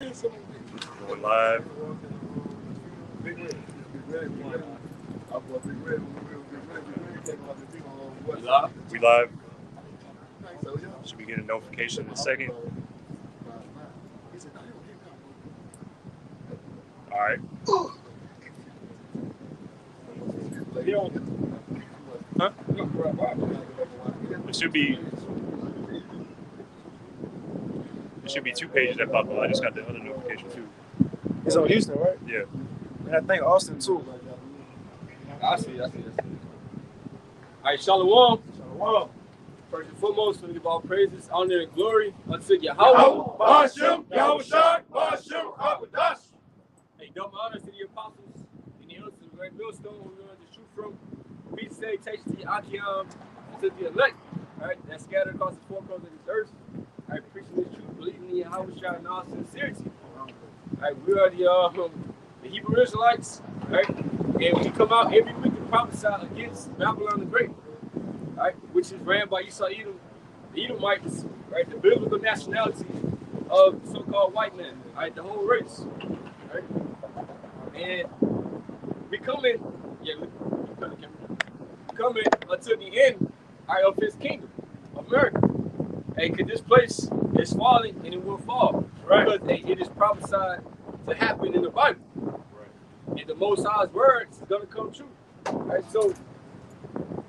Going live. We live. Should we get a notification in a second? All right. Huh? It should be two pages that pop up. I just got the other notification too. It's on Houston, right? Yeah. And I think Austin too. I see. All right, Shalom. First and foremost, we give all praises, honor, and glory unto Yahweh. Bashem, Yahushua, Bashem, Hakodash. Hey, double honors to the apostles and the elders of the great millstone where we learn the truth from. Peace, salutation to Achiam, and to the elect, all right, that's scattered across the four corners of this earth. All right, preaching this truth, believing in Yahushua in all sincerity. All right, we are the Hebrew Israelites, all right, and we come out every week and prophesy against Babylon the Great, all right, which is ran by Esau Edom, the Edomites, right, the biblical nationality of so-called white men, all right, the whole race, right, and we coming until the end, all right, of his kingdom, America. Hey, cause this place is falling and it will fall, right? Because it is prophesied to happen in the Bible, right? And the Most High's words is gonna come true, right? So,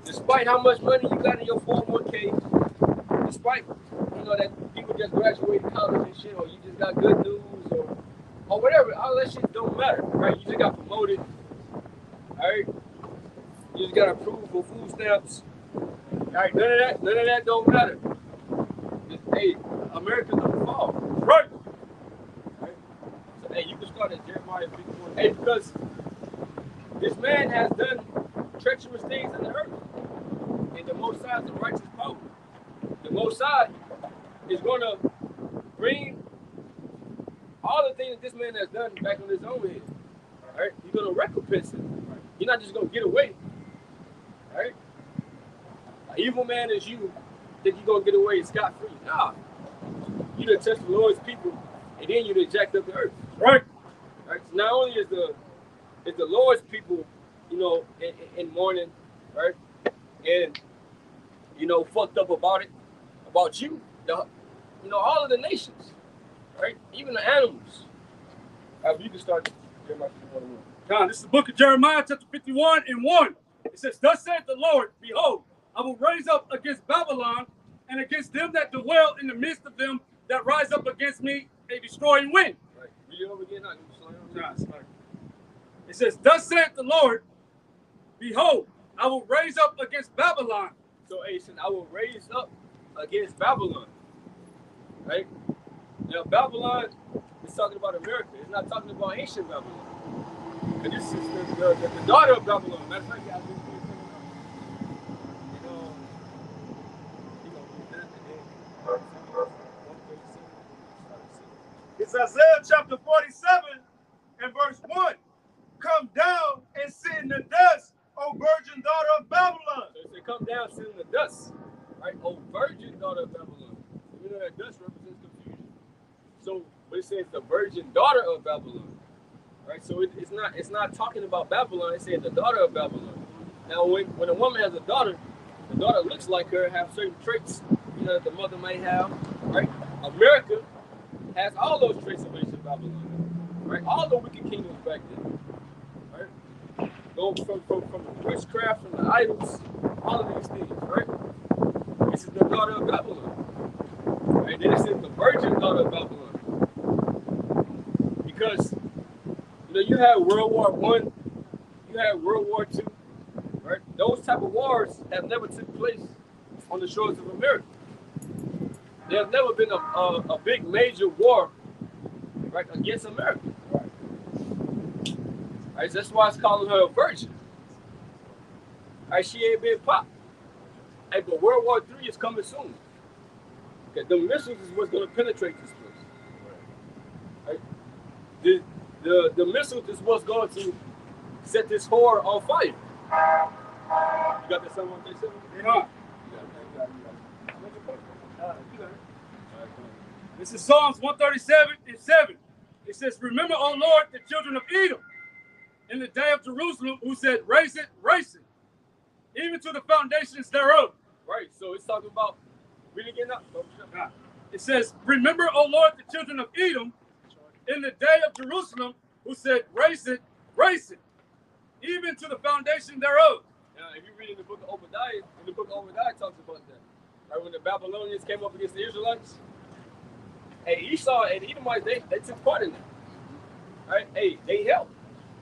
despite how much money you got in your 401k, despite that people just graduated college and shit, or you just got good news, or whatever, all that shit don't matter, right? You just got promoted, all right? You just got approved for food stamps, all right? None of that don't matter. Hey, America's gonna fall, right? So, hey, you can start at Jeremiah 51. Hey, because this man has done treacherous things in the earth, and the Most High is the righteous power. The Most High is gonna bring all the things that this man has done back on his own head. All right, he's gonna recompense him. You're not just gonna get away. All right, an evil man as you think you're gonna get away scot-free. Nah, you done touched the Lord's people, and then you done jacked up the earth. Right. Right. So not only is the Lord's people, in mourning, right, and fucked up about it, about you, all of the nations, right, even the animals. You can start Jeremiah 51. John, this is the book of Jeremiah, chapter 51 and 1. It says, "Thus saith the Lord, behold, I will raise up against Babylon and against them that dwell in the midst of them that rise up against me a destroying wind." Right. Read it over again. It says, "Thus saith the Lord, behold, I will raise up against Babylon." So, he said, I will raise up against Babylon. Right? Now, Babylon is talking about America. It's not talking about ancient Babylon. And this is the daughter of Babylon. Matter of fact, I've been doing It's Isaiah chapter 47 and verse 1. "Come down and sit in the dust, O virgin daughter of Babylon." So it said, come down, sit in the dust. Right? O virgin daughter of Babylon. You know that dust represents confusion. So, but it says the virgin daughter of Babylon. Right? So it's not talking about Babylon, it's saying the daughter of Babylon. Now when a woman has a daughter, the daughter looks like her, have certain traits, that the mother may have. Right? America has all those traits of ancient Babylon. Right? All the wicked kingdoms back then. Right? Going from the witchcraft, from the idols, all of these things, right? This is the daughter of Babylon. Right? Then it says the virgin daughter of Babylon. Because you had World War I, you had World War II, right? Those type of wars have never took place on the shores of America. There has never been a big major war, right, against America. Right? That's why it's calling her a virgin. Right? She ain't been popped. Hey, but World War III is coming soon. Okay, the missiles is what's going to penetrate this place. Right? The missiles is what's going to set this whore on fire. You got that 7-1-37? Yeah. This is Psalms 137 and 7. It says, remember, O Lord, the children of Edom in the day of Jerusalem, who said, raise it, even to the foundations thereof. Right. So it's talking about really getting up. It says, remember, O Lord, the children of Edom in the day of Jerusalem, who said, raise it, even to the foundation thereof. Now, if you read in the book of Obadiah, talks about that. Right, when the Babylonians came up against the Israelites, hey, Esau and the Edomites, they took part in that. Right? Hey, they helped.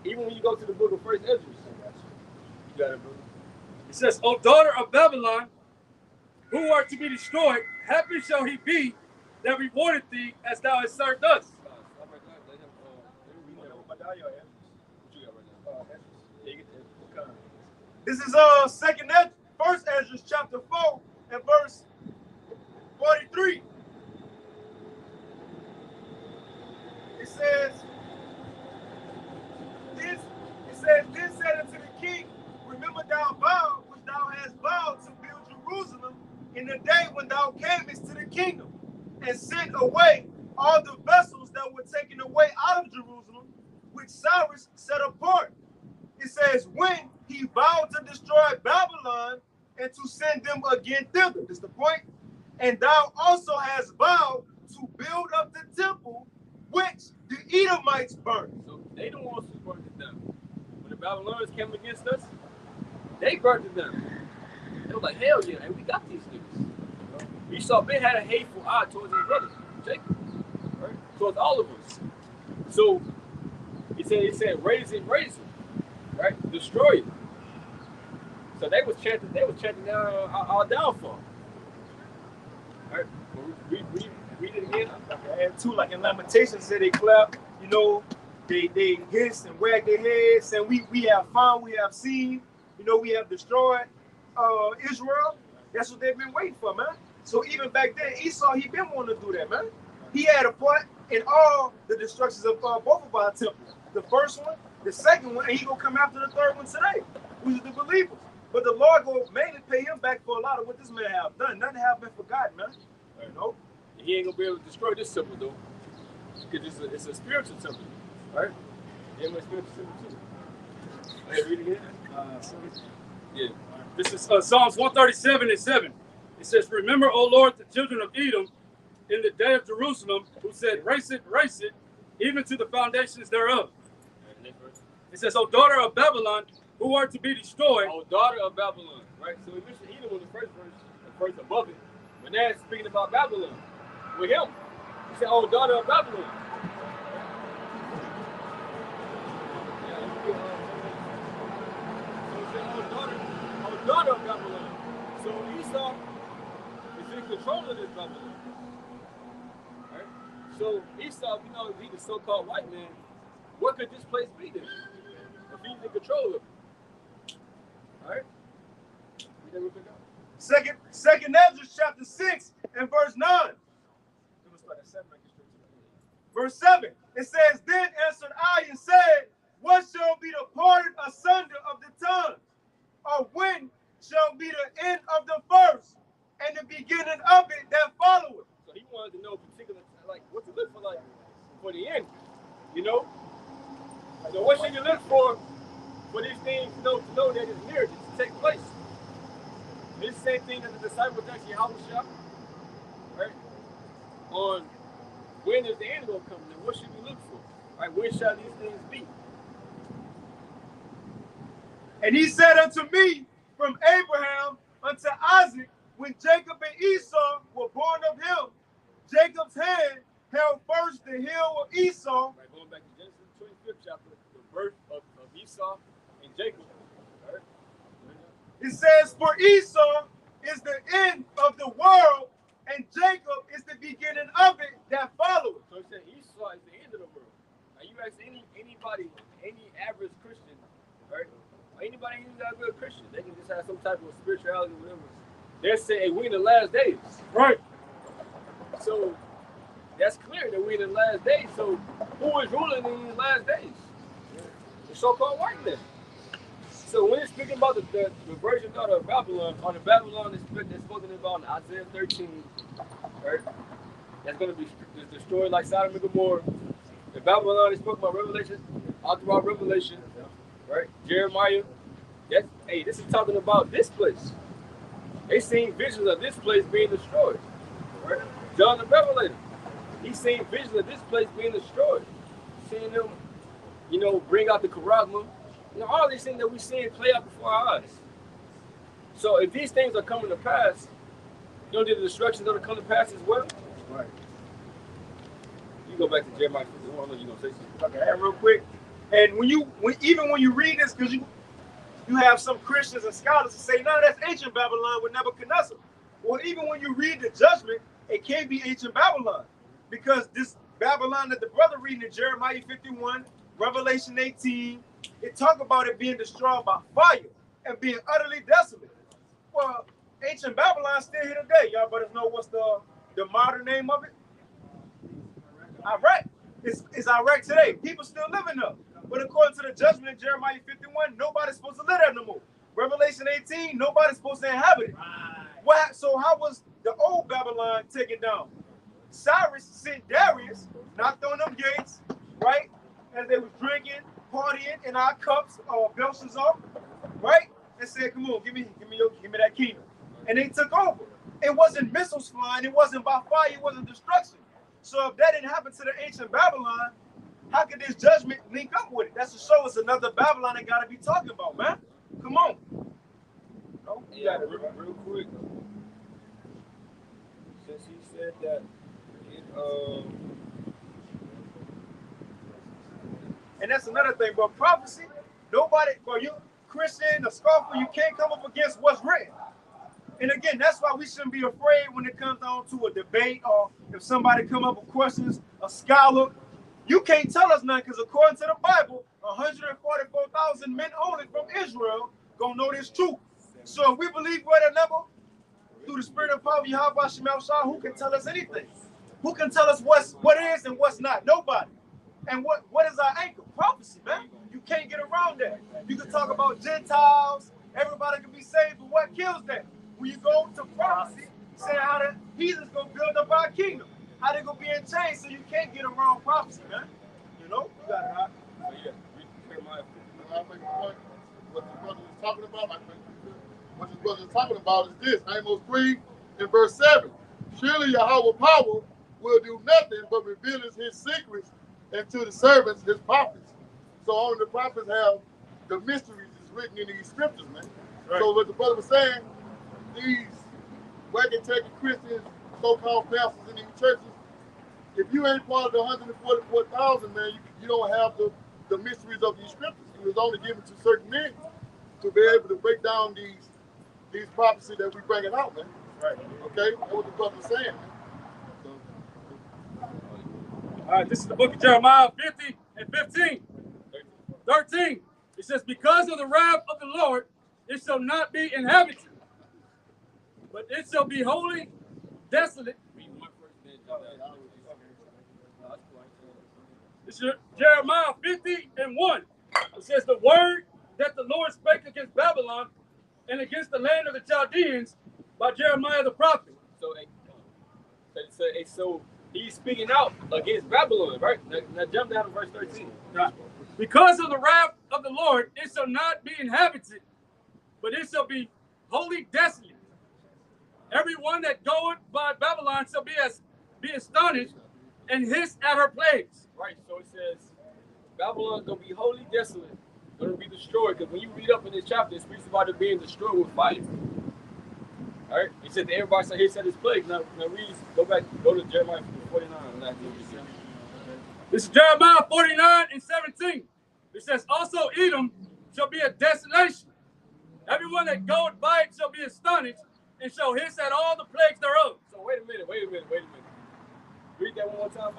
Even when you go to the book of First Ezra. You got it, bro. It says, O daughter of Babylon, who art to be destroyed, happy shall he be that rewarded thee as thou hast served us. This is First Ezra chapter 4 and verse 43. It says, Then said unto the king, remember thou vow which thou hast vowed to build Jerusalem in the day when thou camest to the kingdom, and sent away all the vessels that were taken away out of Jerusalem, which Cyrus set apart. It says, when he vowed to destroy Babylon and to send them again thither. That's the point. And thou also hast vowed to build up the temple which the Edomites burned. So they the ones who burned it down. When the Babylonians came against us, they burned it down. They were like, hell yeah, and we got these niggas. Esau Ben had a hateful eye towards his brothers, Jacob, right? Towards all of us. So he said, raise it, right? Destroy it. So they was chanting down our downfall. Right? Read it again. And two, like in Lamentations, said they clap, they hiss and wag their heads, and we have found, we have seen, we have destroyed Israel. That's what they've been waiting for, man. So even back then, Esau, he been wanting to do that, man. He had a part in all the destructions of both of our temples. The first one, the second one, and he gonna come after the third one today, which is the believers. But the Lord will mainly pay him back for a lot of what this man have done. Nothing have been forgotten, man. Right. He ain't gonna be able to destroy this temple though, because it's a spiritual temple, right? Yeah, my spiritual temple too. Hey, read it again. Yeah. This is Psalms 137 and 7. It says, remember, O Lord, the children of Edom in the day of Jerusalem, who said, raise it, even to the foundations thereof. It says, O daughter of Babylon, who are to be destroyed. O daughter of Babylon, right? So we mentioned Edom in the first verse, the verse above it. But now it's speaking about Babylon. With him. He said, O daughter of Babylon. So he said, O daughter of Babylon. So Esau is in control of this Babylon. Right? So Esau, he's the so-called white man. What could this place be then? If he's in control of it. All right? Second Ezra chapter 6 and verse 9. Verse 7. It says, then answered I and said, what shall be the parted asunder of the tongues? Or when shall be the end of the first and the beginning of it that followeth? So he wanted to know particular, like, what to look for the end. So what should you look for these things to know that it's near to take place? This same thing that the disciples actually Yahushua, right? On when is the end going to come? And what should we look for? Right? When shall these things be? And he said unto me, from Abraham unto Isaac, when Jacob and Esau were born of him, Jacob's hand held first the heel of Esau. Right, going back to Genesis 25th chapter, the birth of Esau and Jacob. Right? It says, for Esau is the end of the world, and Jacob is the beginning of it that followeth. So it said Esau is the end of the world. Now you ask anybody, any average Christian, right? Or anybody who's not a good Christian, they can just have some type of spirituality or whatever. They're saying we're in the last days. Right. So that's clear that we're in the last days. So who is ruling in these last days? The so-called white man. So when it's speaking about the virgin daughter of Babylon, or the Babylon that's spoken about in Isaiah 13, right? That's going to be destroyed like Sodom and Gomorrah. In Babylon, they spoke about Revelation, all throughout Revelation, right? Jeremiah. This is talking about this place. They seen visions of this place being destroyed. Right? John the Revelator, he seen visions of this place being destroyed. Seeing them, bring out the charisma. All these things that we seeing play out before our eyes. So if these things are coming to pass, the destruction's going to come to pass as well? Right. You go back to Jeremiah 51, I know you're going to say something. Okay, and real quick. And even when you read this, because you have some Christians and scholars that say, no, that's ancient Babylon with Nebuchadnezzar. Well, even when you read the judgment, it can't be ancient Babylon. Because this Babylon that the brother reading in Jeremiah 51, Revelation 18, it talk about it being destroyed by fire and being utterly desolate. Well, ancient Babylon still here today. Y'all better know what's the modern name of it? Iraq. It's Iraq today. People still living there. But according to the judgment in Jeremiah 51, nobody's supposed to live there no more. Revelation 18, nobody's supposed to inhabit it. Right. So how was the old Babylon taken down? Cyrus sent Darius, knocked on them gates, right? As they was drinking, partying in our cups, Belshazzar, right? And said, come on, give me that kingdom. And they took over. It wasn't missiles flying, it wasn't by fire, it wasn't destruction. So if that didn't happen to the ancient Babylon, how could this judgment link up with it? That's to show us another Babylon that got to be talking about, man. Come on. Oh, yeah, real quick. Since he said that, and that's another thing, but prophecy, nobody, you Christian or scoffer, you can't come up against what's written. And again, that's why we shouldn't be afraid when it comes down to a debate or if somebody come up with questions, a scholar. You can't tell us nothing because according to the Bible, 144,000 men only from Israel gonna know this truth. So if we believe we're the number through the spirit of power, Yahweh Shemel Shah, who can tell us anything? Who can tell us what is and what's not? Nobody. And what is our anchor? Prophecy, man. You can't get around that. You can talk about Gentiles, everybody can be saved, but what kills that? When you go to prophecy, saying how the heathens gonna build up our kingdom, how they gonna be in chains, so you can't get around prophecy, man. You got it, right? So yeah, I'll make a point. What the brother is talking about, what this brother is talking about is this: Amos 3 and verse 7. Surely Yahweh power will do nothing but reveal his secrets and to the servants his prophets. So only the prophets have the mysteries that's written in these scriptures, man. Right. So what the brother was saying, these wagon-taking Christians, so-called pastors in these churches, if you ain't part of the 144,000, man, you don't have the mysteries of these scriptures. It was only given to certain men to be able to break down these prophecies that we bringing out, man. Right. Okay? That's what the brother was saying, man. All right, this is the book of Jeremiah 50 and 15. 13. It says, because of the wrath of the Lord, it shall not be inhabited, but it shall be wholly desolate. This is Jeremiah 50 and 1. It says, the word that the Lord spake against Babylon and against the land of the Chaldeans by Jeremiah the prophet. So he's speaking out against Babylon, right? Now jump down to verse 13. Right. Because of the wrath of the Lord, it shall not be inhabited, but it shall be wholly desolate. Everyone that goeth by Babylon shall be astonished and hiss at her plagues. Right, so it says Babylon gonna be wholly desolate, gonna be destroyed. Because when you read up in this chapter, it speaks about it being destroyed with fire. All right, he said to everybody, so he said his plague. Now read, go to Jeremiah 49. This is Jeremiah 49 and 17. It says, also Edom shall be a desolation. Everyone that goeth by it shall be astonished and shall hiss at all the plagues thereof. So wait a minute. Read that one more time,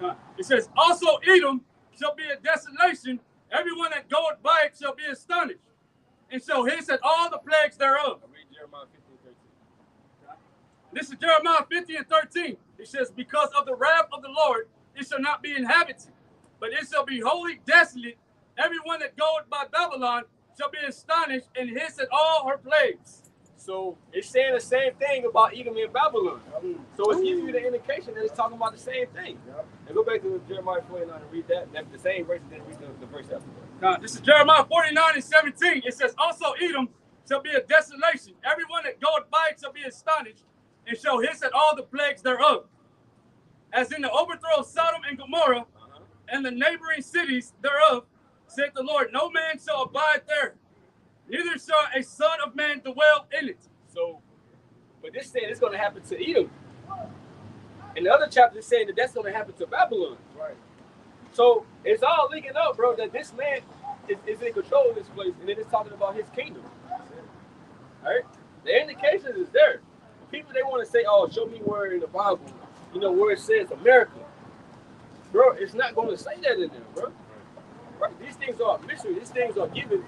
huh? It says, also Edom shall be a desolation. Everyone that goeth by it shall be astonished and shall hiss at all the plagues thereof. Read Jeremiah 50 and 13. This is Jeremiah 50 and 13. It says, because of the wrath of the Lord, it shall not be inhabited, but it shall be wholly desolate. Everyone that goeth by Babylon shall be astonished and hiss at all her plagues. So it's saying the same thing about Edom and Babylon. So it's giving you the indication that it's talking about the same thing. And go back to Jeremiah 49 and read that. That's the same verse, then read the verse after that. This is Jeremiah 49:17. It says, also Edom shall be a desolation. Everyone that goeth by it shall be astonished, and shall hiss at all the plagues thereof. As in the overthrow of Sodom and Gomorrah, and the neighboring cities thereof, said the Lord, no man shall abide there, neither shall a son of man dwell in it. So, but this saying it's going to happen to Edom. And the other chapter is saying that that's going to happen to Babylon. Right. So it's all linking up, bro, that this man is in control of this place, and then it's talking about his kingdom. All right? The indications is there. People, they want to say, oh, show me where in the Bible, you know, where it says America. Bro, it's not going to say that in there, bro. Right? These things are mystery. These things are given,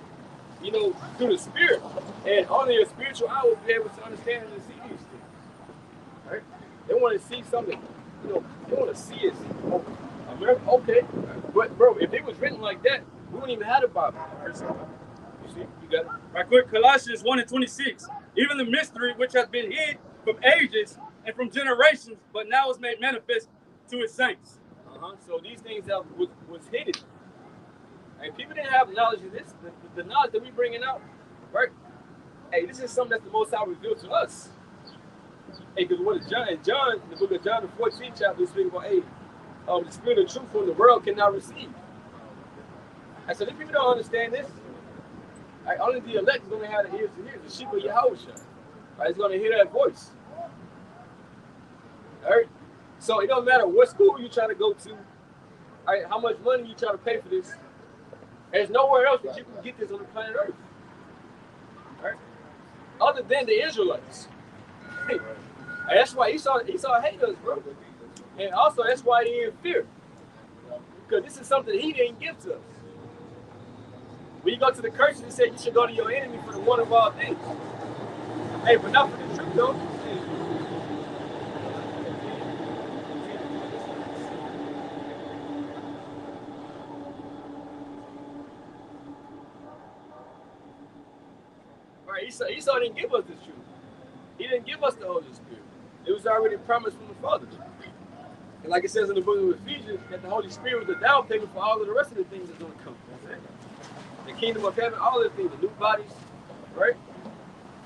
you know, through the Spirit. And only a spiritual eye will be able to understand and see these things. Right? They want to see something, you know, they want to see it. Oh, America, okay. But, bro, if it was written like that, we wouldn't even have the Bible. You see, you got it? Right quick, Colossians 1:26. Even the mystery which has been hid from ages and from generations, but now is made manifest to his saints. So these things that was hidden. And people didn't have knowledge of this. The knowledge that we bringing out, right? Hey, this is something that the Most High revealed to us. Hey, because what is John? In John, the book of John, the 14th chapter, is speaking about, hey, the spirit of truth from the world cannot receive. And so these people don't understand this. Right? Only the elect is going to have the ears to hear. The sheep of Yahweh. Right? It's going to hear that voice. All right? So it don't matter what school you try to go to, right, how much money you try to pay for this. There's nowhere else that you can get this on the planet Earth. Right? Other than the Israelites. And that's why Esau hate us, bro. And also that's why he in fear. Because this is something he didn't give to us. When you go to the curses, it said you should go to your enemy for the one of all things. Hey, but not for the truth though. Esau didn't give us the truth. He didn't give us the Holy Spirit. It was already promised from the Father. And like it says in the book of Ephesians, that the Holy Spirit was the down payment for all of the rest of the things that's going to come. The kingdom of heaven, all of the things, the new bodies, right?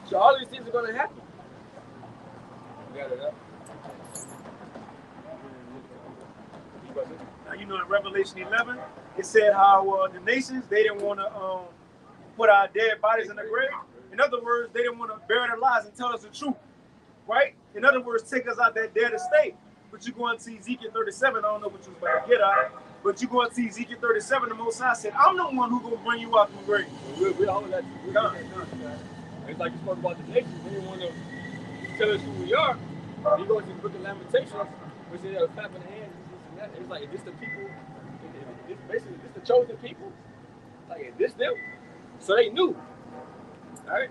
So all these things are going to happen. You got it up? Now, you know, in Revelation 11, it said how the nations, they didn't want to put our dead bodies in the grave. In other words, they didn't want to bury their lies and tell us the truth, right? In other words, take us out that dead estate. But you go into Ezekiel 37, I don't know what you was about to get at, but you go into Ezekiel 37, the Most High said, I'm the one who's going to bring you out from the grave. We all that. It's like you spoke about the nations. They didn't want to tell us who we are. You go to the book of Lamentations, which is a clap in the hands. It's like, is this the people? Basically, is this the chosen people? Like, is this them? So they knew. All right?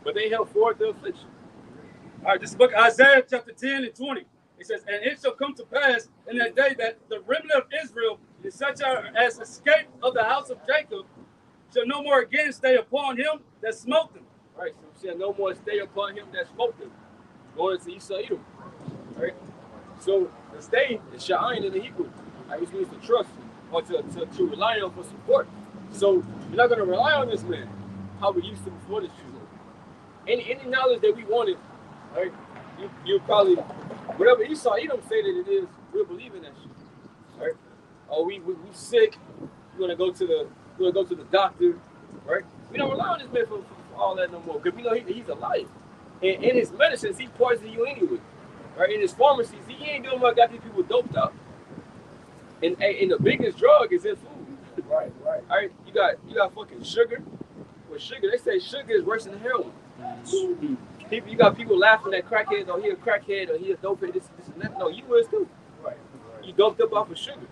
But they held forth the affliction. All right, this is the book of Isaiah chapter 10 and 20. It says, and it shall come to pass in that day that the remnant of Israel is such as escaped of the house of Jacob shall no more again stay upon him that smote them. All right, so shall no more stay upon him that smote them. Going into Esau Edom. All right? So the stay is sha'ayin in the Hebrew. Right? Which means to trust or to rely on for support. So you're not going to rely on this man how we used to before this truth. Any knowledge that we wanted, right? You probably, whatever Esau Edom say that it is, we'll believe in that shit. Right? Oh, we sick. We're gonna go to the doctor, right? We don't rely on this man for all that no more. Because we know he's a liar. And in his medicines, he poisons you anyway. Right? In his pharmacies, he ain't doing what got these people doped up. And the biggest drug is in food. Right. All right, you got fucking sugar. With sugar, they say sugar is worse than heroin. You got people laughing at crackheads, or he a crackhead, or he a dopehead, this and that. No, you was too. Right. You doped up off of sugar.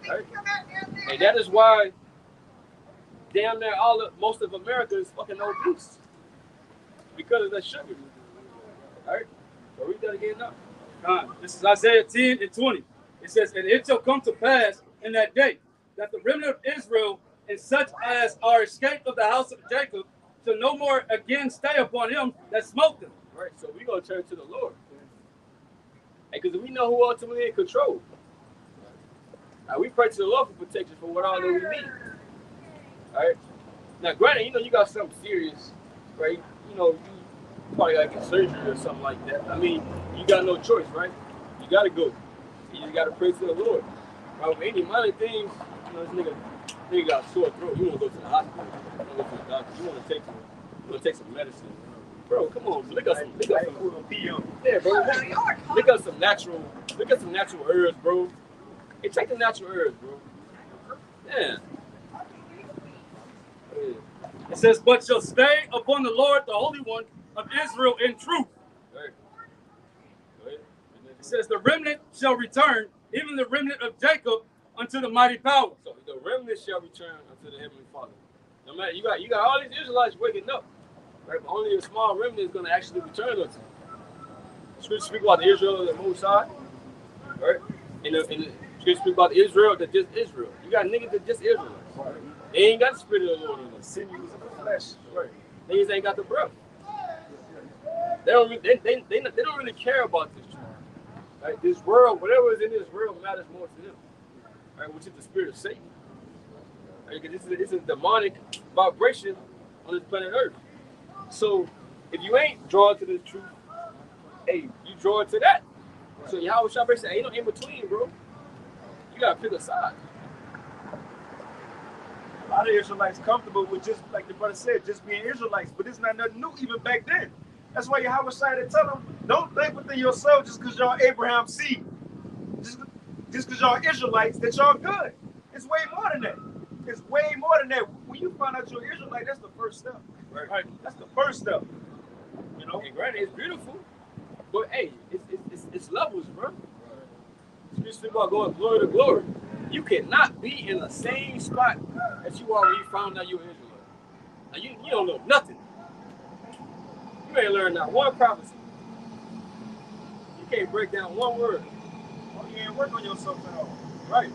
Right? And that is why damn near most of America is fucking obese. Because of that sugar. Alright? So read that again now. This is Isaiah 10 and 20. It says, and it shall come to pass in that day that the remnant of Israel and such as are escaped of the house of Jacob to no more again stay upon him that smote them. Right, so we're going to turn to the Lord. Because we know who ultimately in control. We pray to the Lord for protection for what all that we need. All right. Now, granted, you got something serious, right? You probably got to get surgery or something like that. I mean, you got no choice, right? You got to go. You just got to pray to the Lord. Right? With any minor things, this nigga got a sore throat. You want to go to the hospital. You want to go to the doctor. You want to take some medicine. Bro, come on, lick up some yeah, bro. Lick up some natural herbs, bro. Hey, take the natural herbs, bro. Yeah. It says, but shall stay upon the Lord, the Holy One of Israel in truth. Right. Go ahead. It says, the remnant shall return, even the remnant of Jacob, unto the mighty power. So the remnant shall return unto the Heavenly Father. No matter, you got all these Israelites waking up. Right, but only a small remnant is going to actually return unto him. Scripture speak about the Israel of the Most High, right? And the Scripture speak about the Israel that just Israel. You got niggas that just Israelites. Right? They ain't got the Spirit of the Lord in them. Sinews of the flesh. Right? Niggas ain't got the breath. They don't really care about this truth. Right? This world, whatever is in this world, matters more to them. Right? Which is the spirit of Satan. Right? Because it's a demonic vibration on this planet Earth. So, if you ain't drawn to the truth, hey, you draw to that. So Yahweh Shabbat said, ain't no in between, bro. You gotta pick a side. A lot of Israelites comfortable with just, like the brother said, just being Israelites, but it's not nothing new even back then. That's why Yahweh Shai tell them, don't think within yourself just because y'all Abraham's seed, just because y'all Israelites, that y'all good. It's way more than that. It's way more than that. When you find out you're Israelite, that's the first step. Right. That's the first step. And granted, it's beautiful, but hey, it's levels, bro. Right. Speak about going glory to glory. You cannot be in the same spot that you are when you found out you're Israelite. Now you don't know nothing. You ain't learned not one prophecy. You can't break down one word. Well, you ain't work on yourself at all. Right.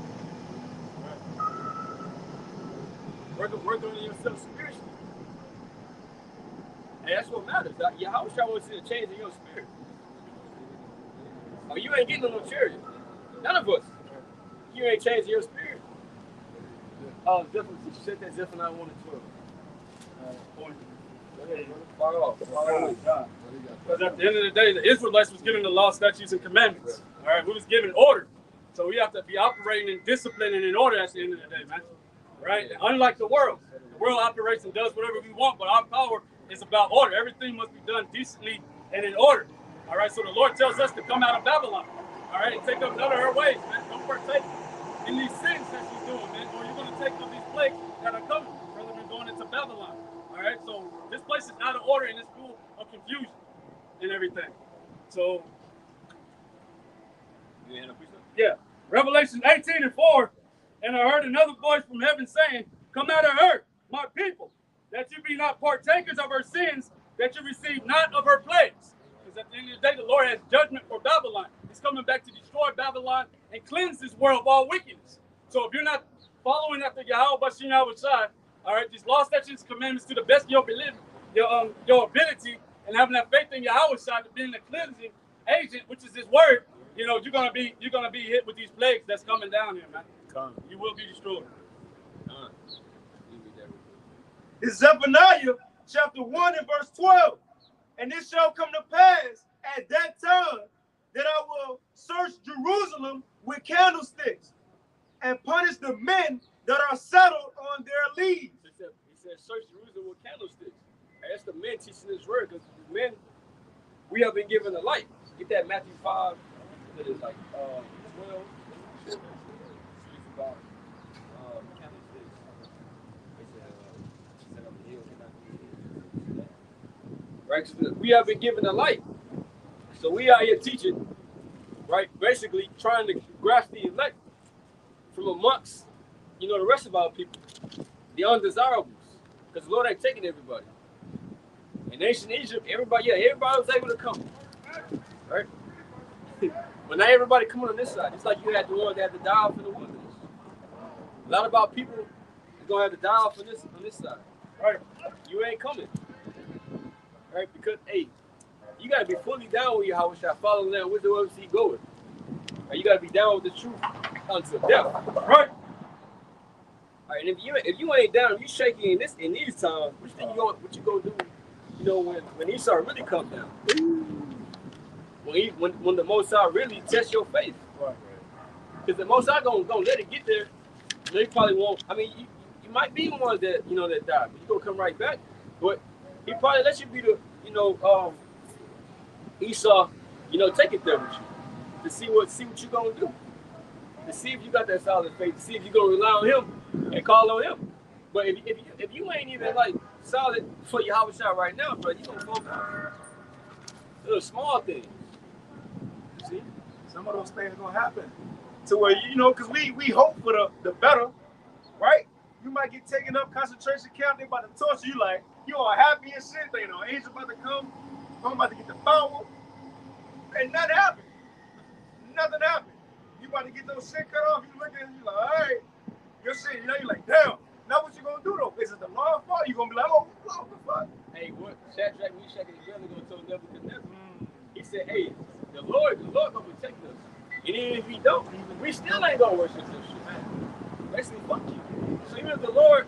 Work on yourself spiritually. And that's what matters. Yahweh wants you to change in your spirit. You ain't getting on no chariot. None of us. You ain't changing your spirit. Definitely shit that Zephaniah 1 and 12. Fire off. Because at the end of the day, the Israelites was given the law, statutes, and commandments. All right, we was given order. So we have to be operating in discipline and in order at the end of the day, man. Right? And unlike the world operates and does whatever we want, but our power is about order. Everything must be done decently and in order. All right, so the Lord tells us to come out of Babylon. All right, and take up none of her ways, man. Don't partake in these sins that she's doing, man, or you're going to take up these plagues that are coming rather than going into Babylon. All right, so this place is out of order and it's full of confusion and everything. So, yeah, Revelation 18:4, and I heard another voice from heaven saying, come out of her, my people, that you be not partakers of her sins, that you receive not of her plagues. Because at the end of the day, the Lord has judgment for Babylon. He's coming back to destroy Babylon and cleanse this world of all wickedness. So if you're not following after Yahweh Bashin Yahushua, all right, these law, statutes, commandments to the best of your ability, and having that faith in Yahweh to being the cleansing agent, which is His word, you're gonna be hit with these plagues that's coming down here, man. You will be destroyed. It's Zephaniah chapter 1 and verse 12. And it shall come to pass at that time that I will search Jerusalem with candlesticks and punish the men that are settled on their leaves. He said, search Jerusalem with candlesticks. And that's the men teaching this word, because the men, we have been given the light. Get that Matthew 5, that is like 12. Speaks about candlesticks. Right? So we have been given the light. So we are here teaching, right? Basically trying to grasp the elect from amongst, the rest of our people, the undesirables. Because the Lord ain't taking everybody. In ancient Egypt, everybody was able to come. Right? But not everybody coming on this side. It's like you had the ones that had to die off in the wilderness. A lot of our people are gonna have to die off on this side. Right. You ain't coming. Right? Because, hey, you got to be fully down with your house shot, following that with the OFC going. Right? You got to be down with the truth until death. Right? All right, and if you ain't down, you shaking in these times, what you gonna do? You know, when Esau really come down, when the Most High really test your faith, right? Because the Most High gonna let it get there. They probably won't. I mean, you might be one that that die, but you gonna come right back. But he probably let you be the Esau, take it there with you to see what you gonna do, to see if you got that solid faith, to see if you gonna rely on him and call on him. But if you ain't even like solid for your house shot right now, bro, you gonna focus on little small things. You see, some of those things gonna happen to where because we hope for the better, right? You might get taken up concentration camp. They about to torture you, like you are happy and shit. Angel about to come. I'm about to get the power, and nothing happened. Nothing happened. You about to get those shit cut off. You looking, you like, all right, your shit. You're like, damn. Now what you gonna do though? Is it the law fault? You gonna be like, oh, what the fuck? Hey, what Shadrach, Meshach, and Abednego gonna tell Nebuchadnezzar? He said, hey, the Lord gonna protect us. And even if he don't, we still ain't gonna worship this shit, man. Basically, fuck you. So even if the Lord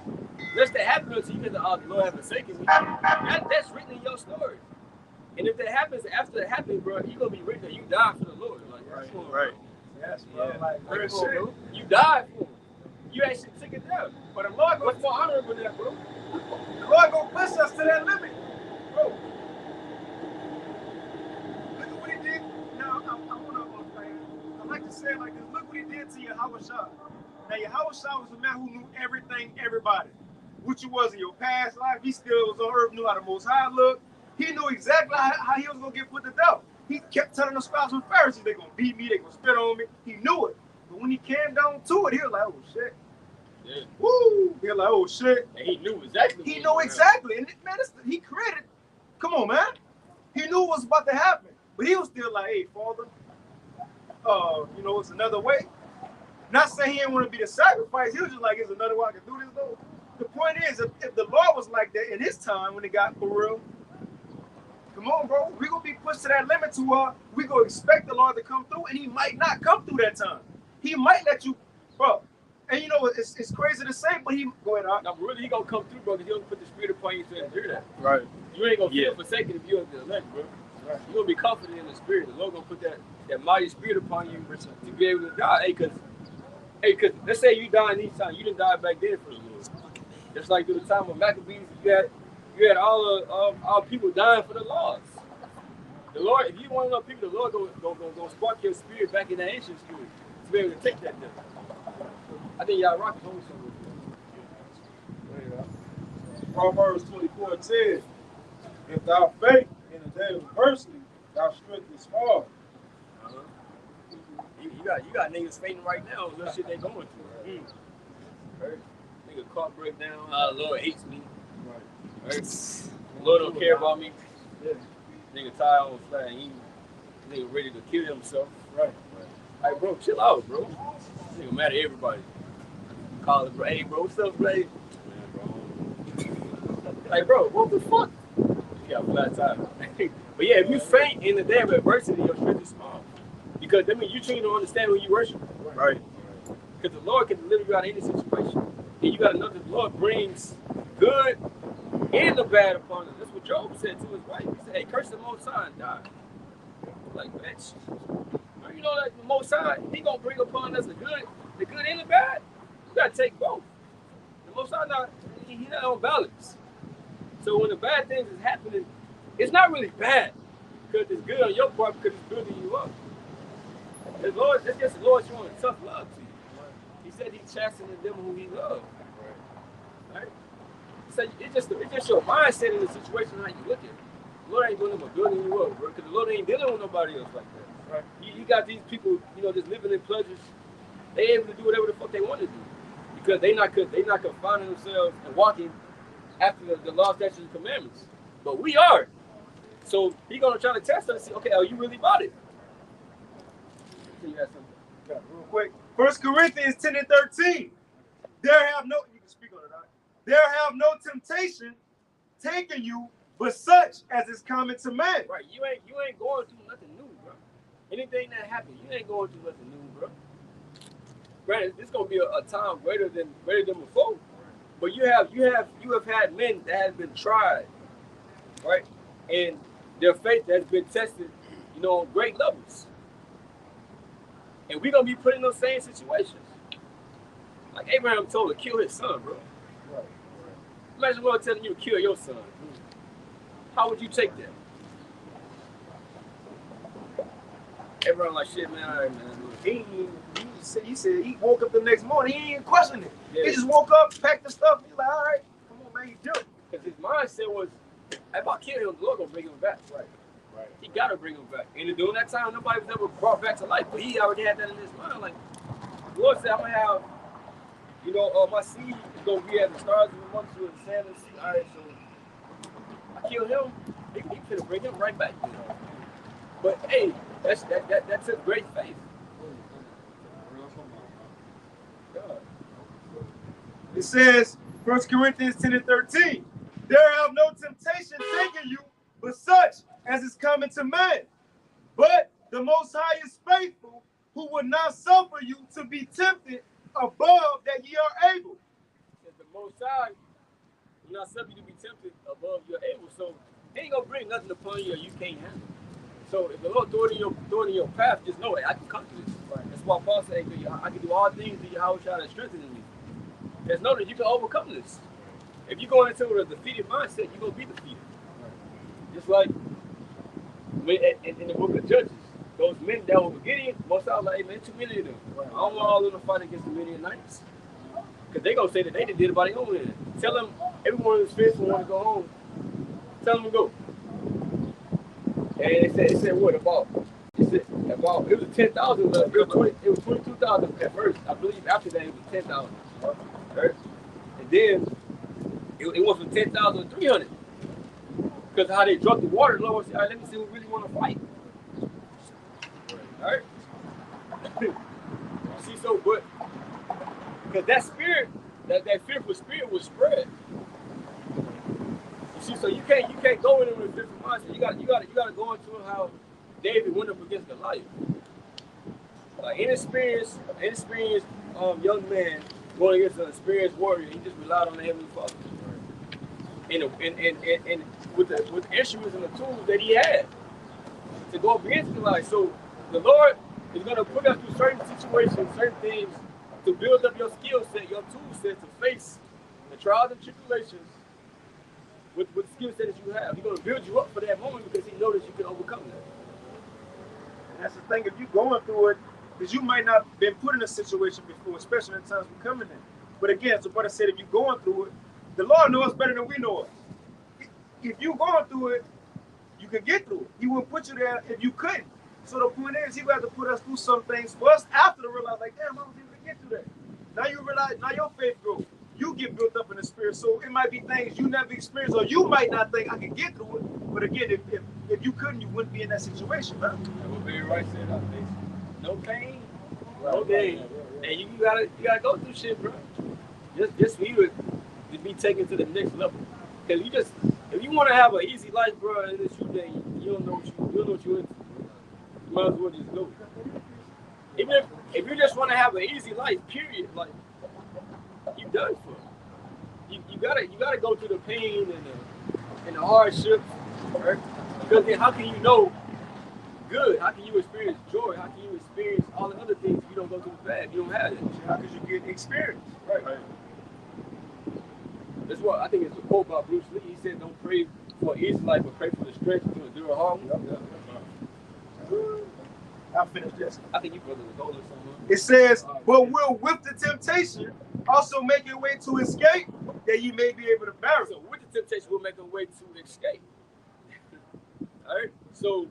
lets that happen to you, because the Lord has forsaken me, that's written in your story. And if that happens, after that happens, bro, you gonna be written that you died for the Lord. Like, right. Yes, bro. Yeah. Like, real shit. Bro. You died for him. You actually took it down. But the Lord goes more honorable than that, bro. The Lord gonna push us to that limit, bro. Look at what he did. Now, I like to say it like this. Look what he did to Yahweh Shah. Now, Yahweh Shah was a man who knew everything, everybody. What you was in your past life. He still was on earth, knew how the Most High looked. He knew exactly how he was going to get put to death. He kept telling the scribes and Pharisees, they're going to beat me, they're going to spit on me. He knew it. But when he came down to it, he was like, oh, shit. Yeah. Woo! He was like, oh, shit. And he knew exactly. He knew exactly. And, man, he created. Come on, man. He knew what was about to happen. But he was still like, hey, Father, it's another way. Not saying he didn't want to be the sacrifice. He was just like, it's another way I can do this, though. The point is, if the law was like that in his time when it got for real, come on, bro. We're going to be pushed to that limit to we're going to expect the Lord to come through, and he might not come through that time. He might let you, bro. And it's crazy to say, but go ahead, no, really, he going to come through, bro, because he don't put the spirit upon you to endure that. Right. You ain't going to feel forsaken if you're the elect, bro. Right. You're going to be confident in the spirit. The Lord going to put that mighty spirit upon you to be able to die. Hey, because let's say you die in these times. You didn't die back then for the Lord. Just like through the time of Maccabees, you had all people dying for the laws. The Lord, if you want to know people, the Lord gonna spark your spirit back in that ancient spirit to be able to take that death. I think y'all rock home somewhere. Proverbs 24:10. If thou faint in the day of adversity, thou strength is small. You got niggas fainting right now on the shit they going through. Right. Nigga car break down. Lord hates me. Right. The Lord don't care about me. Yeah. Nigga tired on flat. Nigga ready to kill himself. Right. Like, bro, chill out, bro. Nigga mad at everybody. Call it, bro. Hey, bro, what's up, bro? Man, bro. Like, bro, what the fuck? You got flat tire. But yeah, if you faint in the day of adversity, your strength is small. Because that means you truly don't understand who you worship. Right. Because the Lord can deliver you out of any situation. And you got to know that the Lord brings good and the bad upon us. That's what Job said to his wife. He said, hey, curse the Most High and die. Like, bitch. You know that the Most High, he going to bring upon us the good and the bad. You got to take both. The Most High, he's not on balance. So when the bad things is happening, it's not really bad. Because it's good on your part because it's building you up. The Lord, it's just the Lord showing tough love to you. He said he chastened them who he loved. Right? So it's just your mindset in the situation how you look at it. The Lord ain't doing them a building you up, bro. Because the Lord ain't dealing with nobody else like that. Right? You got these people, just living in pleasures. They able to do whatever the fuck they want to do. Because they not confining themselves and walking after the law, statutes, and commandments. But we are. So he's gonna try to test us and see, okay, are you really about it? You got something? Real quick. 1 Corinthians 10:13. There have no. You can speak on it, right? there have no temptation taken you, but such as is common to man. Right, you ain't going through nothing new, bro. Anything that happens, you ain't going through nothing new, bro. Granted, this gonna be a time greater than before. But you have had men that have been tried, right? And their faith has been tested, on great levels. And we're gonna be put in those same situations. Like Abraham told to kill his son, bro. Right. Imagine God telling you to kill your son. How would you take that? Abraham like, shit, man, all right, man. He said he woke up the next morning, he ain't questioning it. Yeah. He just woke up, packed the stuff, he's like, all right, come on, man, you do it. Because his mindset was, if I kill him, the Lord gonna bring him back. Right. He gotta bring him back. And during that time, nobody was ever brought back to life. But he already had that in his mind. Like, the Lord said, I'm gonna have, my seed is gonna be as the stars of the multitude of the sand of the sea. All right, so I kill him, he could bring him right back. But hey, that took great faith. God. It says, 1 Corinthians 10 and 13, there have no temptation taken you, but such as is common to man. But the Most High is faithful, who will not suffer you to be tempted above that ye are able. The Most High will not suffer you to be tempted above you're able. So he ain't gonna bring nothing upon you you can't handle. So if the Lord throw it in your path, just know it. I can conquer this. Right. That's why Paul said, I can do all things through Yahweh that strengthens me. Just know that you can overcome this. If you're going into a defeated mindset, you're gonna be defeated. Right. Just like in the book of Judges, those men that were Gideon, most of them like, hey man, too many of them. Right. I don't want all of them to fight against the Midianites. Because they're going to say that they did it by their own end. Tell them, everyone who's faithful want to go home, tell them to go. And it said what about? It was 10,000 left. It was 22,000 at first. I believe after that it was 10,000. Right? And then it went from 10,000 to 300. Because how they drunk the water, the Lord said, all right, let me see who really want to fight. All right? See, so, but, because that spirit, that fearful spirit was spread. You see, so you can't go in with a different mindset. You got to go into how David went up against Goliath. Like inexperienced young man going against an experienced warrior, he just relied on the Heavenly Father. And with the instruments and the tools that he had to go up against Goliath. So the Lord is going to put us through certain situations, certain things to build up your skill set, your tool set to face the trials and tribulations with the skill set that you have. He's going to build you up for that moment because he knows that you can overcome that. And that's the thing, if you're going through it, because you might not have been put in a situation before, especially in times we're coming in. But again, as the brother said, if you're going through it, the Lord knows better than we know it. If you're going through it, you can get through it. He wouldn't put you there if you couldn't. So the point is, he would have to put us through some things for us after to realize, like, damn, I was able to get through that. Now you realize, now your faith grows. You get built up in the spirit. So it might be things you never experienced, or you might not think I can get through it. But again, if you couldn't, you wouldn't be in that situation, man. That would be right said. No pain, no gain. And you gotta go through shit, bro. Just for you to be taken to the next level. Because if you want to have an easy life, bro, in this shoe day, you don't know what you're into. You might as well just go. Even if you just want to have an easy life, period, like you done for. You gotta go through the pain and the hardships, right? Because then how can you know good? How can you experience joy? How can you experience all the other things if you don't go through the bad? You don't have it. How could you get experience? Right. That's what I think it's a quote by Bruce Lee. He said, "Don't pray for an easy life, but pray for the strength to endure a hard one." I'll finish this. I think you brother was older somewhere. It says, but will with the temptation also make your way to escape, that you may be able to bear it. So with the temptation, we'll make a way to escape. All right. So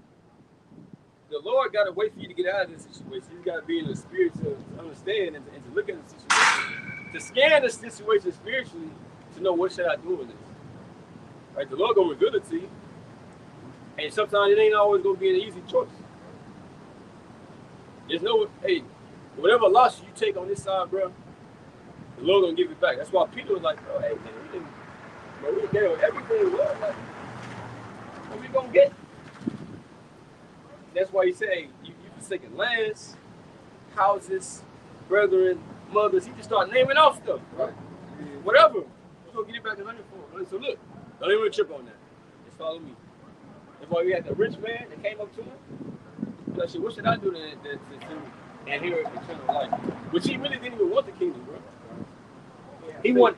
the Lord got to wait for you to get out of this situation. You got to be in the spirit to understand and to look at the situation, to scan the situation spiritually, to know what should I do with this. Right? The Lord gonna reveal it to you, and sometimes it ain't always gonna be an easy choice. There's no, hey, whatever loss you take on this side, bro, the Lord gonna give it back. That's why Peter was like, bro, hey, man, we gave everything, Lord. Like, what we gonna get? That's why he said, hey, you forsaken lands, houses, brethren, mothers. He just start naming off stuff. Right. Whatever. We're gonna get it back in 104. So look, don't even trip on that. Just follow me. That's why we had the rich man that came up to him. He's like, what should I do to inherit eternal life? Which he really didn't even want the kingdom, bro. He wanted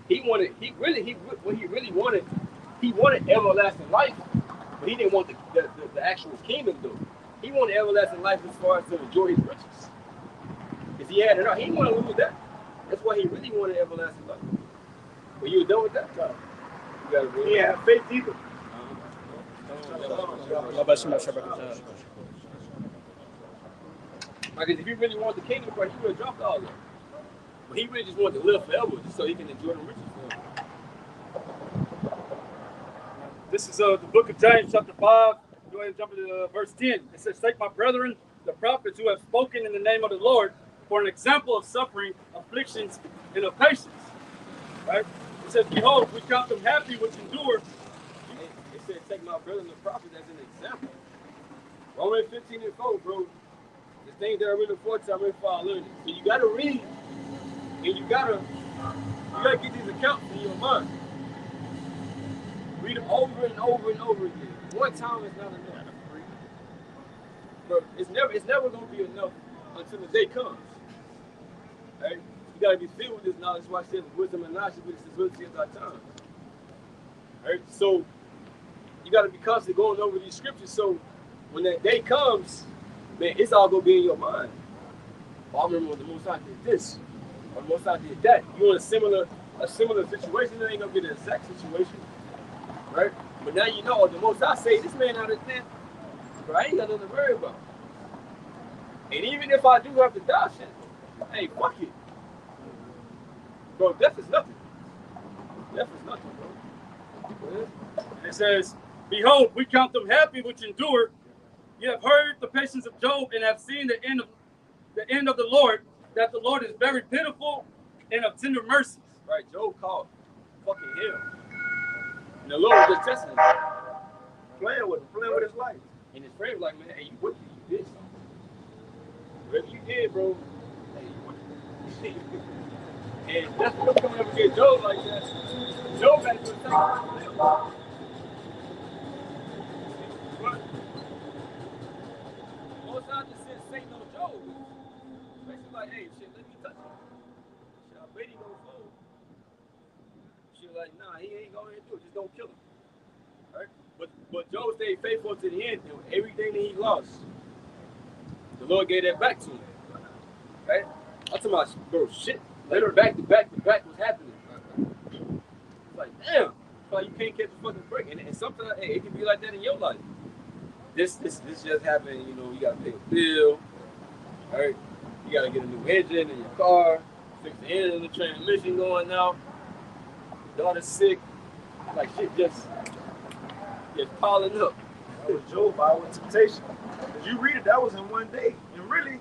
everlasting life, but he didn't want the actual kingdom though. He wanted everlasting life as far as to enjoy his riches. Because he had it all. He didn't want to lose that. That's why he really wanted everlasting life. But you were done with that? You gotta he didn't have faith either. Because if he really wanted the kingdom, bro, he would have dropped all of it. But he really just wanted to live forever, just so he can enjoy the riches forever. This is the book of James, chapter 5. Go ahead and jump into verse 10. It says, take my brethren, the prophets who have spoken in the name of the Lord, for an example of suffering, afflictions, and of patience. Right? It says, behold, we count them happy which endure. It said, take my brethren, the prophets, as an example. Romans 15:4, bro. The things that are written for time, written for our learning. So you gotta read, and you gotta get these accounts in your mind. Read them over and over and over again. One time is not enough. Bro, it's never gonna be enough until the day comes. Right? You gotta be filled with this knowledge. That's why I said wisdom and knowledge is ability at our time. Right? So you gotta be constantly going over these scriptures. So when that day comes, man, it's all gonna be in your mind. Oh, I remember when the Most High did this, or the Most High did that. You in a similar situation, it ain't gonna be the exact situation. Right? But now you know the Most High say this man out of there, bro, I ain't got nothing to worry about. And even if I do have to die, shit, hey, fuck it. Bro, death is nothing. Death is nothing, bro. It says, behold, we count them happy which endure. You have heard the patience of Job and have seen the end of the Lord, that the Lord is very pitiful and of tender mercies. Right, Job called fucking hell. And the Lord was just testing him. Playing with his life. And his friend was like, man, hey, what did you do? Whatever you did, bro, hey, what did you do? And that's what's coming up against Job like that. Job had to attack him. But most times just said Satan on Job. Basically like, hey, shit, let me touch him. Shit, I bet he gonna fold. She was like, nah, he ain't going to do it. Just don't kill him. Right? But Job stayed faithful to the end. And everything that he lost, the Lord gave that back to him. Right? I'm talking about, bro, shit. Later, back to back was happening. It's like, damn. It's like you can't catch a fucking break. And sometimes, hey, it can be like that in your life. This just happened, you know, you got to pay a bill. Right? You got to get a new engine in your car. Fix the engine of the transmission going out. Daughter's sick, like shit just piling up. That was Job out with temptation. As you read it, that was in one day. And really,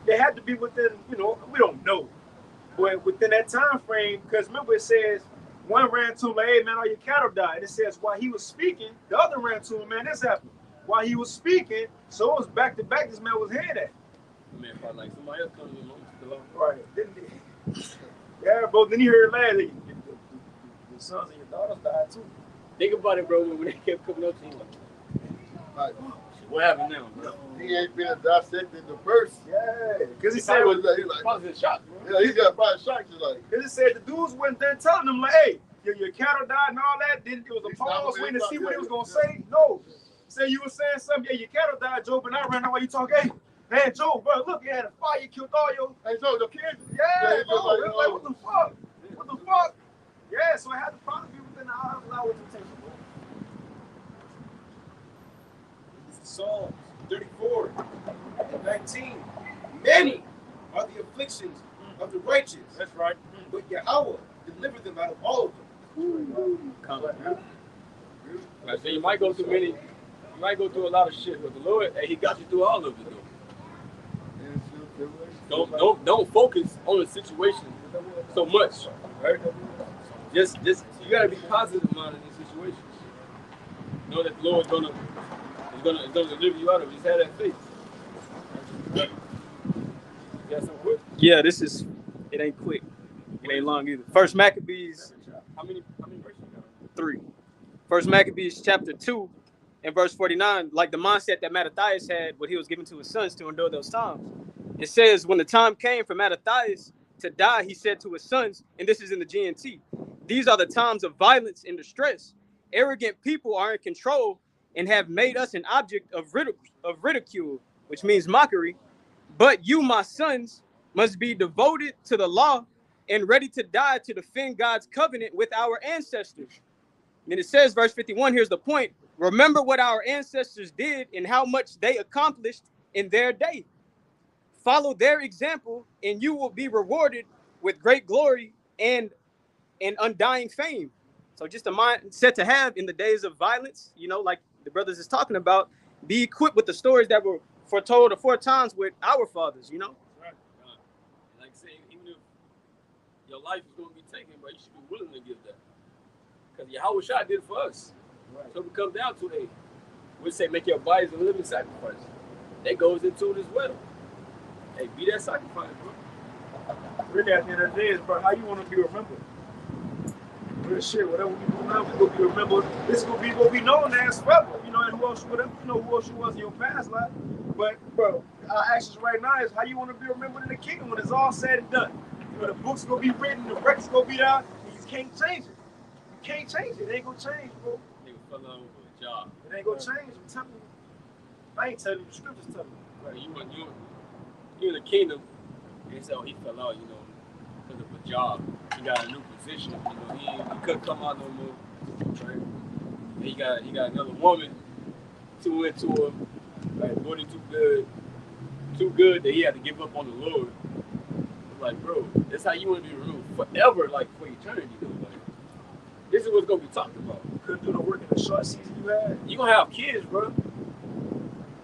they had to be within, you know, we don't know. But within that time frame, because remember it says, one ran to him like, hey man, all your cattle died. And it says while he was speaking, the other ran to him, man, this happened. While he was speaking, so it was back to back, this man was head at. Man, probably like somebody else coming along. Right. Didn't he? Yeah, bro, then he heard last like, your sons and your daughters died too. Think about it, bro, when they kept coming up to him like, what happened now, bro? He ain't been dissecting the verse. Yeah, because he He said, was like, Probably shocked, bro. yeah, he got probably shocked. Just like, because it said the dudes went there telling them like, hey, your cattle died and all that. Then it was a pause waiting to see what he was gonna say. No, say you were saying something. Yeah, your cattle died, Job, and I ran out while you talk. Hey, man, Job, bro, look, you had a fire, you killed all your. hey, Joe, the kids. Yeah, he bro. just Like, what the fuck? What the fuck? Yeah, so it had to probably be within the hour of temptation, bro. Psalms 34 and 19. Many are the afflictions of the righteous. That's right. But Yahweh delivered them out of all of them. Right, so you might go through you might go through a lot of shit, but the Lord, hey, he got you through all of it though. Don't focus on the situation so much, right? Just you gotta be positive minded in these situations. Know that the Lord's gonna deliver you out of it. Just have that faith. You got something quick? Yeah, it ain't quick. It ain't long either. First Maccabees, How many verses you got? 3. First Maccabees chapter 2 and verse 49, like the mindset that Mattathias had when he was given to his sons to endure those times. It says, when the time came for Mattathias to die, he said to his sons, and this is in the GNT, these are the times of violence and distress. Arrogant people are in control and have made us an object of ridicule, which means mockery. But you, my sons, must be devoted to the law and ready to die to defend God's covenant with our ancestors. And then it says, verse 51, here's the point. Remember what our ancestors did and how much they accomplished in their day. Follow their example, and you will be rewarded with great glory and undying fame. So just a mindset to have in the days of violence, like the brothers is talking about, be equipped with the stories that were foretold 4 times with our fathers, Right. Like I say, even if your life is going to be taken, but you should be willing to give that. Because Yahweh Shah did it for us. Right. So we come down to we say make your bodies a living sacrifice. That goes into it as well. Hey, be that sacrifice, bro. Really, at the end of the day, is, bro, how you want to be remembered? Real shit, whatever we do now, we're going to be remembered. This is going to be what we known as forever. And who else, whatever, who else you was in your past life. But, bro, our actions right now is how you want to be remembered in the kingdom when it's all said and done. The book's going to be written, the record's going to be down, and you can't change it. You can't change it. It ain't going to change, bro. Nigga fell out with a job. It ain't going to change. I'm telling you. I ain't telling you. The scriptures tell me. Right, you in the kingdom, and so he fell out, because of a job. He got a new position, he couldn't come out no more, right? And he got another woman, too into him, right? Booty too good that he had to give up on the Lord. It's like, bro, that's how you want to be removed forever, like for eternity, though. Like, this is what's gonna be talked about. You couldn't do the work in the short season you had. You gonna have kids, bro.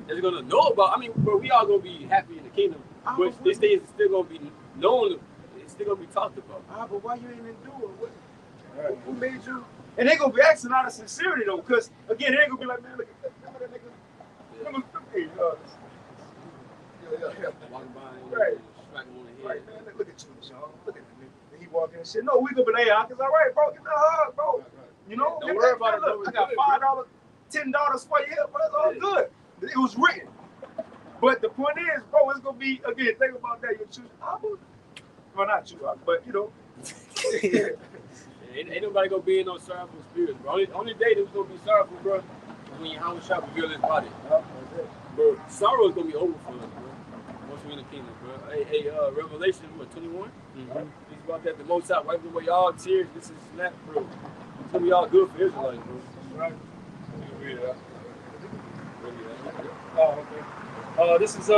That's gonna know about. I mean, bro, we all gonna be happy in the kingdom, but this thing is still gonna be known. It's still gonna be talked about. But why you ain't do it? Who made you? And they gonna be asking out of sincerity though, because again, they ain't gonna be like, man, look at that nigga. Walking by, right. Smacking him on the head. Right, man. Look at you, Sean. Look at that nigga. And he walking and shit. No, we gonna be like, it's all right, bro. Get that hug, bro. Don't worry about it. Look, I got $5, $10 for you, but it's all good. It was written. But the point is, bro, it's gonna be again. Think about that. You choose Abu. Well, not you, but ain't nobody gonna be in no sorrowful spirits, bro. Only day that was gonna be sorrowful, bro, is when Yahweh Shah reveal his body. Bro, sorrow is gonna be over for us, bro. Once we're in the kingdom, bro. Hey, Revelation, 21? Mm-hmm. It's about that the Most High wiping away all tears. This is snap, bro. It's gonna be all good for Israelites, bro. Right. Read it out. Okay. This is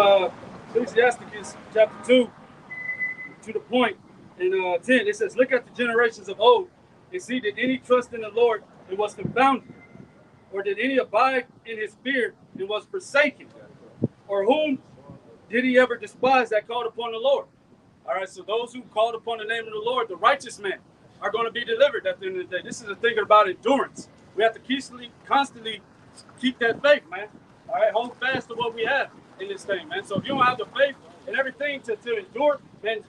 Ecclesiasticus chapter 2, to the point. In 10, it says, look at the generations of old and see, did any trust in the Lord and was confounded? Or did any abide in his fear and was forsaken? Or whom did he ever despise that called upon the Lord? All right, so those who called upon the name of the Lord, the righteous men, are going to be delivered at the end of the day. This is a thing about endurance. We have to constantly keep that faith, man. All right, hold fast to what we have in this thing, man. So if you don't have the faith and everything to endure, then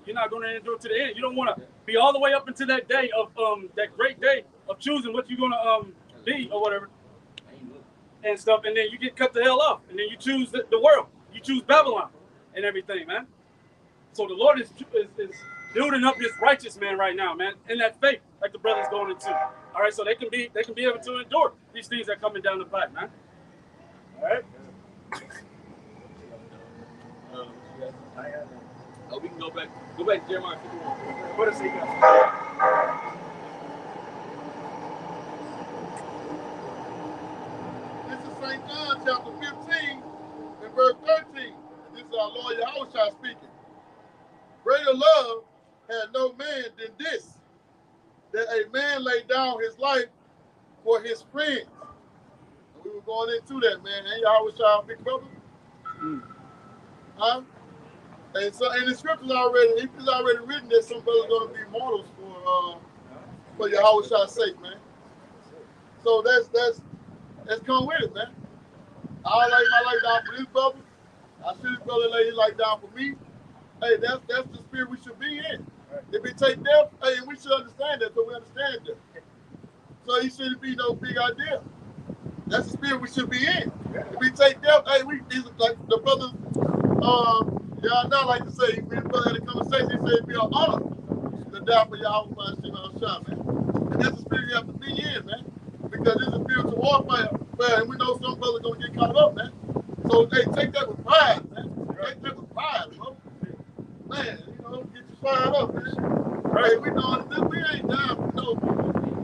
you're not going to endure to the end. You don't want to be all the way up into that day of that great day of choosing what you're going to be or whatever and stuff, and then you get cut the hell off, and then you choose the world. You choose Babylon and everything, man. So the Lord is building up His righteous man right now, man, in that faith, like the brothers going into. All right, so they can be able to endure these things that are coming down the pipe, man. All right. We can go back to Jeremiah 51. What does he got? This is St. John chapter 15 and verse 13. And this is our Lord Yahweh Shah speaking. Greater love had no man than this, that a man lay down his life for his friends. And we were going into that, man. Ain't Yahweh Shah big brother? Huh? And so, and the scriptures already, it's already written that some brothers going to be mortals for Yahweh's sake, man. So that's come with it, man. I lay my life down for this brother. I see this brother lay his life down for me. Hey, that's the spirit we should be in. If it take death, hey, we should understand that, so we understand that. So he shouldn't be no big idea. That's the spirit we should be in. If we take death, hey, it's like the brothers, y'all not like to say, when the brother had a conversation, he said it'd be an honor to die for y'all by shot, man. And that's the spirit you have to be in, man. Because it's a spiritual warfare, and we know some brothers gonna get caught up, man. So hey, take that with pride, man. Take that with pride, bro. Man, you know, get you fired up, man. Hey, we know this, we ain't down for no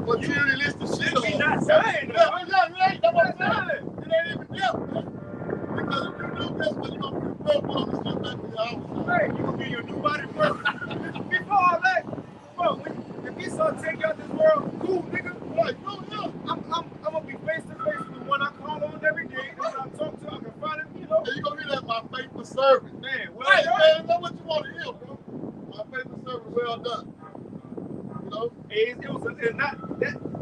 materialistic shit. He's not dying, though. That's what I'm saying. It ain't even death, man. Because if you do this, well, you're going to be well on the shit back with your house. Hey, you going to be your new body first. Before all that, bro, if he saw take you out this world, cool, nigga. Right, cool, yeah. I'm going to be face to face with the one I call on every day. The one I talk to, I can find him, you know. And you're going to hear that my faithful servant. Man, well Hey, done. man, that's what you want to hear, bro. My faithful servant, well done. You know? It's not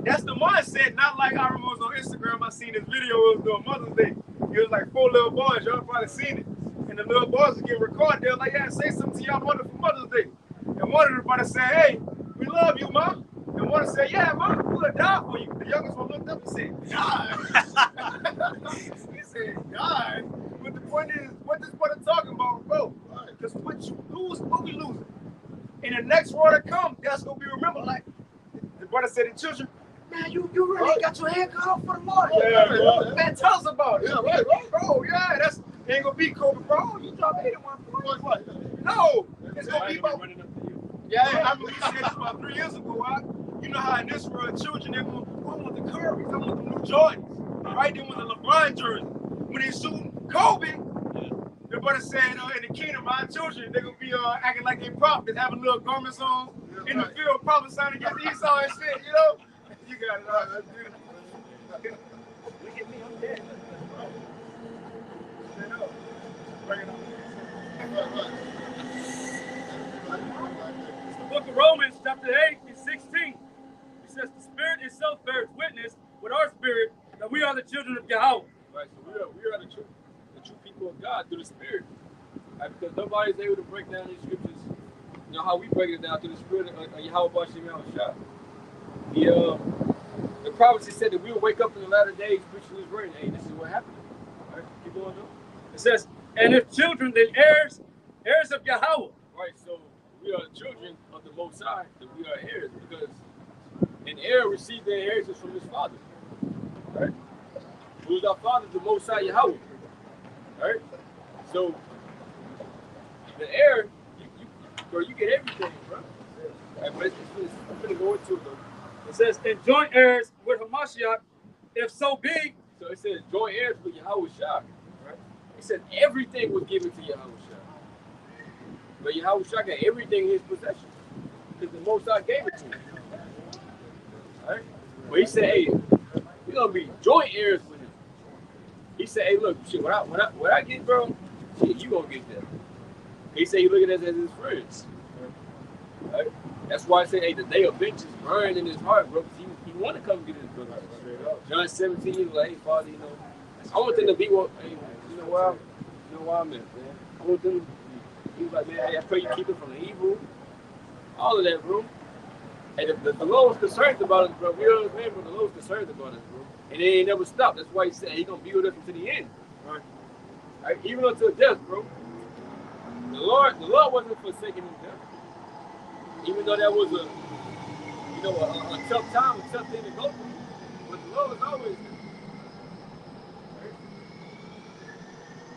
that's the mindset, not like I remember on Instagram, I seen this video, it was doing Mother's Day. It was like 4 little boys, y'all probably seen it. And the little boys was getting recorded, they were like, yeah, say something to y'all mother for Mother's Day. And one of the brothers said, hey, we love you, Mom. And one said, yeah, Mom, we'll die for you. The youngest one looked up and said, God. He said, God. But the point is, what this brother talking about, bro? Because what you lose, what we losing. In the next world to come, that's gonna be remembered. Like the brother said to children, man, you really got your head cut off for the Lord. Yeah. Man, tell us about it. Yeah, right. Bro, yeah, that's ain't gonna be Kobe, bro. You dropped 81 points. Right. No, it's gonna be about. running up to you. Yeah, I remember we said this about 3 years ago. You know how in this world, children, they want, I want the Currys, I want the new Jordans, right? They want the LeBron jersey. When they shooting Kobe, the brother said in the kingdom, my children, they're gonna be acting like they prophets, having little garments on in the field, prophesying against Esau and shit, you know? You got it, that's beautiful. Look at me, I'm dead. Bring it on. It's the book of Romans, chapter 8 and 16. It says, the Spirit itself bears witness with our spirit that we are the children of Yahweh. Right, so we are the true people of God through the Spirit. Right, because nobody's able to break down these scriptures, you know, how we break it down through the Spirit of Yahweh Bashim Yahushua. The prophecy said that we will wake up in the latter days preaching this word. Hey, this is what happened. Right, keep going on. It says, and if children, then heirs of Yahweh. Right, so we are the children of the Most High, that we are heirs, because an heir receives the inheritance from his father. Right? Who is our father? The Most High Yahweh. Right? So the heir, you get everything, bro. Right, but I'm gonna go into it though. It says, and joint heirs with Hamashiach, if so be. So it says joint heirs with Yahweh Shah. Right? It says everything was given to Yahweh Shah. But Yahweh Shah got everything in his possession. Because the Most High gave it to him. Right? But he said, hey, we're gonna be joint heirs with him. He said, hey, look, shit, what I get, bro, shit, you gonna get that. He said he look at us as his friends. Right? That's why I say, hey, the day of vengeance burned in his heart, bro, because he want to come get his brother. John 17, he was like, hey, Father, you know, I want them to be what, hey, you know where I'm at, man. I want them, he was like, man, hey, I pray you keep it from the evil. All of that, bro. And the Lord was concerned about us, bro. We understand, but the Lord was concerned about us, bro. And they ain't never stopped. That's why he said he's going to be with us until the end. Right? Even until death, bro. The Lord wasn't forsaking his death. Even though that was a tough time, a tough thing to go through. But the Lord was always there. Right?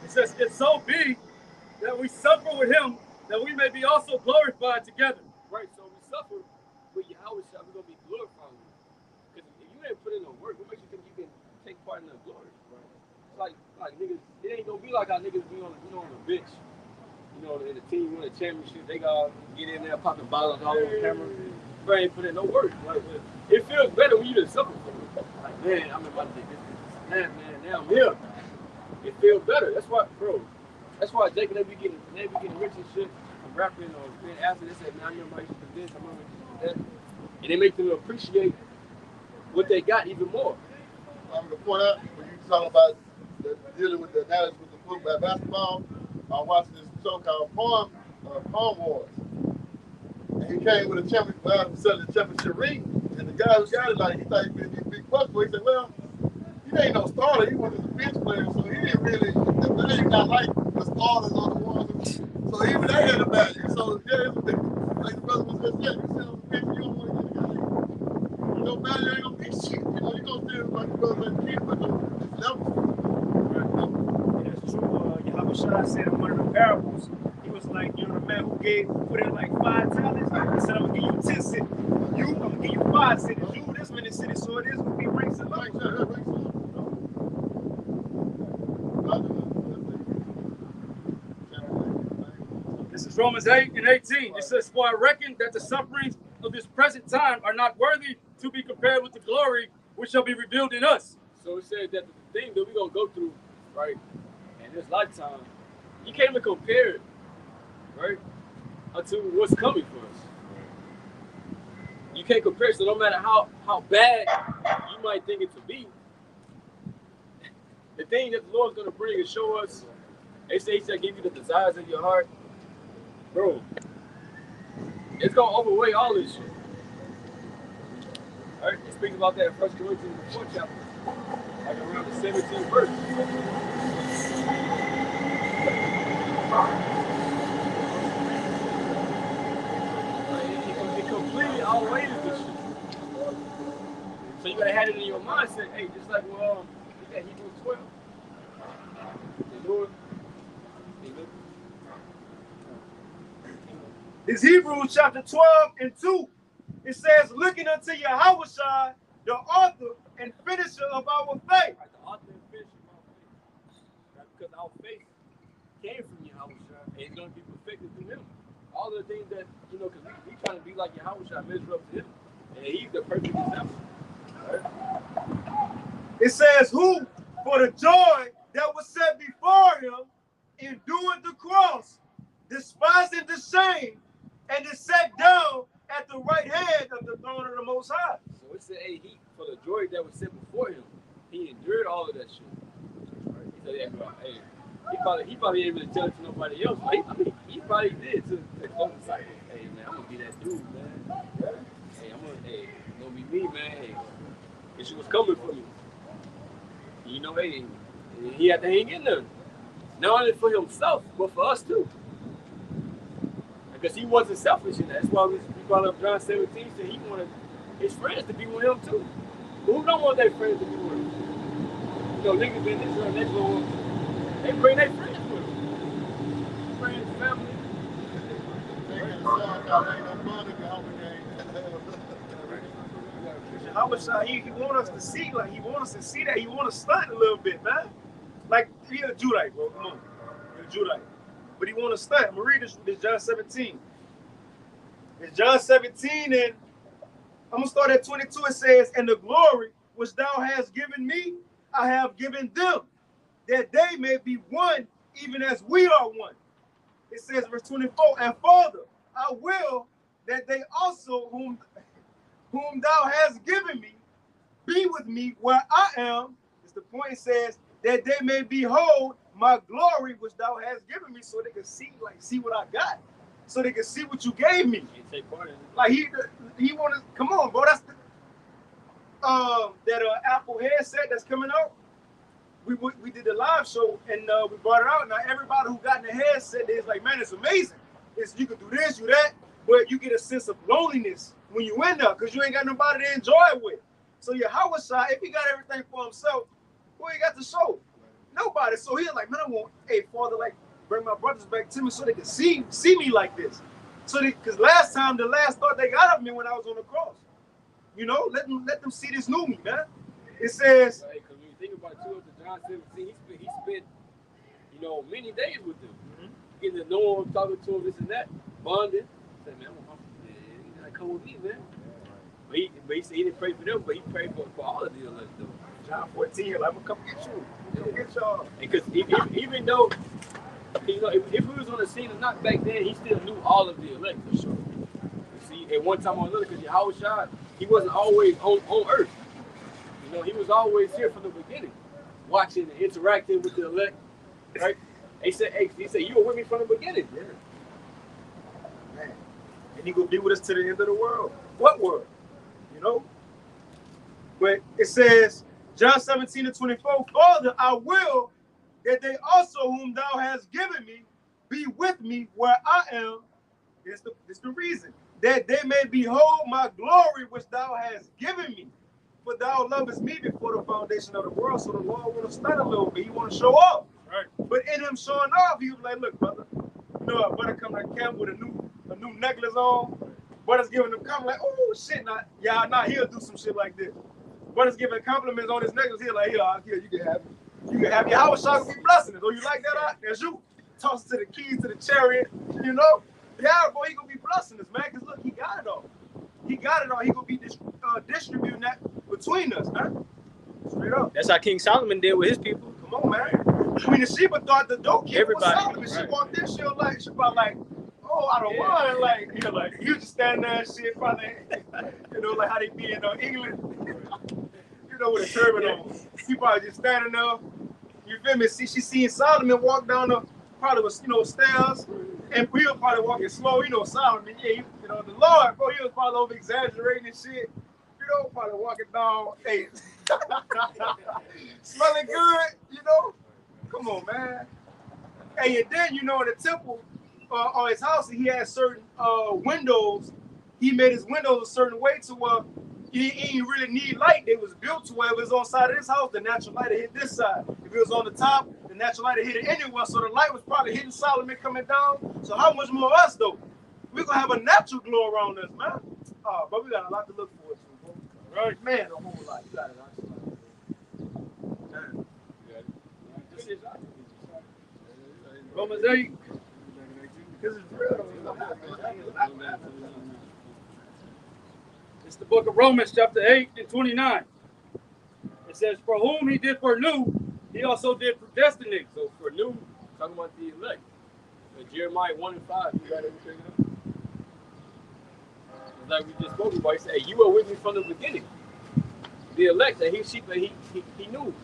It says, if so be that we suffer with him, that we may be also glorified together. Right, so we suffer, but Yahweh shall we gonna be glorified. Because if you ain't put in no work, what makes you think you can take part in the glory? Right? It's like niggas, it ain't gonna be like how niggas be on the bench. You know, in the team win a championship, they gotta get in there, popping bottles all over the camera. But ain't put in no work. Like, it feels better when you just suffer from it. Like, man, I'm about to take this. Man, now I'm here. It feels better. That's why, bro. That's why Jake and they be getting rich and shit from rapping or being after. They say, man, I'm gonna do this, I'm gonna do that, and they make them appreciate what they got even more. I'm gonna point out when you talk about dealing with the analysis with the football basketball. I'm watching this show called Palm Wars. And he came with a championship ring. And the guy who got it, like, he thought he'd be a big buck. He said, well, he ain't no starter. He was a bench player. So he didn't really, the value not like the starters or the ones. So even they had a value. So, yeah, it's a big, like the brother was just saying, you sit on the bench, you don't want to get the game. Your value ain't going to be shit. You know, you're going to still, like the brother said, keep with the levels. And that's true. Yahushua said in one of the parables, he was like, you know, the man who put in like 5 talents, he said, I'm gonna give you 10 cities. You, I'm gonna give you 5 cities. You, this many cities. So it is gonna be ranks and levels. This is Romans 8 and 18. It says, for I reckon that the sufferings of this present time are not worthy to be compared with the glory which shall be revealed in us. So it said that the thing that we're gonna go through, right, in this lifetime, you can't even compare it, right, unto what's coming for us. You can't compare it, so no matter how bad you might think it to be, the thing that the Lord's gonna bring and show us, they say He shall give you the desires of your heart, bro. It's gonna overweigh all this shit. All right, it speaks about that in 1 Corinthians, the 4th chapter, like around the 17th verse. It completely outweighs this shit. So you gotta have it in your mindset, hey, just like well, you got Hebrews 12. The Lord, It's Hebrews chapter 12 and 2. It says, looking unto Yahushua, the author and finisher of our faith. the author and finisher of our faith. Right? Because our faith came from Yahushua and it's going to be perfected through Him. All the things that, you know, because we trying to be like Yahushua, measure up to Him. And He's the perfect example. Right? It says, who, for the joy that was set before Him, endured the cross, despising the shame, and is set down at the right hand of the throne of the Most High. So it said, hey, he, for the joy that was set before Him, He endured all of that shit. Right? He said, yeah, bro, hey, he probably didn't really tell it to nobody else. He probably did to close the cycle. Hey, man, I'm gonna be that dude, man. Hey, it's gonna be me, man. Hey, this shit was coming for me. You know, hey, he had to hang in there. Not only for himself, but for us too. Because he wasn't selfish in that. That's why we brought up John 17, said he wanted his friends to be with him too. But who don't want their friends to be with him? You know, niggas in Israel, they bring their friends with them. Friends, family. Yahushua, he want us to see, like, he want us to see that. He want us to stunt a little bit, man. Like, he a Judite, bro. Come on. He a Judite. But he want to stunt. I'm going to read this John 17. It's John 17, and I'm going to start at 22. It says, and the glory which thou hast given me, I have given them, that they may be one, even as we are one. It says, verse 24, and Father, I will that they also, whom thou hast given me, be with me where I am. It's the point. It says, that they may behold my glory which thou hast given me, so they can see what I got, so they can see what you gave me. Take part in it. Like he want to come on, bro. That's the that Apple headset that's coming out. We did the live show and we brought it out. Now everybody who got in the headset is like, man, it's amazing. It's you can do this, you that, but you get a sense of loneliness when you in there because you ain't got nobody to enjoy it with. So Yahushua, if he got everything for himself, who he got to show? Nobody. So he's like, man, I want, hey, Father, like, bring my brothers back to me so they can see me like this. So because the last thought they got of me when I was on the cross. You know, let them see this new me, man. It says, right, because when you think about it, too, to John 17, he spent, you know, many days with them. Getting to know him, talking to him, this and that, bonding. Said, man, you gotta come with me, man. But he said he didn't pray for them, but he prayed for all of the elect, though. John 14, like, I'm gonna come get you. Come get y'all. Because even though You know, if he was on the scene or not back then, he still knew all of the elect for sure. You see, at one time or another, because Yahushua, he wasn't always on earth. You know, he was always here from the beginning, watching and interacting with the elect, right? He said, you were with me from the beginning. Yeah. Man. And he gonna be with us to the end of the world. What world? You know? But it says, John 17:24, Father, I will that they also whom thou hast given me be with me where I am. It's the reason. That they may behold my glory which thou hast given me. For thou lovest me before the foundation of the world. So the Lord want to study a little bit. He want to show off. Right. But in him showing off, he was like, look, brother, you know, a brother come to camp with a new necklace on. Brother's giving him compliments like, oh shit, he'll do some shit like this. Brother's giving compliments on his necklace. He's like, here, you can have it. You can have it. How was Shaka be blessing it? Oh, you like that? That's you. Toss it to the keys to the chariot, you know? Yeah, boy, he gonna be blessing us, man. Because look, he got it all. He got it all. He gonna be distributing that between us, man. Straight up. That's how King Solomon did with his people. Come on, man. Queen of Sheba thought the dope kid was Solomon. Right. She walked in, she probably like, oh, I don't mind. Like, you know, like you just standing there and shit, probably, you know, like how they be in England. You know, with a turban on. He probably just standing there. You feel me? See, she seen Solomon walk down the probably was, you know, stairs, and we were probably walking slow. You know, Solomon, yeah, you know, the Lord, bro, he was probably over exaggerating and shit. You know, probably walking down, hey, smelling good, you know. Come on, man. Hey, and then, you know, in the temple, on his house, he had certain windows. He made his windows a certain way to where he didn't really need light. They was built to where if it was on the side of his house, the natural light hit this side. If it was on the top, the natural light hit it anywhere. So the light was probably hitting Solomon coming down. So how much more us, though? We're going to have a natural glow around us, man. But we got a lot to look forward to, bro. Right? Man, a whole lot. You got it, man. Romans 8. This is real. It's the book of Romans, chapter 8 and 29. It says, for whom he did foreknew, he also did predestinate. So foreknew, talking about the elect. Jeremiah 1 and 5, you got everything up? Like we just spoke about, he said, hey, you were with me from the beginning. The elect, that he knew.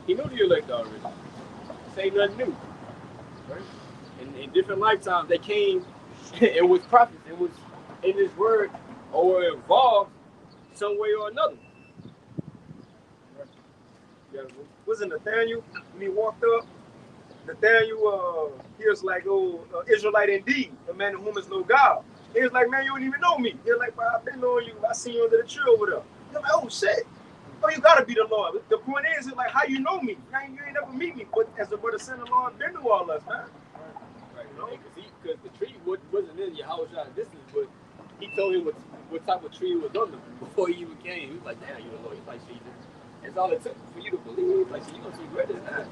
He knew the elect already. Say nothing new. Right? In different lifetimes, they came, it was prophets, it was in his word, or involved some way or another. Wasn't Nathaniel when he walked up? Nathaniel, he was like, Israelite indeed, a man in whom is no God. He was like, man, you don't even know me. He was like, well, I've been knowing you. I seen you under the tree over there. He was like, oh shit. Oh, you gotta be the Lord. The point is, it's like, how you know me? You ain't never meet me. But as the brother said, the Lord been to all us, man. Right. You know? Because the tree wasn't in Yahushua's distance, but he told him what type of tree was under before he even came. He was like, damn, you the Lord. He's like, Jesus. That's all it took for you to believe. Like, so you gonna see greater than that.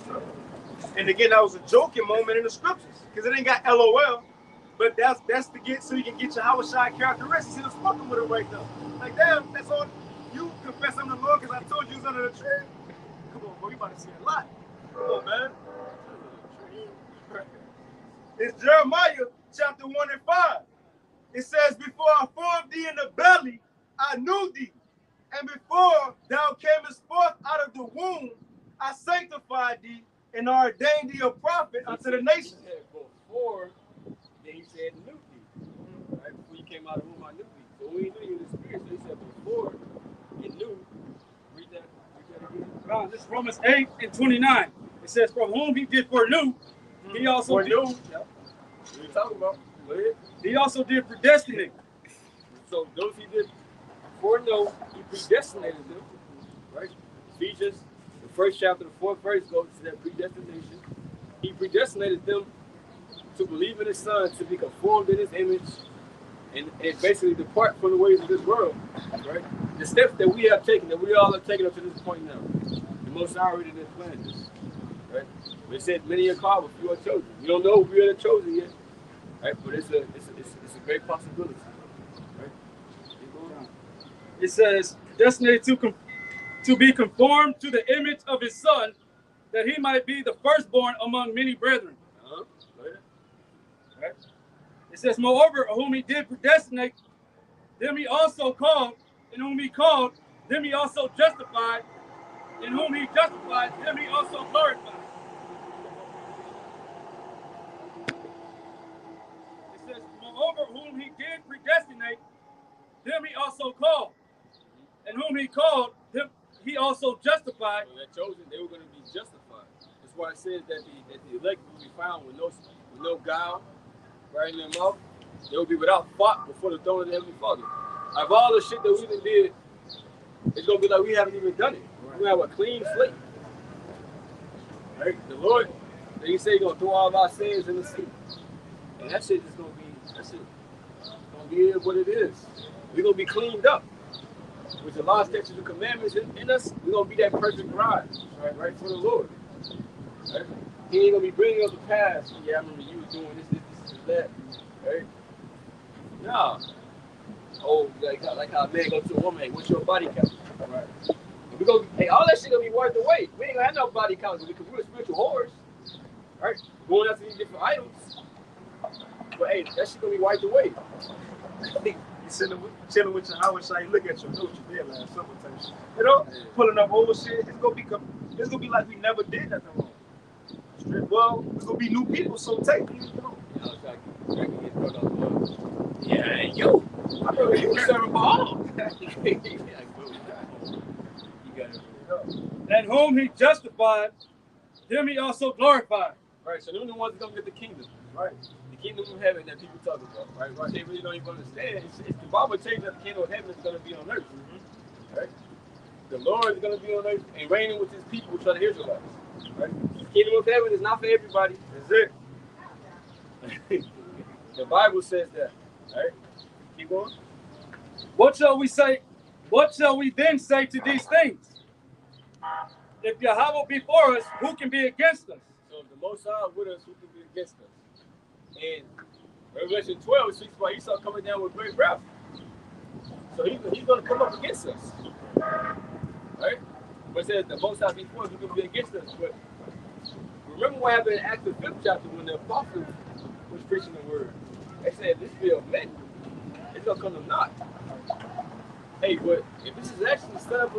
And again, that was a joking moment in the scriptures, because it ain't got LOL, but that's to get so you can get your Yahushua characteristics. He was fucking with it right now. Like, damn, that's all. You confess I'm the Lord because I told you he was under the tree. Come on, bro, you about to see a lot. Come on, man. It's Jeremiah chapter 1 and 5. It says, before I formed thee in the belly, I knew thee. And before thou camest forth out of the womb, I sanctified thee and ordained thee a prophet unto the nations. Before, then he said, knew thee. Right? Before you came out of the womb, I knew thee. So we knew you in the spirit. So he said, before you knew. Read that again. This is Romans 8 and 29. It says, from whom he did foreknew, he also did. Yep. What are you talking about? Go ahead. He also did predestinate. So those he did foreknow, he predestinated them. Right? Ephesians, the first chapter, the 4th verse goes to that predestination. He predestinated them to believe in his son, to be conformed in his image, and basically depart from the ways of this world. Right? The steps that we have taken, that we all have taken up to this point now, the Most High already did plan this. Right? It said, many are called, but few are chosen. We don't know if we are chosen yet. Right? But it's a great possibility. Right? It says, destined to be conformed to the image of his son, that he might be the firstborn among many brethren. Go ahead. Right? It says, moreover, whom he did predestinate, them he also called, and whom he called, them he also justified, and whom he justified, them he also glorified. It says, moreover, whom he did predestinate, them he also called, and whom he called, them he also justified. When they're chosen, they were going to be justified. That's why it says that the elect will be found with no guile right in their mouth. They will be without fault before the throne of the Heavenly Father. Out of all the shit that we done did, it's going to be like we haven't even done it. We have a clean slate. Right? The Lord, He said He's going to throw all of our sins in the sea. And that shit is going to be, that's it. It's going to be what it is. We're going to be cleaned up. With the law, statutes, and commandments in us, we're going to be that perfect bride, right for the Lord. Right? He ain't going to be bringing up the past. Yeah, I remember you was doing this, that. Right? No. Oh, like how a man goes to a woman, hey, what's your body count? Right. We go, hey, all that shit gonna be wiped away. We ain't gonna have no body count because we're spiritual whores. Right? Going after these different idols. But hey, that shit gonna be wiped away. You chilling with your house, I look at you, know what you did last summer type shit. You know, pulling up old shit. It's gonna be like we never did nothing wrong. Well, it's gonna be new people, so take it. You know. Yeah, and you. I remember you were serving ball. And whom he justified, them he also glorified. Right, so they're the ones that gonna get the kingdom. Right. The kingdom of heaven that people talk about. Right. They really don't even understand. It's the Bible tells you that the kingdom of heaven is gonna be on earth. Mm-hmm. Right? The Lord is gonna be on earth and reigning with his people, which are the Israelites. Right? The kingdom of heaven is not for everybody. That's it. The Bible says that. Right? Keep going. What shall we say? What shall we then say to these things? If Yahweh be for us, who can be against us? So if the Most High with us, who can be against us? And Revelation 12 speaks about Esau coming down with great wrath. So he's going to come up against us. Right? But it says the Most High be for us, who can be against us? But remember what happened in Acts the 5th chapter when the apostles was preaching the word. They said, this be of men. It's going to come to naught. Hey, but if this is actually set up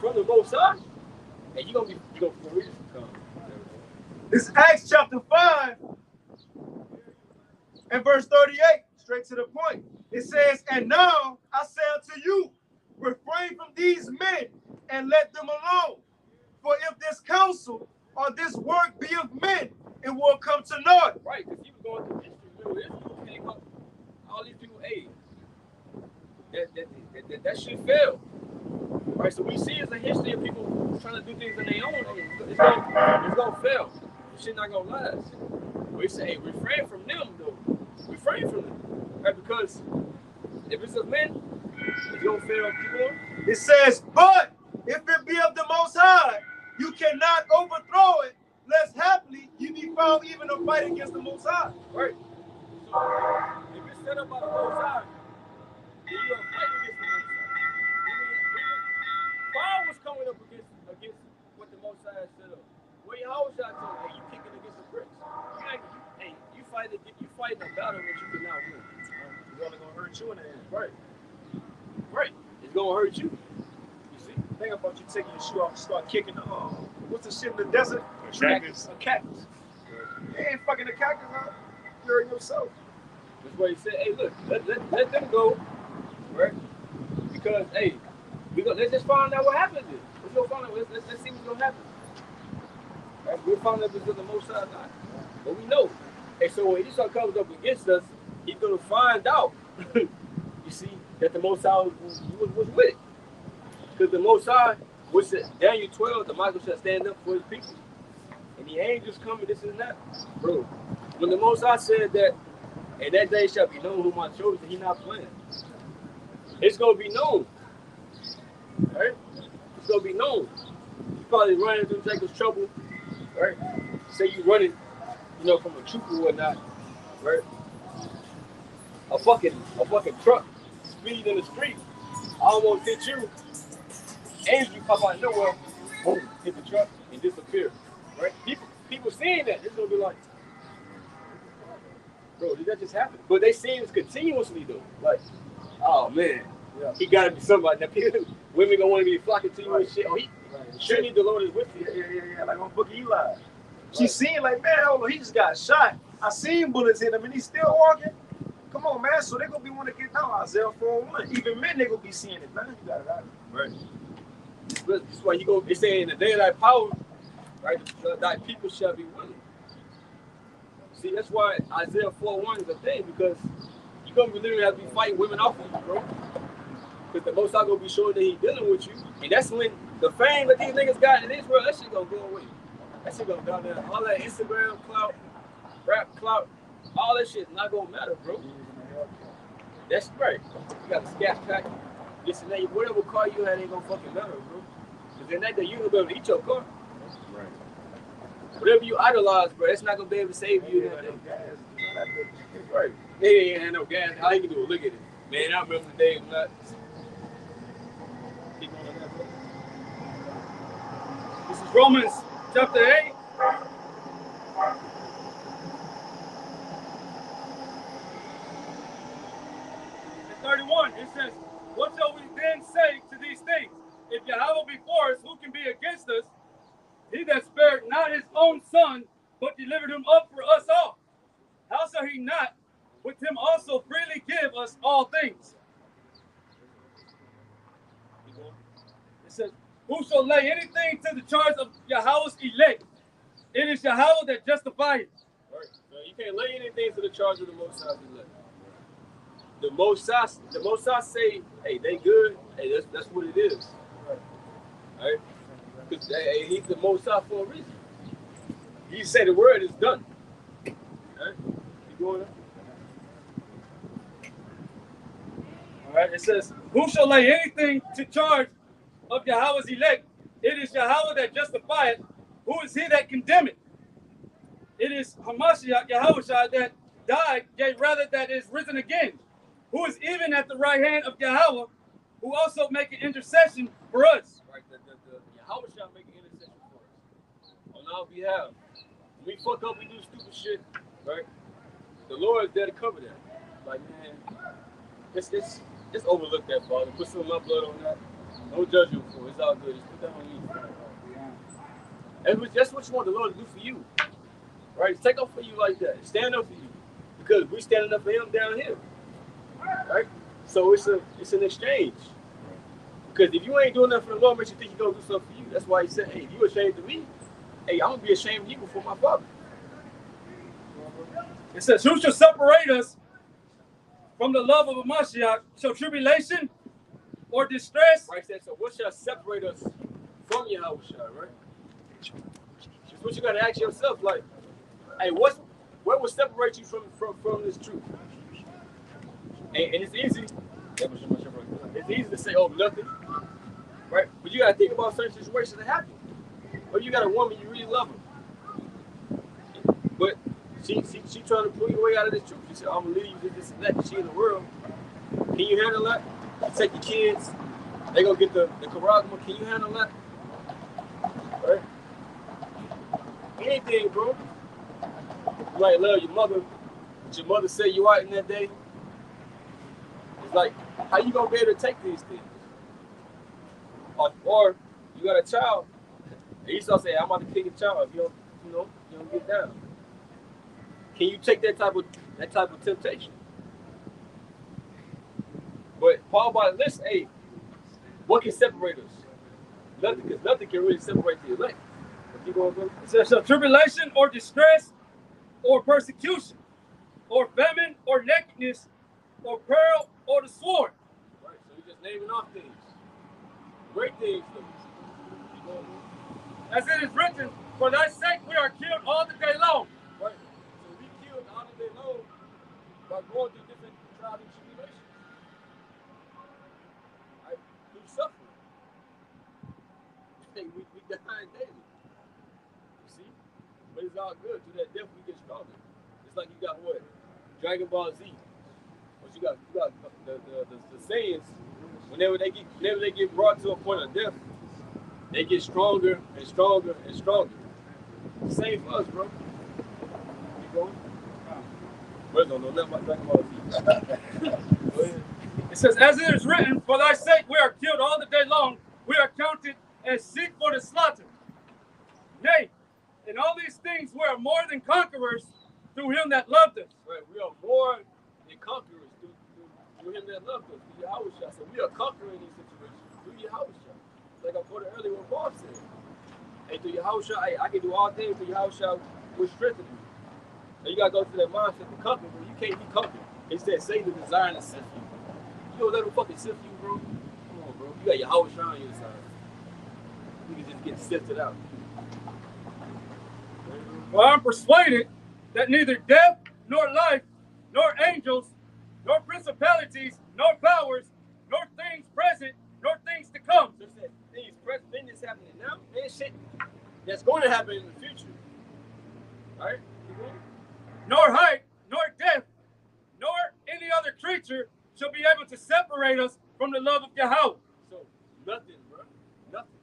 from the Most High, and you're going to read it from come. This is Acts chapter 5 and verse 38, straight to the point. It says, and now I say unto you, refrain from these men and let them alone. For if this counsel or this work be of men, it will come to naught. Right, because he was going through history. Remember, this dude came up, all these people, hey, that shit failed. Right, so we see it's a history of people trying to do things on their own. It's gonna fail. This shit not gonna last. We say, hey, refrain from them, though. Refrain from them, right? Because if it's of men, it's gonna fail. Keep on. It says, but if it be of the Most High, you cannot overthrow it, lest happily you be found even to fight against the Most High. Right. So if it's set up by the Most High, then you're gonna fight against the Most High. Paul was coming up against what the Most High set up. Well, Yahweh shot told him, hey, you kicking against the bricks. You fighting a battle that you cannot win. It's only gonna hurt you in the end. Right. Right. It's gonna hurt you. You see? Think about you taking your shoe off and start kicking the what's the shit in the desert? A cactus. A cactus. You ain't fucking the cactus up. You're yourself. That's why he said, hey, look, let them go. Right? Because, hey, let's just find out what happened then. Let's go find out. Let's see what's gonna happen. Right? We'll find out if it's the Most High or not. But we know. And so when Esau comes up against us, he's gonna find out, you see, that the Most High was with it. Because the Most High, which Daniel 12, the Michael shall stand up for his people. And the angels coming, this and that. Bro, when the Most High said that, and that day shall be known whom I chose, and he not playing. It's gonna be known. Right? It's gonna be known. You probably running through Jacob's trouble, right? Say you running, from a troop or whatnot, right? A fucking truck speed in the street, almost hit you. Angel pop out of nowhere, boom, hit the truck and disappear. Right? People seeing that, it's gonna be like, Bro, did that just happen? But they see it continuously though. Like, oh man, he gotta be somebody. Now people, women gonna want to be flocking to you and shit. Oh, surely the Lord is with you. Yeah. Like on Book of Eli. She seen like, man, hold on, he just got shot. I seen bullets hit him and he's still walking. Come on, man. So they gonna be wanting to get down Isaiah 4:1. Even men, they gonna be seeing it, man. You got it out. Right. That's why you go. They say in the day of thy power, right? Thy people shall be willing. See, that's why Isaiah 4:1 is a thing, because you're gonna literally have to be fighting women off of you, bro. Because the most I'm gonna be showing that he's dealing with you, and that's when the fame that these niggas got in Israel, that shit gonna go away. That shit gonna go down. All that Instagram clout, rap clout, all that shit not gonna matter, bro. That's right. You got a scat pack, this and that. Whatever car you had ain't gonna fucking matter, bro. Because then that day you gonna be able to eat your car. Right. Whatever you idolize, bro, that's not gonna be able to save you that day. Right. They ain't had no gas. All you can do is look at it. Man, I remember the day when keep going on that, bro. This is Romans chapter 8. And 31, it says, what shall we then say to these things? If Yahweh be for us, who can be against us? He that spared not his own son, but delivered him up for us all. How shall he not with him also freely give us all things? It says, who shall lay anything to the charge of Yahweh's elect? It is Yahweh that justifieth. Right. So you can't lay anything to the charge of the Most High's elect. The Most High say, hey, they good. Hey, that's what it is. Right? Because he's the Most High for a reason. He say the word is done. Right? Keep going on. All right. It says, who shall lay anything to charge of Yahweh's elect? It is Yahweh that justifieth. Who is he that condemneth? It is Hamashiach, Yahushua, that died, yea, rather that is risen again, who is even at the right hand of Yahweh, who also make an intercession for us. Right, the Yahushua make an intercession for us on our behalf. When we fuck up, we do stupid shit, right? The Lord is there to cover that. Like, man, just overlook that, Father. Put some of my blood on that. Don't judge you for it. It's all good. Just put that on you. That's what you want the Lord to do for you. Right? Take up for you like that. Stand up for you. Because we're standing up for him down here. Right? So it's an exchange. Because if you ain't doing nothing for the Lord, makes you think he's going to do something for you. That's why he said, hey, you ashamed of me. Hey, I'm going to be ashamed of you before my Father. It says, who shall separate us from the love of a Mashiach? Shall tribulation or distress? Right? So what shall separate us from Yahushua, right? That's what you got to ask yourself. Like, hey, what will separate you from this truth? And it's easy. It's easy to say, oh, nothing. Right? But you got to think about certain situations that happen. Or you got a woman, you really love her. But she trying to pull you away out of this truth. She said, I'm going to leave you with this and that. She in the world. Can you handle that? You take your kids. They going to get the charagma. Can you handle that? Right? Anything, bro. You might love your mother, but your mother say you out in that day. It's like, how you gonna be able to take these things? Or you got a child, and Esau say, I'm about to kill your child if you don't get down. Can you take that type of temptation? But Paul about to list, hey, what can separate us? Nothing, because nothing can really separate the elect. Keep going, bro. It says, shall tribulation or distress or persecution or famine or nakedness or peril or the sword. Right, so we're just naming off things. Great things, though. Keep going, bro. As it is written, for thy sake we are killed all the day long. Right, so we killed all the day long by going through different trials and tribulations. Right, through suffering. We dying daily. But it's all good. Through that death, we get stronger. It's like you got what? Dragon Ball Z. What you got the Saiyans. Whenever they get brought to a point of death, they get stronger and stronger and stronger. Same for us, bro. Keep going. Brothers don't know nothing about Jesus. It says, as it is written, for thy sake we are killed all the day long. We are counted as sheep for the slaughter. Nay, in all these things we are more than conquerors through him that loved us. Right, we are more than conquerors through him that loved us, through Yahushua. So we are conquering these situations through Yahushua. Like I quoted earlier what Paul said. Hey, through Yahushua, I can do all things through Yahushua which strengthens me. Now you gotta go through that mindset to conquer, bro. You can't be conquered. He said, Satan is desiring to sift you. You don't let him fucking sift you, bro. Come on, bro. You got Yahushua on your side. You can just get sifted out. For I am persuaded that neither death, nor life, nor angels, nor principalities, nor powers, nor things present, nor things to come. So that things present, things that's happening now, and shit that's going to happen in the future. All right? Nor height, nor depth, nor any other creature shall be able to separate us from the love of Yahweh. So nothing, bro. Nothing.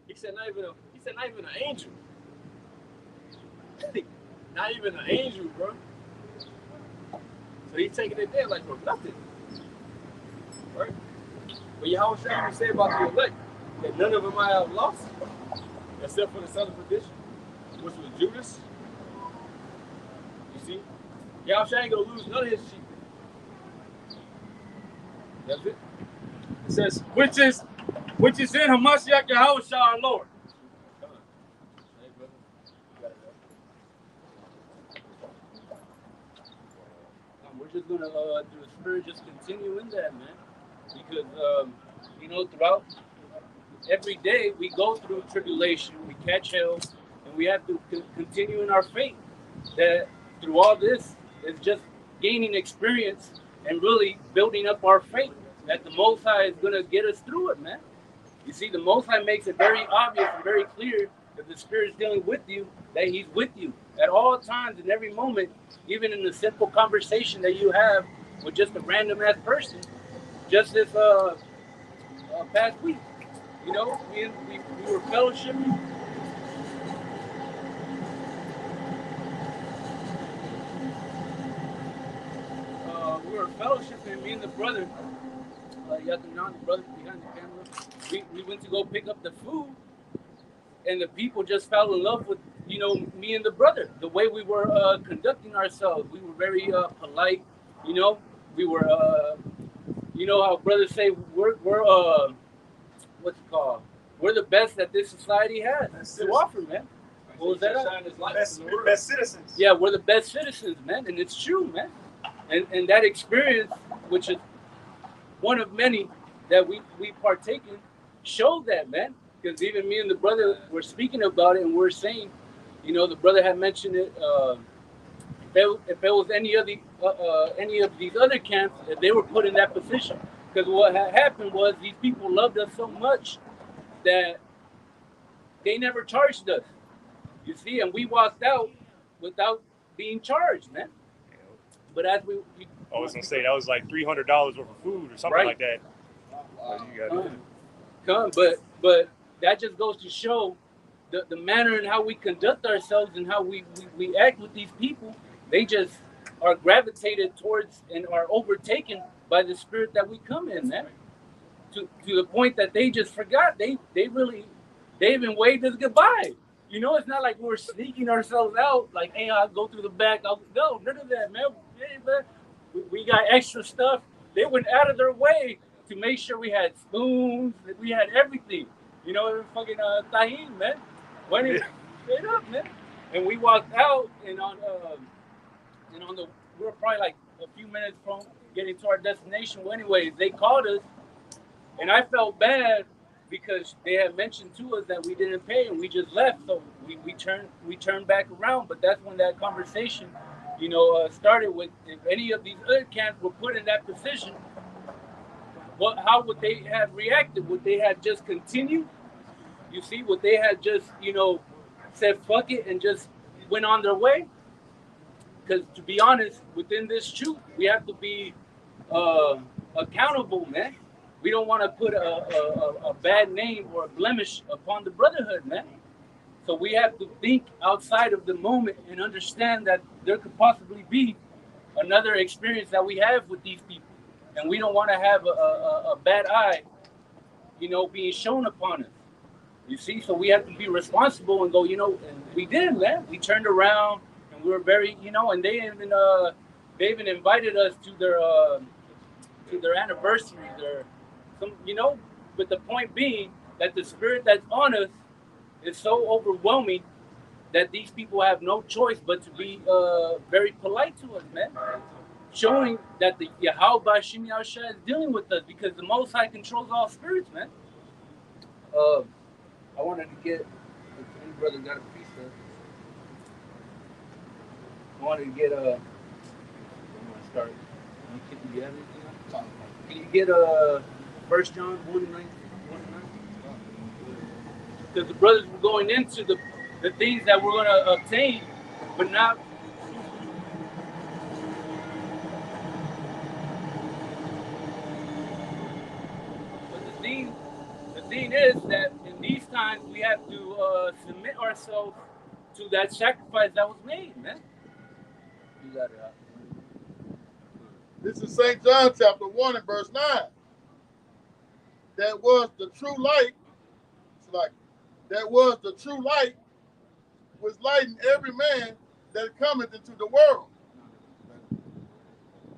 He said not even an angel. Not even an angel, bro. So he's taking it there like, bro, nothing. Right? But Yahweh say about the elect that none of them might have lost, except for the son of perdition, which was Judas. You see? Yahweh ain't gonna lose none of his sheep. That's it. It says, which is in Hamashiach Yahushua our Lord. We're just gonna do the spirit just continue in that, man, because throughout every day we go through tribulation, we catch hell, and we have to continue in our faith. That through all this, it's just gaining experience and really building up our faith. That the Most High is gonna get us through it, man. You see, the Most High makes it very obvious and very clear that the Spirit is dealing with you, that He's with you at all times, in every moment, even in the simple conversation that you have with just a random ass person. Just this past week, we were fellowshipping. Me and the brother, the brother behind the camera, we went to go pick up the food, and the people just fell in love with, me and the brother, the way we were conducting ourselves. We were very polite, we were, how brothers say, we're what's it called? We're the best that this society has to offer, man. What was that? Best citizens. Yeah, we're the best citizens, man, and it's true, man. And that experience, which is one of many that we partake in, showed that, man. Because even me and the brother were speaking about it, and we're saying, the brother had mentioned it. If there was any of these other camps, that they were put in that position. Because what had happened was these people loved us so much that they never charged us. You see, and we walked out without being charged, man. But as I was gonna say that was like $300 worth of food or something like that. But that just goes to show the manner in how we conduct ourselves and how we act with these people. They just are gravitated towards and are overtaken by the spirit that we come in, man. To the point that they just forgot. They even waved us goodbye. It's not like we're sneaking ourselves out. Like, hey, I'll go through the back. No, none of that, man. Hey, man. We got extra stuff. They went out of their way to make sure we had spoons, that we had everything. Fucking tahini, man. Straight up, man. And we walked out, and we were probably like a few minutes from getting to our destination. Well, anyways, they called us, and I felt bad because they had mentioned to us that we didn't pay, and we just left. So we turned back around. But that's when that conversation, started with. If any of these other camps were put in that position, how would they have reacted? Would they have just continued? You see, would they have just, said fuck it and just went on their way? Because to be honest, within this truth, we have to be accountable, man. We don't want to put a bad name or a blemish upon the brotherhood, man. So we have to think outside of the moment and understand that there could possibly be another experience that we have with these people, and we don't want to have a bad eye, you know, being shown upon us. You see, so we have to be responsible and go, you know, and we did, man. We turned around and we were very, you know, and they even invited us to their anniversary, their some, you know, but the point being that the spirit that's on us is so overwhelming that these people have no choice but to be very polite to us, man. Showing that the Yahweh Bashim Yahshua is dealing with us because the Most High controls all spirits, man. I wanted to get, if any brother got a piece of, I wanted to get I'm gonna start. Can you have it? Can you get 1 John 1:9? Because the brothers were going into the things that we're gonna obtain, but not. But the thing is that in these times we have to submit ourselves to that sacrifice that was made, man. You got it out. This is St. John chapter 1 and verse 9. That was the true light. It's like, that was the true light, was lighting every man that cometh into the world.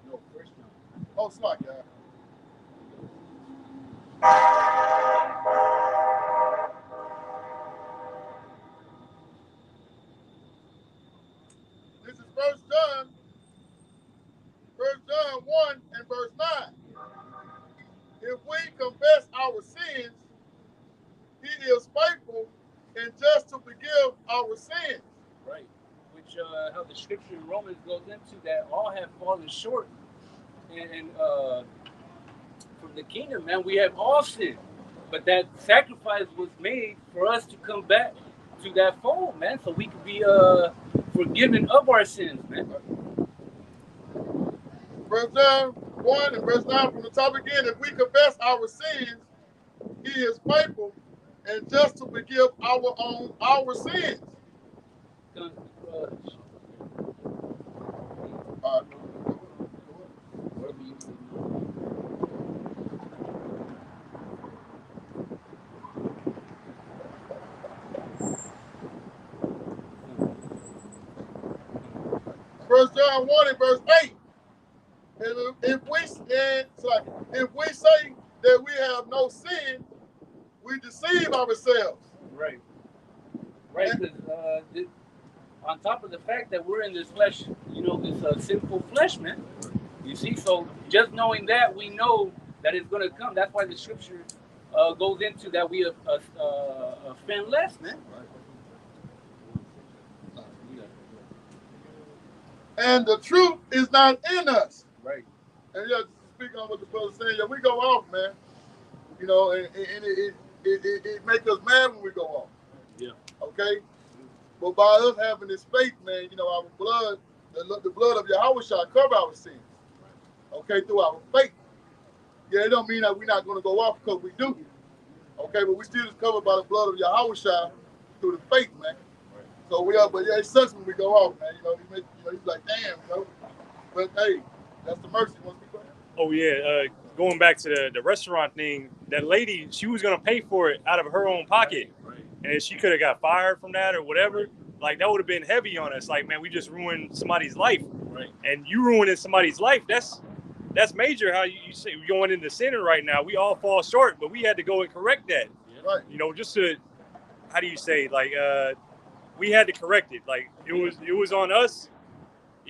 No, 1 John. Oh, it's like that. This is 1 John 1 and verse 9. If we confess our sins, he is faithful and just to forgive our sins. Right. Which how the scripture in Romans goes into that all have fallen short. And from the kingdom, man, we have all sinned. But that sacrifice was made for us to come back to that fold, man, so we could be forgiven of our sins, man. 1 John 1 and verse 9 from the top again. If we confess our sins, he is faithful and just to forgive our sins. First John 1 and verse 8. And if we say that we have no sin, we deceive ourselves. Right. Right. Because on top of the fact that we're in this flesh, you know, this sinful flesh, man. You see, so just knowing that, we know that it's going to come. That's why the scripture goes into that we offend less, man. And the truth is not in us. Right. And yeah, speaking on what the brother's saying, yeah, we go off, man. You know, and it makes us mad when we go off. Yeah. Okay? But by us having this faith, man, you know, our blood, the blood of Yahweh shall cover our sins. Okay, through our faith. Yeah, it don't mean that we're not going to go off because we do. Okay, but we still is covered by the blood of Yahweh shall through the faith, man. Right. So we are, but yeah, it sucks when we go off, man. You know, he's like, damn, you know. But hey, that's the mercy once we go ahead. Oh yeah, going back to the restaurant thing, that lady, she was gonna pay for it out of her own pocket, right. And she could have got fired from that or whatever. Like that would have been heavy on us. Like, man, we just ruined somebody's life, right? And you ruining somebody's life, that's major. How you say we're going into sin right now. We all fall short, but we had to go and correct that. Right. You know, just to, how do you say, like, we had to correct it. Like it was on us,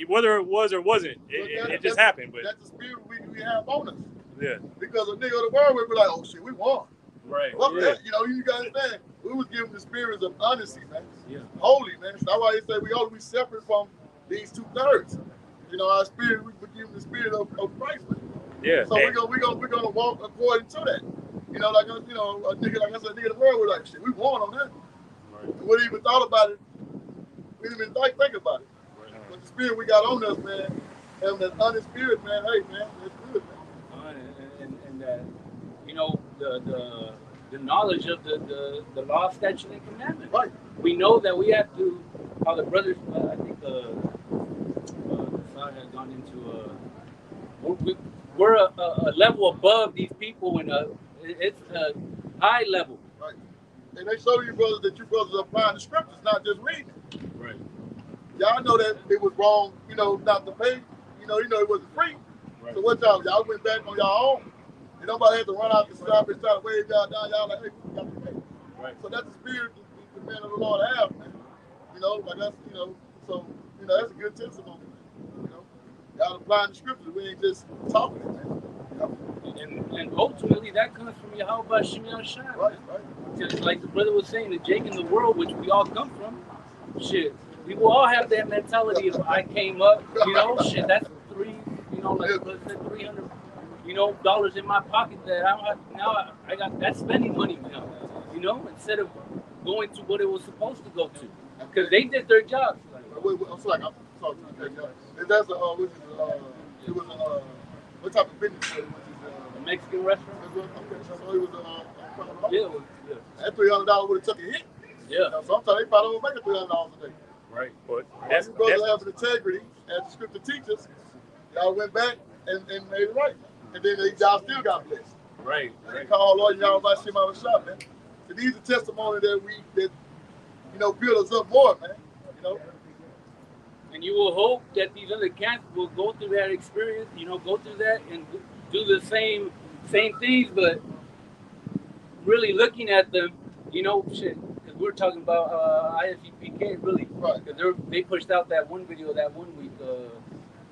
whether it was or wasn't. It just happened. But that's the spirit we have on us. Yeah. Because a nigga of the world would be like, oh shit, we won. Right. Fuck that. You know, you gotta understand. We was given the spirits of honesty, man. Yeah. Holy, man. That's why they say we ought to be separate from these 2/3. You know, our spirit, we were given the spirit of Christ, man. Yeah. So we're gonna walk according to that. You know, like, you know, a nigga, like I said, a nigga of the world was like, shit, we won on that. Right. We wouldn't even thought about it. We didn't even think about it. Right. But the spirit we got on us, man, having that honest spirit, man, hey, man, that's good, man. And that, you know, the knowledge of the law, statute, and commandment. Right. We know that we have to, how the brothers, I think, has gone into we're a level above these people, and it's a high level. Right. And they show you brothers that you brothers are applying the scriptures, not just reading. Right. Y'all know that it was wrong, not to pay. It wasn't free. Right. So what y'all went back on y'all own. And nobody had to run out the stop and try to wave y'all down. Y'all like, hey, we got to pay. Right. So that's the spirit the man of the Lord have, man. Like that's, so, that's a good testimony, man. Y'all applying the scriptures. We ain't just talking it, man. And ultimately, that comes from Yahweh Shemi Shai. Right. Just like the brother was saying, the Jake in the world, which we all come from, shit. We will all have that mentality of I came up, shit. That's $300, dollars in my pocket that I don't have. Now I got that spending money now, instead of going to what it was supposed to go to, because they did their job. I'm sorry. That's what type of business? A Mexican restaurant. So it was yeah. That $300 would have took a hit. Yeah. Sometimes they probably don't make it $300 a day. Right. But that's brothers having integrity, as the scripture teaches. Y'all went back and made it right, and then y'all still got blessed. Right. They call Lord y'all by Shema Shah, man. So these are testimony that build us up more, man. And you will hope that these other cats will go through that experience, go through that and do the same things, but really looking at them, shit. Because we're talking about ISUPK, really, right? Because they pushed out that one video that 1 week.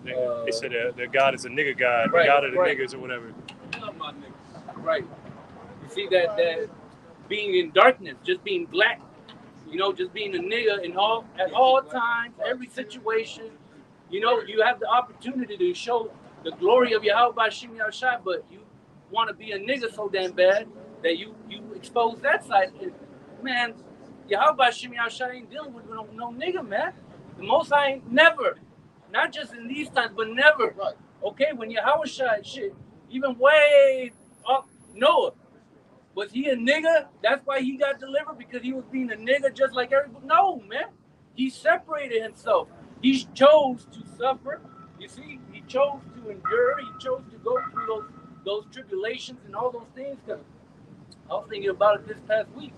They said that God is a nigga God, right, the God of the right. niggas or whatever. I love my niggas. Right. You see that being in darkness, just being black. Just being a nigga at all times, every situation. You have the opportunity to show the glory of Yahweh by Shemi Shai, but you want to be a nigga so damn bad that you expose that side. Man, Yahweh by Shemi Shai ain't dealing with no nigga, man. The Most High ain't never, not just in these times, but never. Right. Okay, when Yahweh Shai, shit, even way up Noah. Was he a nigga? That's why he got delivered, because he was being a nigga just like everybody. No, man. He separated himself. He chose to suffer. You see, he chose to endure. He chose to go through those tribulations and all those things. Because I was thinking about it this past week.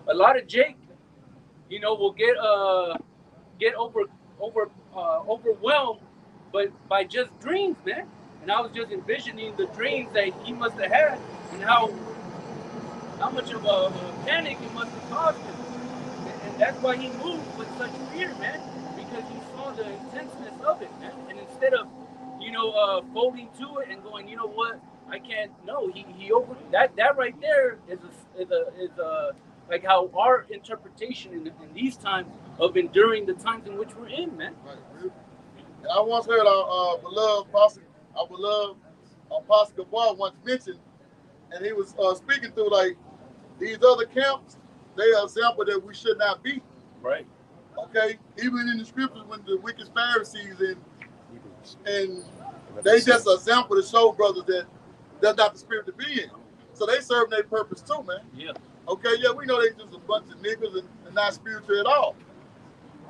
A lot of Jake, will get overwhelmed, but by just dreams, man. And I was just envisioning the dreams that he must have had, and how much of a panic it must have caused him. And that's why he moved with such fear, man, because he saw the intenseness of it, man. And instead of, folding to it and going, what, I can't, no, he over, that right there is a like how our interpretation in these times of enduring the times in which we're in, man. Right. And I once heard our beloved Apostle Gabar once mentioned, and he was speaking through like these other camps, they are an example that we should not be. Right. Okay? Even in the scriptures when the wicked Pharisees and they just an example to show brothers that that's not the spirit to be in. So they serve their purpose too, man. Yeah. Okay, yeah, we know they just a bunch of niggas and not spiritual at all.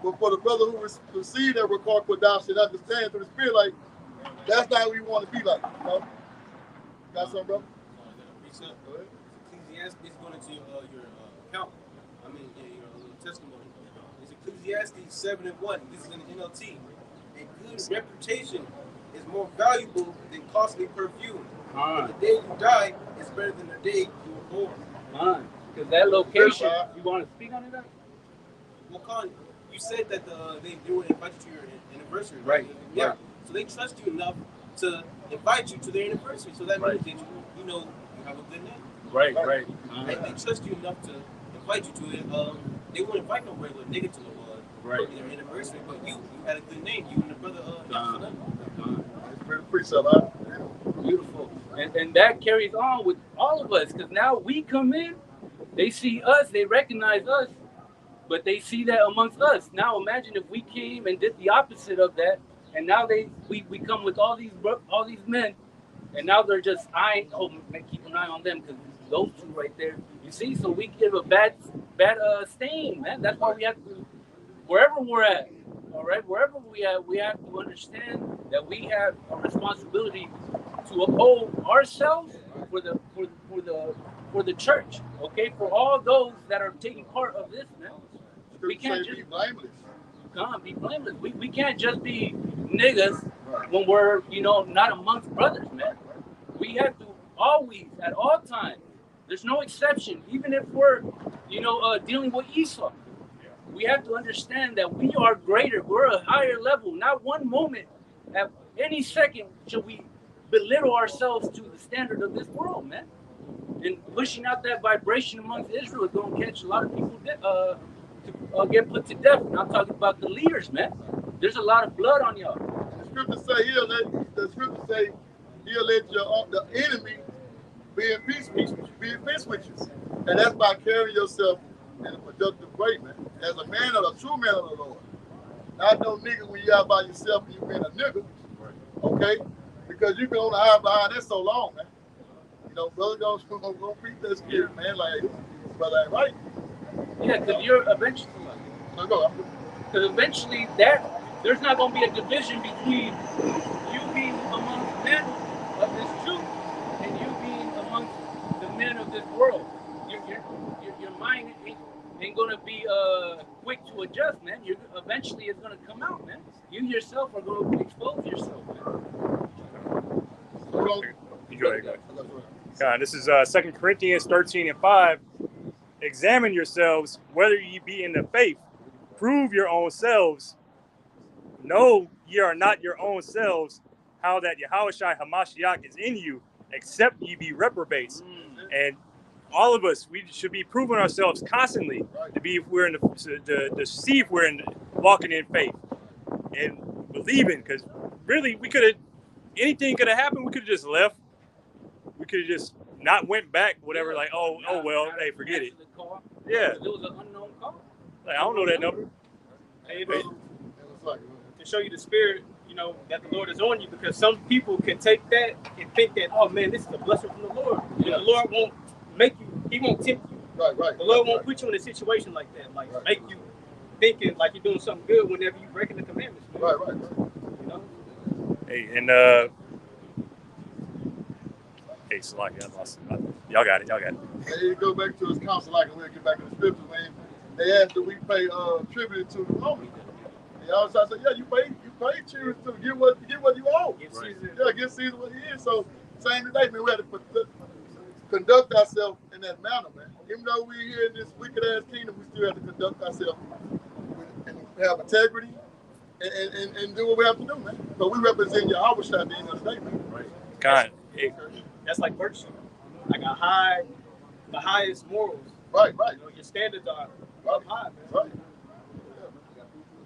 But for the brother who receive that record put down should understand through the spirit, like, that's not what we want to be like, Got something, brother? Go ahead. Ecclesiastes going into your account. Your testimony. It's Ecclesiastes 7:1. This is in the NLT. A good reputation is more valuable than costly perfume. The day you die is better than the day you were born. Because that location, you want to speak on it? Well, Con, you said that they would invite you to your anniversary. Right. Yeah. Right. So they trust you enough to invite you to their anniversary. So that means that you have a good name. Right. They trust you enough to invite you to it. They won't invite no regular nigga to their anniversary, but you had a good name. You and the brother. Beautiful. And that carries on with all of us, because now we come in, they see us, they recognize us, but they see that amongst us. Now imagine if we came and did the opposite of that, and now we come with all these men, and now they're just keep an eye on them, because those two right there, you see, so we give a bad stain, man. That's why we have to, wherever we're at, all right, wherever we at, we have to understand that we have a responsibility to uphold ourselves for the church. Okay, for all those that are taking part of this, man. We can't just be blameless. God, be blameless. We can't just be niggas when we're, not amongst brothers, man. We have to always, at all times, there's no exception, even if we're, dealing with Esau. We have to understand that we are greater. We're a higher level. Not one moment, at any second, should we belittle ourselves to the standard of this world, man. And pushing out that vibration amongst Israel is going to catch a lot of people get put to death. And I'm talking about the leaders, man. There's a lot of blood on y'all. The scripture say he'll let the enemy be in peace with you. And that's by carrying yourself in a productive way, man. As a man of a true man of the Lord. Not no nigga when you out by yourself and you being a nigga. Okay? Because you can only hide behind that so long, man. Brother gonna preach that spirit, man. Like, brother ain't right. Yeah, because you're eventually because eventually there's not going to be a division between you being amongst men of this truth and you being amongst the men of this world. Your mind ain't going to be quick to adjust, man. Eventually it's going to come out, man. You yourself are going to expose yourself, man. You go ahead. God, this is 2 Corinthians 13:5. Examine yourselves whether ye be in the faith. Prove your own selves. Know ye are not your own selves, how that Yahushua Hamashiach is in you, except ye be reprobates. And all of us, we should be proving ourselves constantly to be, if we're in to see if we're walking in faith and believing. Because really, anything could have happened. We could have just left. We could have just not went back, whatever. Like, oh well, hey, forget it. Yeah. It was an unknown call. Like, I don't know that number. Hey, to show you the spirit, that the Lord is on you, because some people can take that and think that, oh man, this is a blessing from the Lord. Yeah. The Lord won't He won't tempt you. Right. The Lord won't put you in a situation like that, make you thinking like you're doing something good whenever you're breaking the commandments. Man. Right. Hey, and hey, Salaki, I lost it. Y'all got it. And you go back to his counsel, like, and we'll get back to the scriptures, man. They asked that we pay tribute to the Romans. And y'all say, yeah, you pay tribute to give what you owe. Give Caesar what he is. So same today, man, we have to conduct ourselves in that manner, man. Even though we're here in this wicked ass kingdom, we still have to conduct ourselves and have integrity and do what we have to do, man. So we represent Yahushua at the end of the day, man. Right. God, that's like virtue. Like the highest morals. Right. Your standards are up high, man. Right.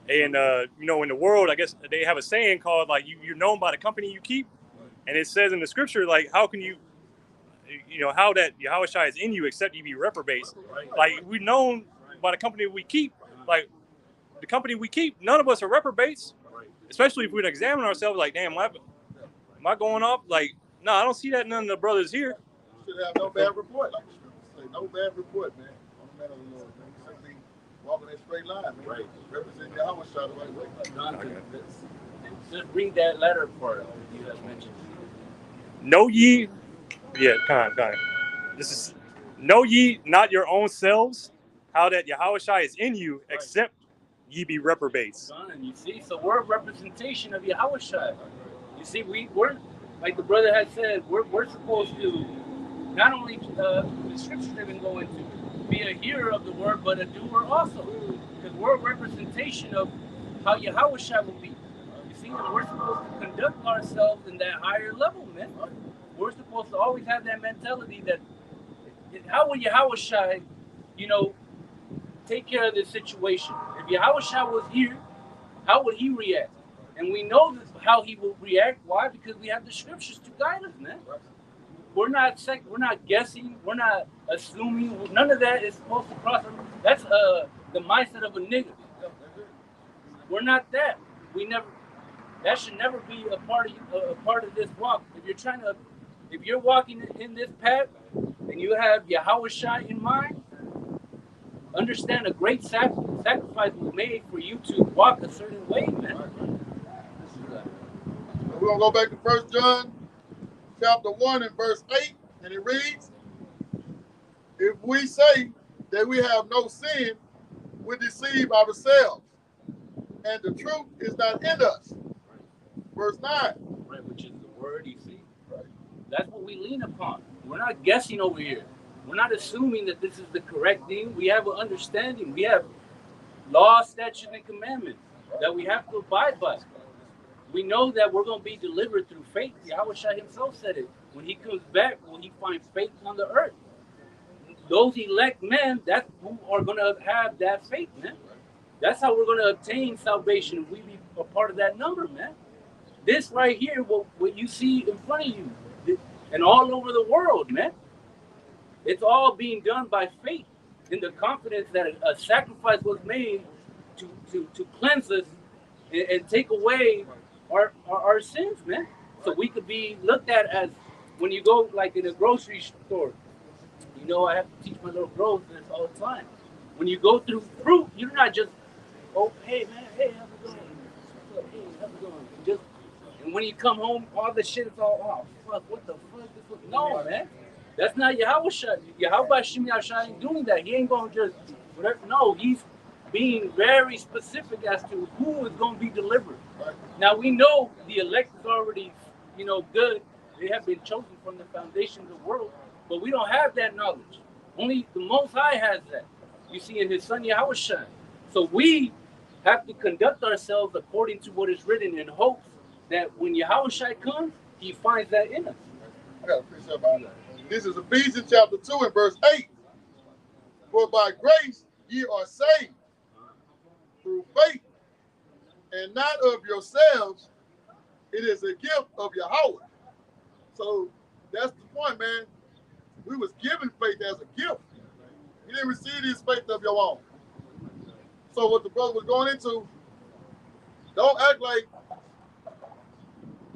And in the world, I guess they have a saying called, like, you're known by the company you keep. And it says in the scripture, like, how can you how that Yahushua is in you except you be reprobates. Like, we're known by the company we keep. Like, the company we keep, none of us are reprobates. Especially if we examine ourselves, like, damn, am I going off? Like, no, I don't see that none of the brothers here. Should have no bad report, like the scriptures say. No bad report, man. On the man of the Lord, man. We should be walking that straight line, man. Right. Represent Yahushua the right way. Okay. Just read that letter part you just mentioned. Know ye, come on. This is, know ye not your own selves, how that Yahushua is in you, except ye be reprobates. Son, you see, so we're a representation of Yahushua. You see, we're like the brother had said, we're supposed to not only the scriptures they've been going to be a hearer of the word, but a doer also, because we're a representation of how Yahushua will be. You see, and we're supposed to conduct ourselves in that higher level, man. We're supposed to always have that mentality that how will Yahushua, take care of this situation? If Yahushua was here, how would he react? And we know how he will react. Why? Because we have the scriptures to guide us, man. We're not guessing. We're not assuming. None of that is supposed to cross. That's the mindset of a nigga. We're not that. That should never be a part of this walk. If you're walking in this path and you have Yahushua in mind, understand a great sacrifice was made for you to walk a certain way, man. We're going to go back to 1 John chapter 1 and verse 8, and it reads, if we say that we have no sin, we deceive ourselves, and the truth is not in us. Verse 9. Right, which is the word you see. Right. That's what we lean upon. We're not guessing over here. We're not assuming that this is the correct thing. We have an understanding. We have law, statutes, and commandments that we have to abide by. We know that we're going to be delivered through faith. Yahweh Shai himself said it. When he comes back, will he find faith on the earth? Those elect men, that's who are going to have that faith, man. That's how we're going to obtain salvation. We be a part of that number, man. This right here, what you see in front of you, and all over the world, man, it's all being done by faith, in the confidence that a sacrifice was made to cleanse us and take away our sins, man. So we could be looked at as, when you go like in a grocery store, you know, I have to teach my little girls this all the time. When you go through fruit, you're not just, oh, hey, man, hey, how's it going? Hey, how's it going? And when you come home, all the shit is all, oh, fuck, what the fuck? No, man. That's not Yahweh Shai. Yahweh Shai ain't doing that. He ain't going to just, whatever. No, he's being very specific as to who is going to be delivered. Now, we know the elect is already, good. They have been chosen from the foundation of the world. But we don't have that knowledge. Only the Most High has that. You see, in his son Yahweh Shai. So we have to conduct ourselves according to what is written in hopes that when Yahweh Shai comes, he finds that in us. I got to appreciate about that. This is Ephesians chapter 2 and verse 8. For by grace ye are saved through faith, and not of yourselves. It is a gift of Yahweh. So that's the point, man. We was given faith as a gift. You didn't receive this faith of your own. So what the brother was going into, don't act like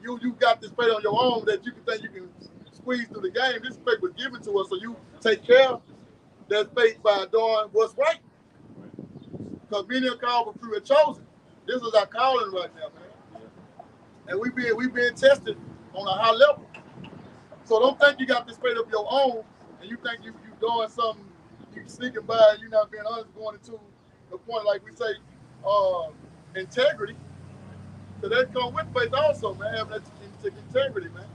you got this faith on your own that you can think you can squeeze through the game. This faith was given to us, so you take care of that faith by doing what's right. Because many are called, but few are chosen. This is our calling right now, man. And we being tested on a high level. So don't think you got this faith of your own, and you think you doing something, you sneaking by, and you're not being honest, going into the point, like we say, integrity. So that comes with faith also, man, having that integrity, man.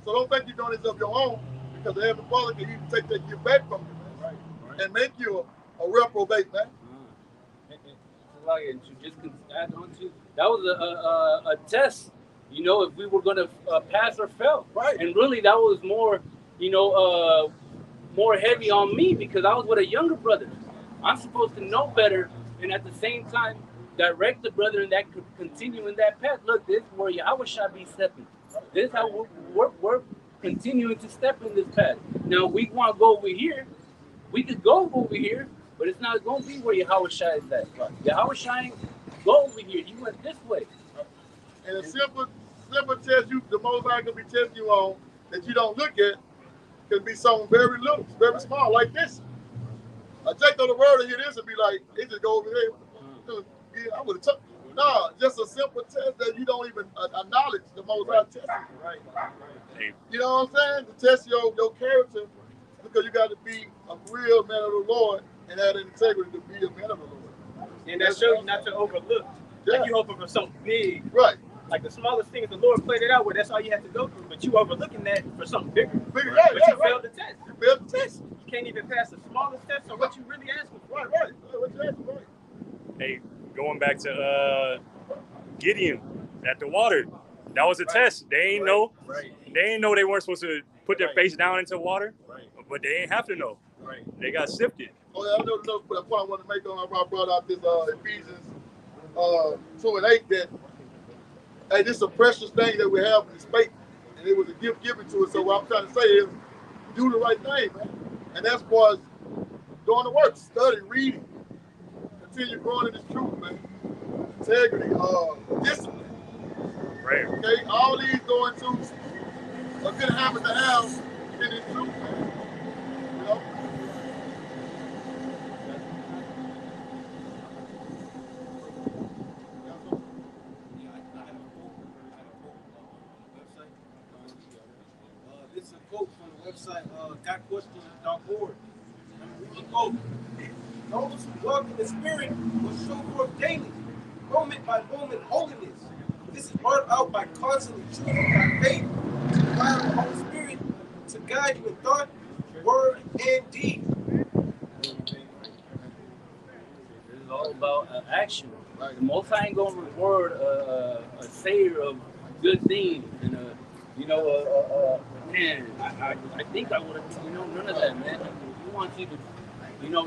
So don't think you're doing this of your own, because the Heavenly Father can even take that gift back from you, man, right. And make you a reprobate, man. And to just add on to, that was a test, if we were going to pass or fail. Right. And really that was more, more heavy on me, because I was with a younger brother. I'm supposed to know better, and at the same time direct the brother in that, continue in that path. Look, this is where Yahweh shall be stepping. This is how we're continuing to step in this path. Now we want to go over here. We could go over here, but it's not going to be where Yahweh Shai is at. Yahweh Shai go over here. He went this way. And a simple test the Most High going to be testing you on that you don't look at can be something very little, very small, like this. I take on the word and hear this and be like, it just go over there. Yeah, I would have took. No, just a simple test that you don't even acknowledge the Most High testing. Right. You know what I'm saying? To test your character, because you got to be a real man of the Lord and have the integrity to be a man of the Lord. And that shows you not to overlook. Yeah. Like you hoping for something big. Right. Like the smallest thing, the Lord played it out where that's all you have to go through. But you overlooking that for something bigger. Right. But you failed the test. You failed the test. You can't even pass the smallest test on what you really asking for. Right. What you asking for? Hey, going back to Gideon at the water, that was a test. They ain't know. They ain't know they weren't supposed to put their face down into water, but they ain't have to know. They got sifted. Oh, yeah, I know the point I want to make on I brought out this Ephesians 2 and 8 that hey, this is a precious thing that we have in this faith, and it was a gift given to us. So what I'm trying to say is do the right thing, man. And that's far as doing the work, study, reading, continue growing in this truth, man. Integrity, discipline. Right. Okay, all these go into a good habit to have in this truth, man. You know? without question, without board. We can go. Those who walk in the Spirit will show forth daily, moment by moment, holiness. This is brought out by constantly choosing by faith to rely on the Holy Spirit to guide you in thought, word, and deed. This is all about action. The Most High ain't gonna reward a sayer of good things, and man, I think I would have, none of that, man. He wants you to,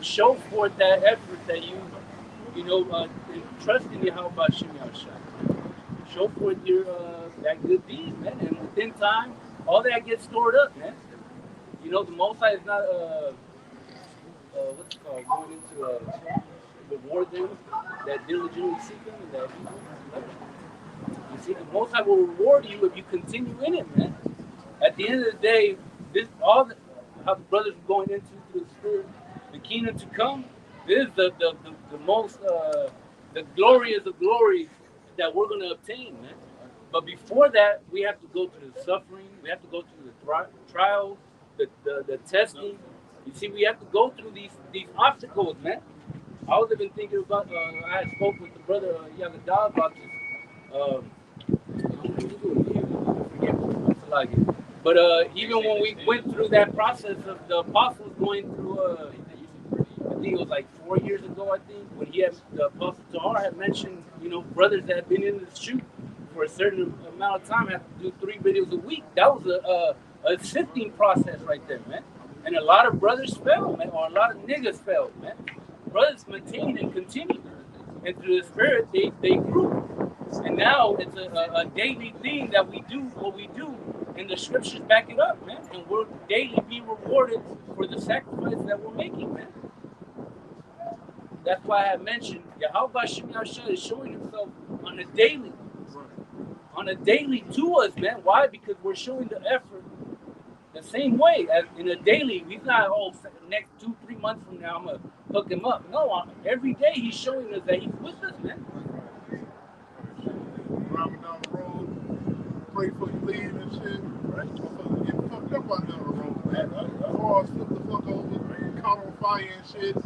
show forth that effort that you trust in Yahweh Shem Yahshua. Show forth your that good deed, man, and within time, all that gets stored up, man. The Most High is not what's it called, going into reward them that diligently seek Him and that you see, the Most High will reward you if you continue in it, man. At the end of the day, how the brothers are going into the Spirit, the kingdom to come, is the most the glorious of glories that we're going to obtain, man. But before that, we have to go through the suffering, we have to go through the trials, the testing. You see, we have to go through these obstacles, man. I was even thinking about, I had spoke with the brother Yagadah about this. But even when we went through that process of the apostles going through, I think it was like 4 years ago, when the apostle Tahar had mentioned, brothers that had been in the shoot for a certain amount of time have to do 3 videos a week. That was a sifting process right there, man. And a lot of brothers fell, man, or a lot of niggas fell, man. Brothers maintained and continued. And through the Spirit, they grew. And now it's a daily thing that we do what we do, and the scriptures back it up, man. And we'll daily be rewarded for the sacrifice that we're making, man. That's why I mentioned Yahweh Shem Yahshua is showing himself on a daily to us, man. Why? Because we're showing the effort the same way as in a daily. He's not next 2-3 months from now I'm gonna hook him up. No, every day he's showing us that he's with us, man. Driving down the road, pray for you leave and shit. Right? Motherfuckers getting fucked up out down the road, man. Cars flip the fuck over, caught on fire and shit.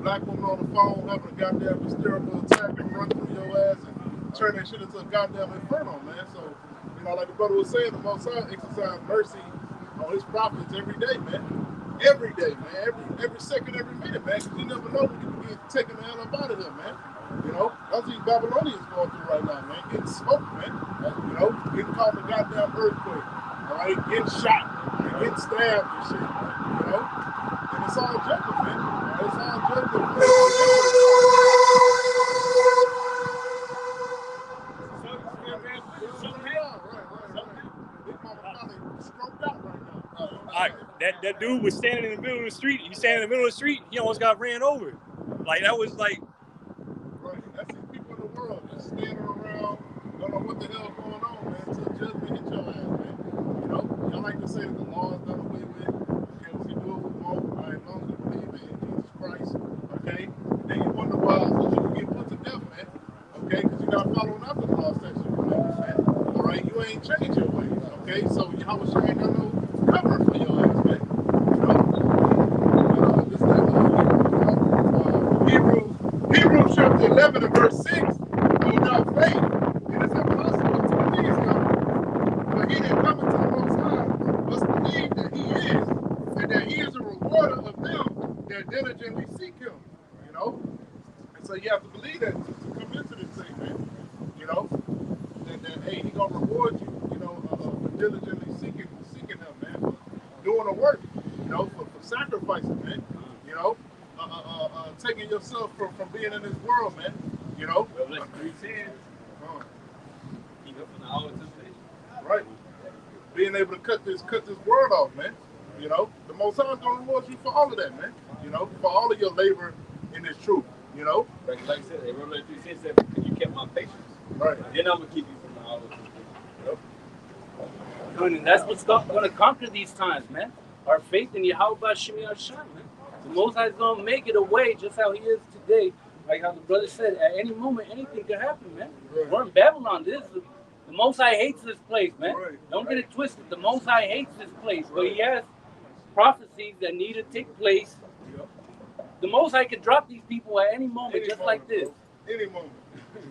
Black woman on the phone having a goddamn hysterical attack and run through your ass and turn that shit into a goddamn inferno, man. So, like the brother was saying, the Most High exercise mercy on his prophets every day, man. Every day, man. Every second, every minute, man. Because you never know when you can get taken the hell up out of here, man. That's what these Babylonians going through right now, man. Getting smoked, man. Getting caught in a goddamn earthquake. All right, getting shot, and getting stabbed and shit. And it's all judgment, man. It's all judgment. That dude was standing in the middle of the street. He standing in the middle of the street. He almost got ran over. Like that was like. Right. That's these people in the world just standing around, don't know what the hell's going on, man. Until judgment hit your ass, man. Y'all like to say that the law is done away with. Okay, we can do what we want. All right, as long as we believe in Jesus Christ. Okay. Then you wonder why you can get put to death, man. Okay, because you're not following after the law statutes and commandments, man. All right, you ain't changed your ways. Okay, so Yahweh ain't got no covering for your ass, man. Hebrews chapter 11 and verse 6, without faith, it is impossible to please him. For he that cometh to the Most High must believe that he is, and that he is a rewarder of them that diligently seek him. And so you have to believe that to come into this thing, man. That hey, he's gonna reward you, for diligently seeking him, man, for doing the work, for sacrificing, man, taking yourself from being in this world, man, right, being able to cut this world off, man. The Most High is gonna reward you for all of that, man. For all of your labor in this truth, Like I said, they wrote 3 cents that because you kept my patience. Right. Then I'm gonna keep you from the hour. And that's what's going to conquer these times, man. Our faith in Yahweh Shem Yahshua, man. The Most High is going to make it a way just how he is today. Like how the brother said, at any moment, anything could happen, man. Right. We're in Babylon. The Most High hates this place, man. Right. Don't get it twisted. The Most High hates this place. Right. But he has prophecies that need to take place. The Most High could drop these people at any moment, just like this. Bro. Any moment.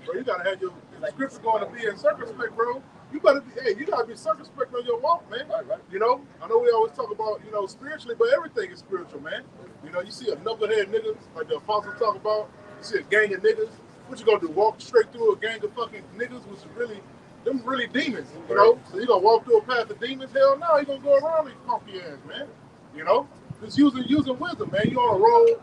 Bro, you gotta have your scripture going to be in circumspect, bro. You gotta be, hey, you gotta be circumspect on your walk, man. Right. You know, I know we always talk about, you know, spiritually, but everything is spiritual, man. You know, you see a knucklehead niggas, like the apostle talk about, you see a gang of niggas, what you gonna do? Walk straight through a gang of fucking niggas, which is really, them really demons, you know? So you gonna walk through a path of demons? Hell no, you gonna go around these funky ass, man. You know? Just using wisdom, man. You on a roll,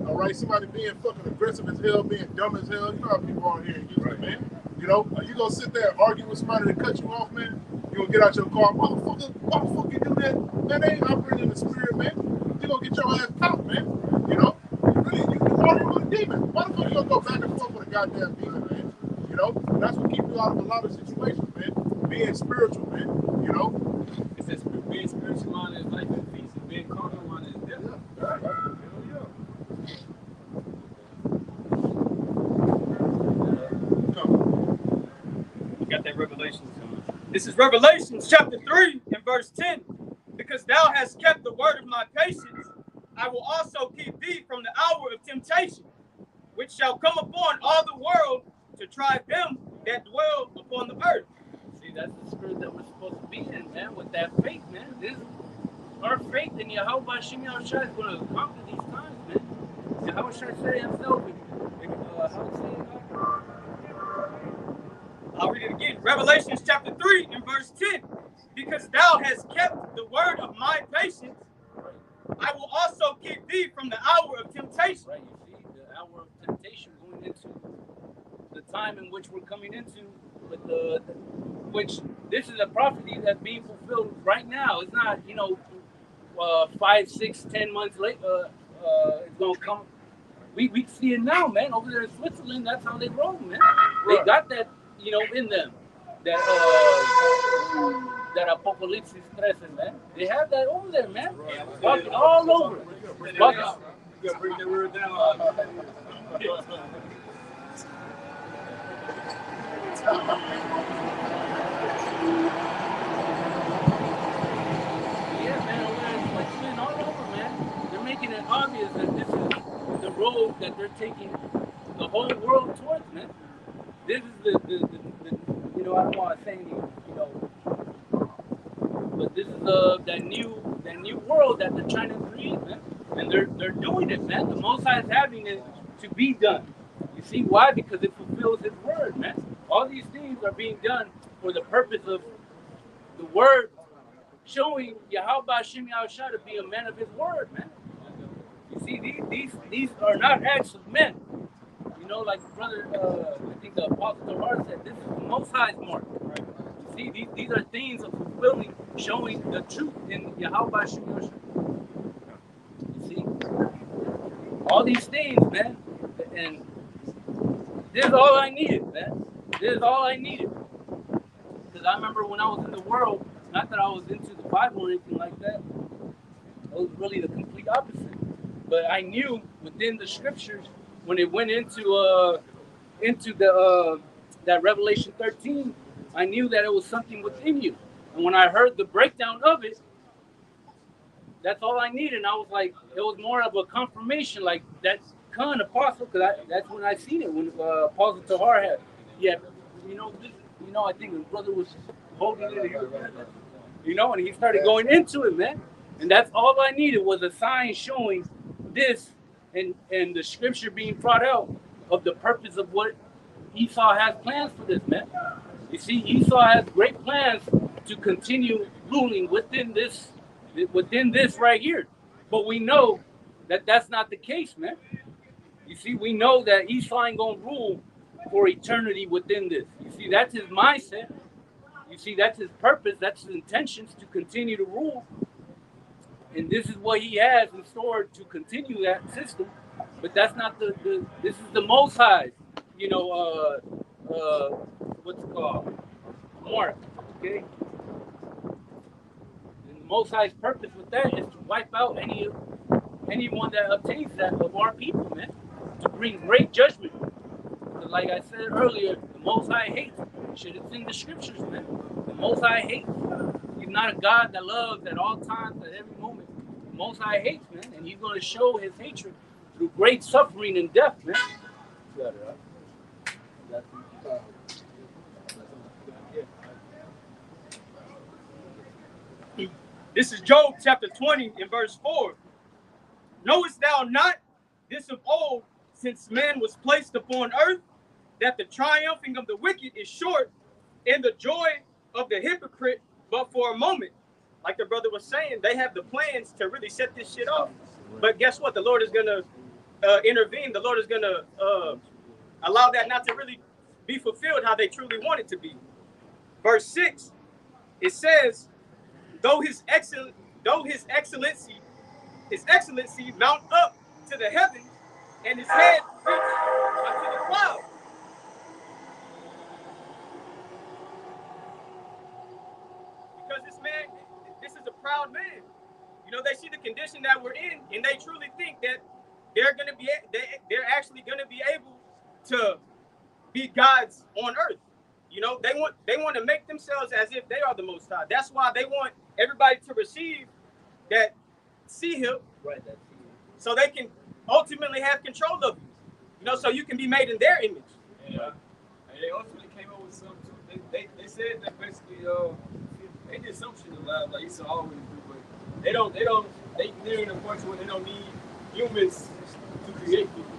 all right? Somebody being fucking aggressive as hell, being dumb as hell. You know how people are here in Houston, man. You know, you gonna sit there and argue with somebody that cut you off, man? You gonna get out your car, motherfucker, why the fuck you do that? Man, they ain't operating in the spirit, man. You gonna get your ass caught, man. You know? You arguing with a demon. Why the fuck you gonna go back and forth with a goddamn demon, man? You know? That's what keeps you out of a lot of situations, man. Being spiritual, man. You know? It says being spiritual minded is life and peace, and being carnal minded is death. Yeah. Hell You got that Revelation. This is Revelations chapter 3 and verse 10. Because thou hast kept the word of my patience, I will also keep thee from the hour of temptation, which shall come upon all the world to try them that dwell upon the earth. See, that's the spirit that we're supposed to be in, man, with that faith, man. This our faith in Yahweh Shem Yahushua is going to conquer these times, man. Yahweh said himself, how to say it? I'll read it again. Revelation chapter 3 and verse 10. Because thou hast kept the word of my patience, I will also keep thee from the hour of temptation. Right, you see, the hour of temptation going into the time in which we're coming into, with which this is a prophecy that's being fulfilled right now. It's not, 5, 6, 10 months later. It's gonna come. We see it now, man. Over there in Switzerland, that's how they roll, man. They got that, in them. That apocalypse stressing, man. They have that over there, man. Walking all over. You gotta bring the word down. Yeah, man, over there, it's like spin all over, man. They're making it obvious that this is the road that they're taking the whole world towards, man. This is the I don't want to say any, but this is that new world that they're trying to create, man. And they're doing it, man. The Most High is having it to be done. You see why? Because it fulfills His word, man. All these things are being done for the purpose of the word showing Yahweh Shem Yahushua to be a man of His word, man. You see, these are not acts of men. Like brother, I think the Apostle Torah said, this is the Most High's mark. Right? You see, these are things of fulfilling, showing the truth in Yahweh Shem Yahushua. You see, all these things, man, and this is all I needed, man. This is all I needed. Because I remember when I was in the world, not that I was into the Bible or anything like that. It was really the complete opposite. But I knew within the scriptures, when it went into the that Revelation 13, I knew that it was something within you. And when I heard the breakdown of it, that's all I needed. And I was like, it was more of a confirmation, like that's kind of apostle, because that's when I seen it, when Apostle Tahar had, I think his brother was holding it, and he started going into it, man. And that's all I needed was a sign showing this. And the scripture being brought out of the purpose of what Esau has plans for this, man. You see, Esau has great plans to continue ruling within this right here. But we know that that's not the case, man. You see, we know that Esau ain't going to rule for eternity within this. You see, that's his mindset. You see, that's his purpose. That's his intentions to continue to rule. And this is what he has in store to continue that system. But that's not this is the Most High, what's it called? Mark, okay? And the Most High's purpose with that is to wipe out anyone that obtains that of our people, man. To bring great judgment. Because like I said earlier, the Most High hates. Shit, it's in the scriptures, man. The Most High hates. He's not a God that loves at all times, at every moment. Most High hates, man, and he's going to show his hatred through great suffering and death, man. This is Job chapter 20 in verse 4. Knowest thou not this of old, since man was placed upon earth, that the triumphing of the wicked is short, and the joy of the hypocrite but for a moment? Like the brother was saying, they have the plans to really set this shit off. But guess what? The Lord is going to intervene. The Lord is going to allow that not to really be fulfilled how they truly want it to be. Verse 6, it says, though his excellency mount up to the heavens, and his head reach unto the clouds. Because this is a proud man. You know, they see the condition that we're in, and they truly think that they're actually gonna be able to be gods on earth. You know, they want to make themselves as if they are the Most High. That's why they want everybody to receive that, see him, Right. so they can ultimately have control of you. You know, so you can be made in their image. Yeah. And they ultimately came up with something too. They said that basically they did some shit alive like Esau always do, but they near the point where they don't need humans to create people.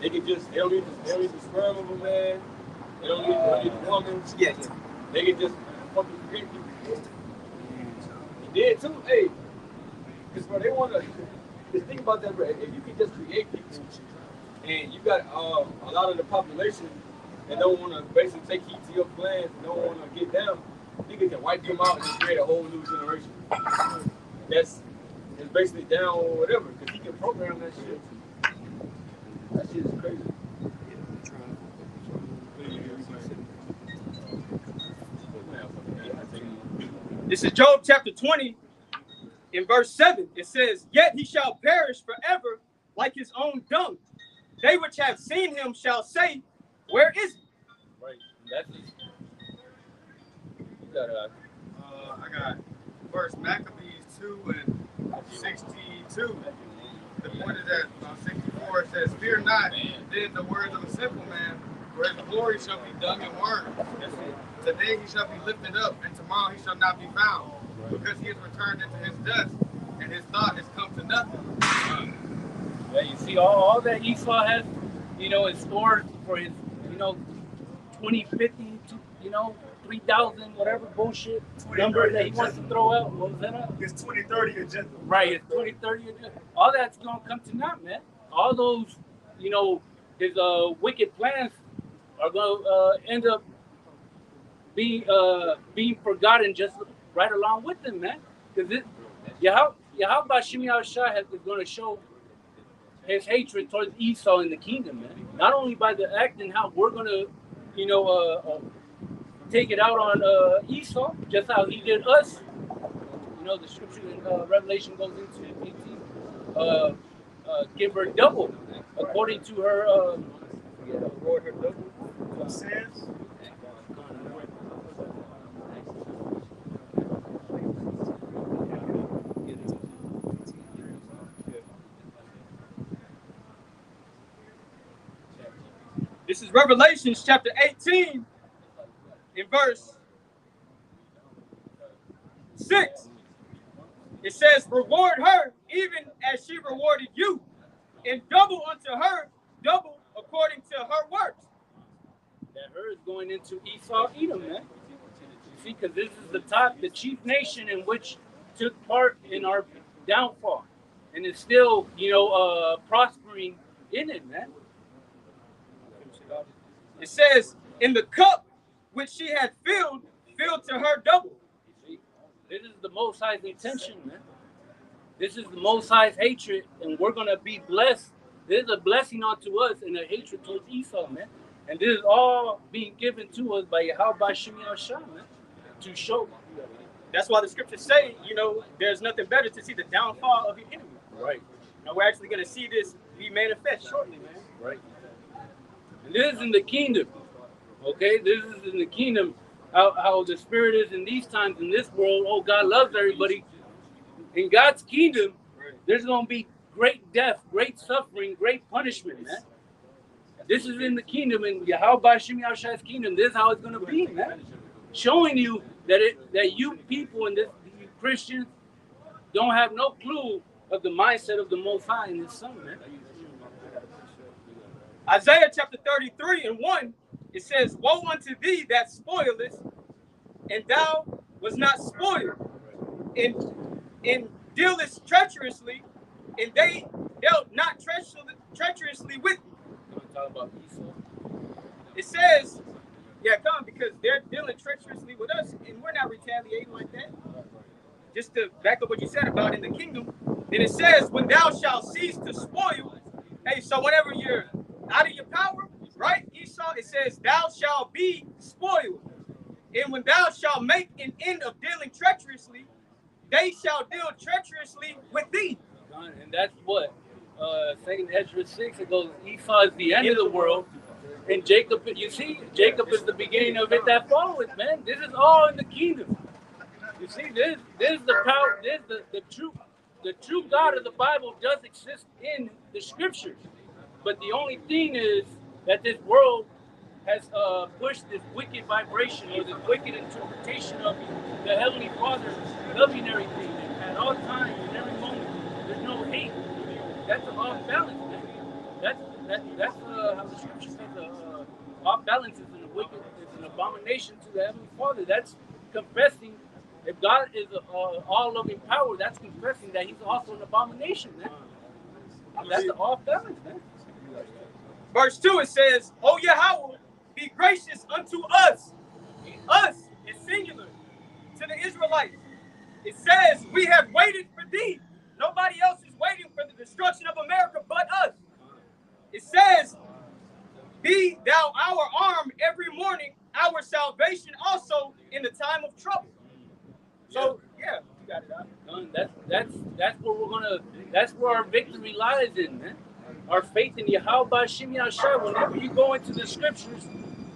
They don't need the sperm of a man. They don't need the woman. Yeah. They can just fucking create people. He did too, hey. Because bro, they wanna just think about that, bro. If you can just create people and you got a lot of the population that don't wanna basically take heed to your plans and don't wanna get down, niggas can wipe them out and just create a whole new generation. That's basically down or whatever, because he can program that shit. That shit is crazy. This is Job chapter 20 in verse 7. It says, yet he shall perish forever like his own dung. They which have seen him shall say, where is he? Right. That's it. You got I got verse Maccabees 2 and 62. The point is that 64 it says, fear not, then the words of a simple man, for his glory shall be dung and worm. That's it. Today he shall be lifted up, and tomorrow he shall not be found, because he is returned into his dust, and his thought has come to nothing. Yeah, you see all that Esau has, you know, is stored for his, you know, 2050, you know, 3,000, whatever bullshit number that he wants to throw out. What was that? His 2030 agenda. Right, his 2030 agenda. All that's gonna come to naught, man. All those, you know, his wicked plans are gonna end up being forgotten just right along with them, man. Because Yahweh Shemi Shai is going to show his hatred towards Esau in the kingdom, man. Not only by the act and how we're going to, you know, take it out on Esau, just how he did us. You know, the scripture in Revelation goes into 18. Give her double, according to her, reward her double. Says. This is Revelation chapter 18 in verse 6. It says, reward her even as she rewarded you, and double unto her, double according to her works. That her is going into Esau, Edom, man. You see, because this is the chief nation in which took part in our downfall, and is still, you know, prospering in it, man. It says, in the cup which she had filled to her double. See, this is the Most High's intention, man. This is the Most High's hatred, and we're going to be blessed. There's a blessing unto us and a hatred towards Esau, man. And this is all being given to us by Yahweh Shemi Shai, man, to show. That's why the scriptures say, you know, there's nothing better to see the downfall of your enemy. Right. Now we're actually going to see this be manifest shortly, man. Right. And this is in the kingdom, okay? This is in the kingdom, how the spirit is in these times, in this world. Oh, God loves everybody. In God's kingdom, there's going to be great death, great suffering, great punishment, man. This is in the kingdom, in Yahweh Shem Yahshua's kingdom. This is how it's going to be, man. Showing you that you people and you Christians don't have no clue of the mindset of the Most High and His Son, man. Isaiah chapter 33 and 1, it says, "Woe unto thee that spoilest, and thou was not spoiled, and dealest treacherously, and they dealt not treacherously with thee." Talk about Esau. It says, yeah, come, because they're dealing treacherously with us, and we're not retaliating like that. Just to back up what you said about in the kingdom, then it says, "When thou shalt cease to spoil," hey, so whenever you're out of your power, right, Esau, it says, "Thou shalt be spoiled. And when thou shalt make an end of dealing treacherously, they shall deal treacherously with thee." And that's what? Second Ezra 6, it goes, Esau is the end of the world. And Jacob, you see, Jacob is the beginning of it that followeth, man. This is all in the kingdom. You see, this is the power, this is the true God of the Bible does exist in the scriptures. But the only thing is that this world has pushed this wicked vibration or this wicked interpretation of the Heavenly Father loving everything. And at all times, in every moment, there's no hate. That's an off balance, man. That's how the scripture says off balance is an abomination to the Heavenly Father. That's confessing. If God is all loving power, that's confessing that He's also an abomination, man. That's the off balance, man. Verse 2, it says, "O Yahweh, be gracious unto us." Us is singular to the Israelites. It says, "We have waited for thee." Nobody else is waiting for the destruction of America but us. It says, "Be thou our arm every morning, our salvation also in the time of trouble." So, yeah, you got it out. That's where our victory lies in, man. Our faith in Yahweh Shem Yahshua. Whenever you go into the scriptures,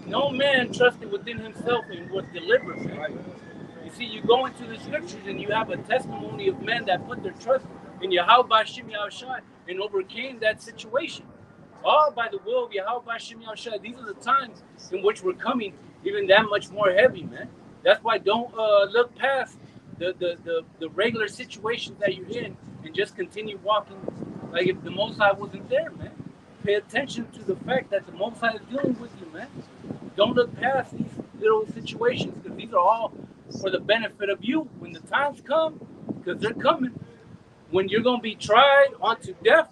no man trusted within himself and was delivered, man. You see, you go into the scriptures and you have a testimony of men that put their trust in Yahweh Shem Yahshua and overcame that situation. All by the will of Yahweh Shem Yahshua. These are the times in which we're coming even that much more heavy, man. That's why don't look past the regular situations that you're in and just continue walking like if the Most High wasn't there, man. Pay attention to the fact that the Most High is dealing with you, man. Don't look past these little situations because these are all for the benefit of you when the times come, because they're coming. When you're going to be tried unto death,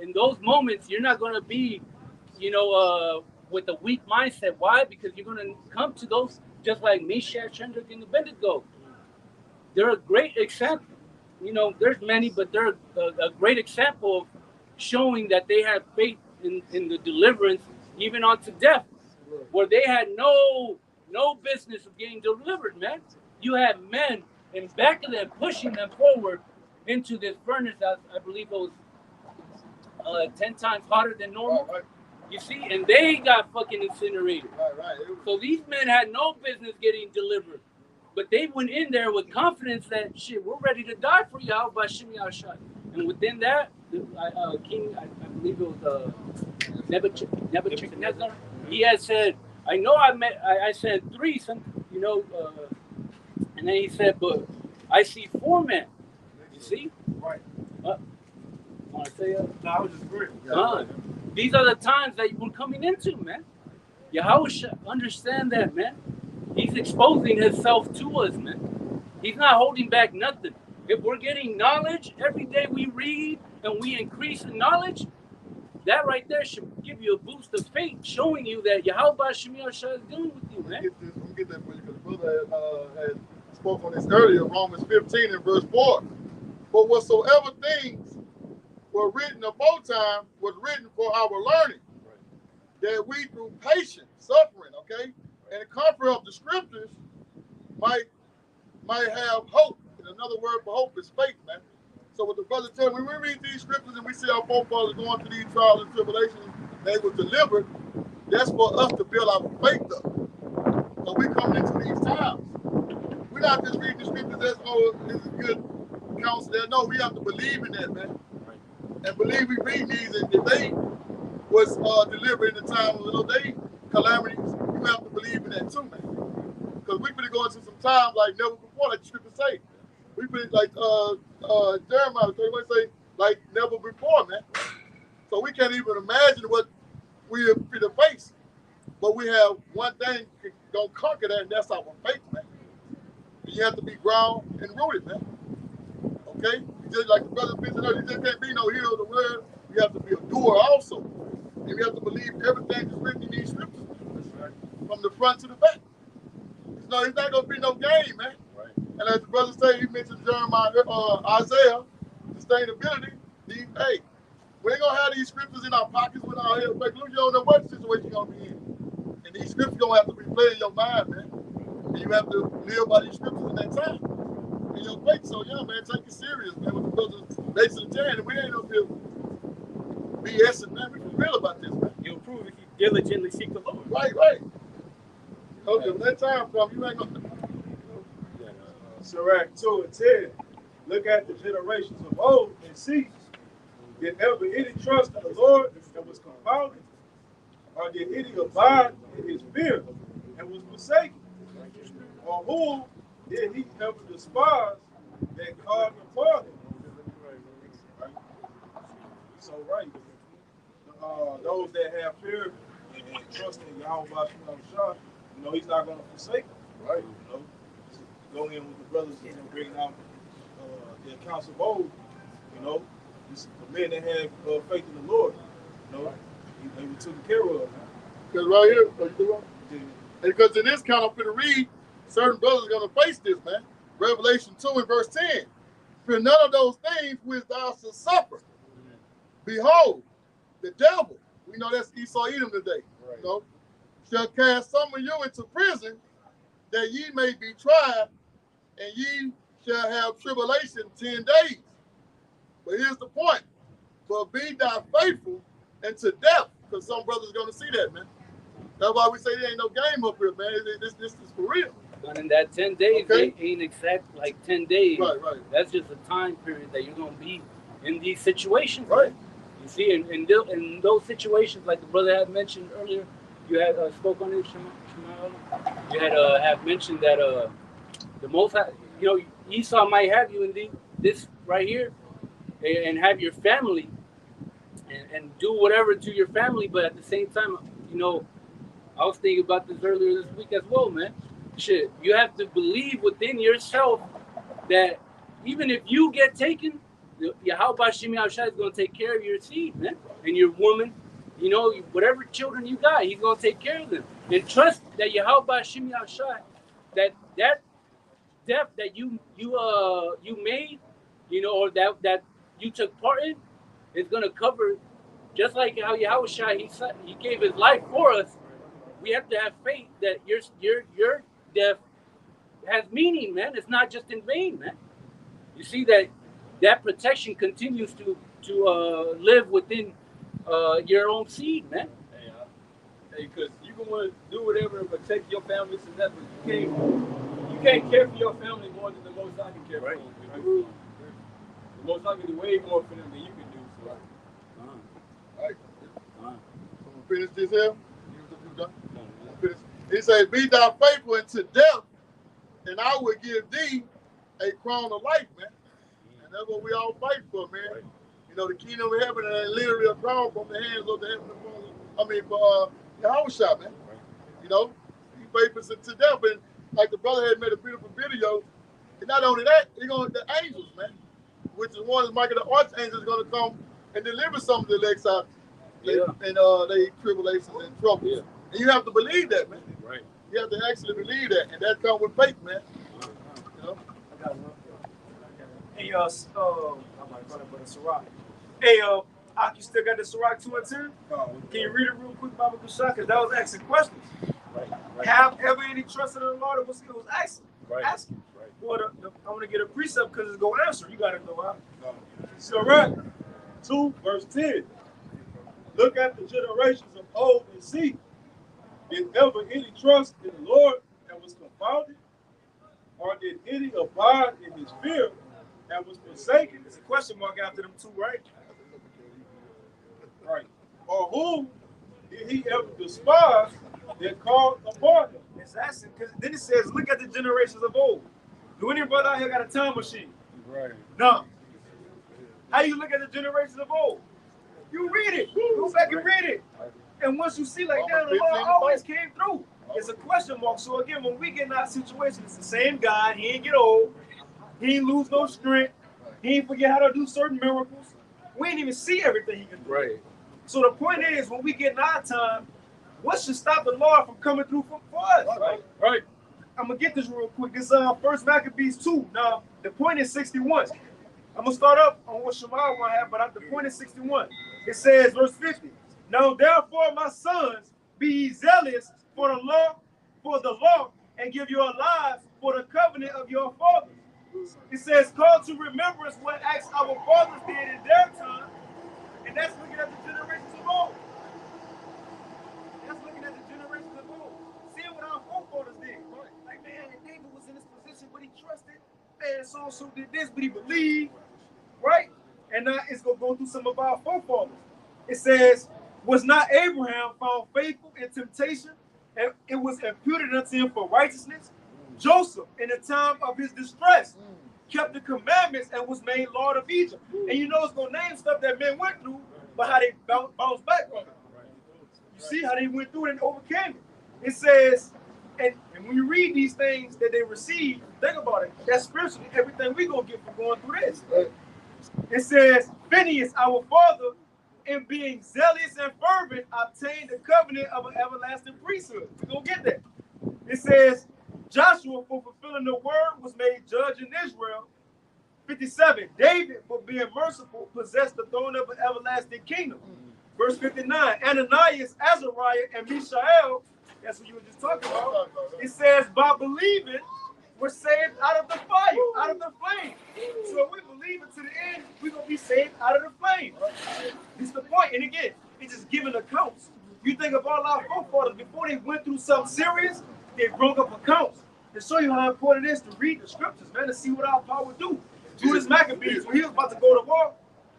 in those moments, you're not going to be, with a weak mindset. Why? Because you're going to come to those just like Meshach, Shadrach, and Abednego. They're a great example. There's many, but they're a great example of showing that they have faith in the deliverance, even unto death, where they had no business of getting delivered, man. You had men in back of them pushing them forward into this furnace. I believe it was 10 times hotter than normal. Right. You see, and they got fucking incinerated. Right. So these men had no business getting delivered. But they went in there with confidence that, shit, we're ready to die for y'all by Shem Yahshua. And within that, King, I believe it was Nebuchadnezzar, he had said, I know I said 3, and then he said, but I see 4 men. You see? Right. Want to say that? No, I was just agreeing. These are the times that we're coming into, man. Yahweh should understand that, man. He's exposing himself to us, man. He's not holding back nothing. If we're getting knowledge, every day we read and we increase in knowledge, that right there should give you a boost of faith, showing you that Yahweh Shem Yahshua is dealing with you, man. Let me get that for you, because the brother had spoke on this earlier, Romans 15 and verse 4. But whatsoever things were written aforetime was written for our learning, that we through patience, suffering, okay, and the comfort of the scriptures might have hope. And another word for hope is faith, man. So what the brother told me, when we read these scriptures and we see our forefathers going through these trials and tribulations, they were delivered, that's for us to build our faith up. So we coming into these times. We're not just reading the scriptures as oh, it's a good counsel there. No, we have to believe in that, man. And believe we read these, and if they was delivered in the time of those days, calamities, you have to believe in that too, man. Because we've been going through some times like never before, like the scriptures say. We've been like Jeremiah 31 say, like never before, man. So we can't even imagine what we are going to face. But we have one thing gonna conquer that, and that's our faith, man. And you have to be grounded and rooted, man. Okay? You just like the brother mentioned earlier, you just can't be no hero of the word. You have to be a doer also. And you have to believe everything that's written in these scriptures. From the front to the back. No, it's not gonna be no game, man. Right. And as the brother said, he mentioned Jeremiah, Isaiah, sustainability. Hey, we ain't gonna have these scriptures in our pockets with our head. But you don't know what situation you're gonna be in. And these scriptures gonna have to be playing in your mind, man. And you have to live by these scriptures in that time. And your faith, so yeah, man, take it serious, man. With the brothers basically telling, and we ain't up here BSing, man. We for real about this, man. You'll prove if you diligently seek the Lord. Right. Okay, when that time comes, you ain't gonna. Sirach 2 and 10. Look at the generations of old and see, did ever any trust in the Lord and was confounded? Or did any abide in his fear and was forsaken? Or whom did he ever despise that called upon him? Right? So right. Those that have fear and trust in Yahweh Shah, you know, he's not going to forsake them. Right. You know, go in with the brothers, you know, bringing out the accounts of old, you know, just the men that have faith in the Lord, you know, they were taken care of. Because right here, because in this count, I'm going to read, certain brothers are going to face this, man. Revelation 2 and verse 10. For none of those things which thou shalt suffer. Behold, the devil, we know that's Esau Edom today, right. You know, shall cast some of you into prison, that ye may be tried, and ye shall have tribulation 10 days. But here's the point. But be thou faithful unto death, because some brothers are going to see that, man. That's why we say there ain't no game up here, man. This is for real. But in that 10 days, okay, ain't exact like 10 days. Right. That's just a time period that you're going to be in these situations. Right. Man. You see, in those situations, like the brother had mentioned earlier, you had spoke on it, Shema. You had have mentioned that the most, you know, Esau might have you in this right here, and have your family, and do whatever to your family, but at the same time, you know, I was thinking about this earlier this week as well, man. Shit, you have to believe within yourself that even if you get taken, Yahweh Shimi Shai is going to take care of your seed, man, and your woman, you know, whatever children you got, he's going to take care of them. And trust that Yahweh Shimi Shai, that death that you made, you know, or that you took part in, is going to cover, just like how Yahweh Shai, he gave his life for us. We have to have faith that your death has meaning, man. It's not just in vain, man. You see that protection continues to live within your own seed, man. Hey, because you can want to do whatever and protect your family, so that, but you can't care for your family more than the Most High can care for them. Right? The Most High can do way more for them than you can do. So. Right. So we finish this here. You done? He said, "Be thou faithful unto death, and I will give thee a crown of life, man." And that's what we all fight for, man. Right. You know, the kingdom of heaven and literally a crown from the hands of the heavenly Father. I mean, for Yahweh Shai, man. Right. You know, he faithful to death, and like the brother had made a beautiful video. And not only that, the angels, man, which is one of Michael the archangel is going to come and deliver some of the elect out and they tribulations and troubles. Yeah. And you have to believe that, man. Right. You have to actually believe that, and that comes with faith, man. You know? I got one. Hey, I'm like, but a Sirach. Hey, Ak, you still got the Sirach 2 and 10? Can you read it real quick, Baba Kushak? Because that was asking questions. Right. Have ever any trust in the Lord? It was asking. Right. Asking. Right. Well, I want to get a precept because it's going to answer. You got to go out. Sirach 2, verse 10. Look at the generations of old and see, did ever any trust in the Lord and was confounded? or did any abide in his fear and was forsaken? There's a question mark after them two, right? Right. Or whom did he ever despise that called upon him? It's asking, because then it says, look at the generations of old. Do any brother out here got a time machine? Right. No. How you look at the generations of old? You read it. Go back and read it. And once you see like that, the Lord always came through. It's a question mark. So again, when we get in that situation, it's the same God. He ain't get old. He ain't lose no strength. He ain't forget how to do certain miracles. We ain't even see everything he can do. Right. So the point is, when we get in our time, what should stop the Lord from coming through for us? Right. I'm gonna get this real quick. This First Maccabees 2. Now the point is 61. I'm gonna start up on what Shemaiah want to have, but the point is 61. It says, verse 50. Now therefore, my sons, be ye zealous for the law, and give your lives for the covenant of your fathers. It says, call to remembrance what acts our fathers did in their time, and that's looking at the generations of old. That's looking at the generations of old. Seeing what our forefathers did. Like, man, David was in this position, but he trusted. Man, so did this, but he believed. Right? And now it's going to go through some of our forefathers. It says, was not Abraham found faithful in temptation, and it was imputed unto him for righteousness? Joseph, in the time of his distress, kept the commandments and was made Lord of Egypt. And you know it's going to name stuff that men went through, but how they bounced back from it. You see how they went through it and overcame it. It says, and when you read these things that they received, think about it. That's spiritually everything we're going to get from going through this. It says, Phineas, our father, in being zealous and fervent, obtained the covenant of an everlasting priesthood. We're going to get that. It says, Joshua, for fulfilling the word, was made judge in Israel. 57, David, for being merciful, possessed the throne of an everlasting kingdom. Verse 59, Ananias, Azariah, and Mishael, that's what you were just talking about. It says, by believing, we're saved out of the fire, out of the flame. So if we believe it to the end, we're going to be saved out of the flame. This is the point. And again, it's just giving accounts. You think of all our forefathers, before they went through something serious, they broke up accounts to show you how important it is to read the scriptures, man, to see what our power do. Judas Maccabees, when he was about to go to war,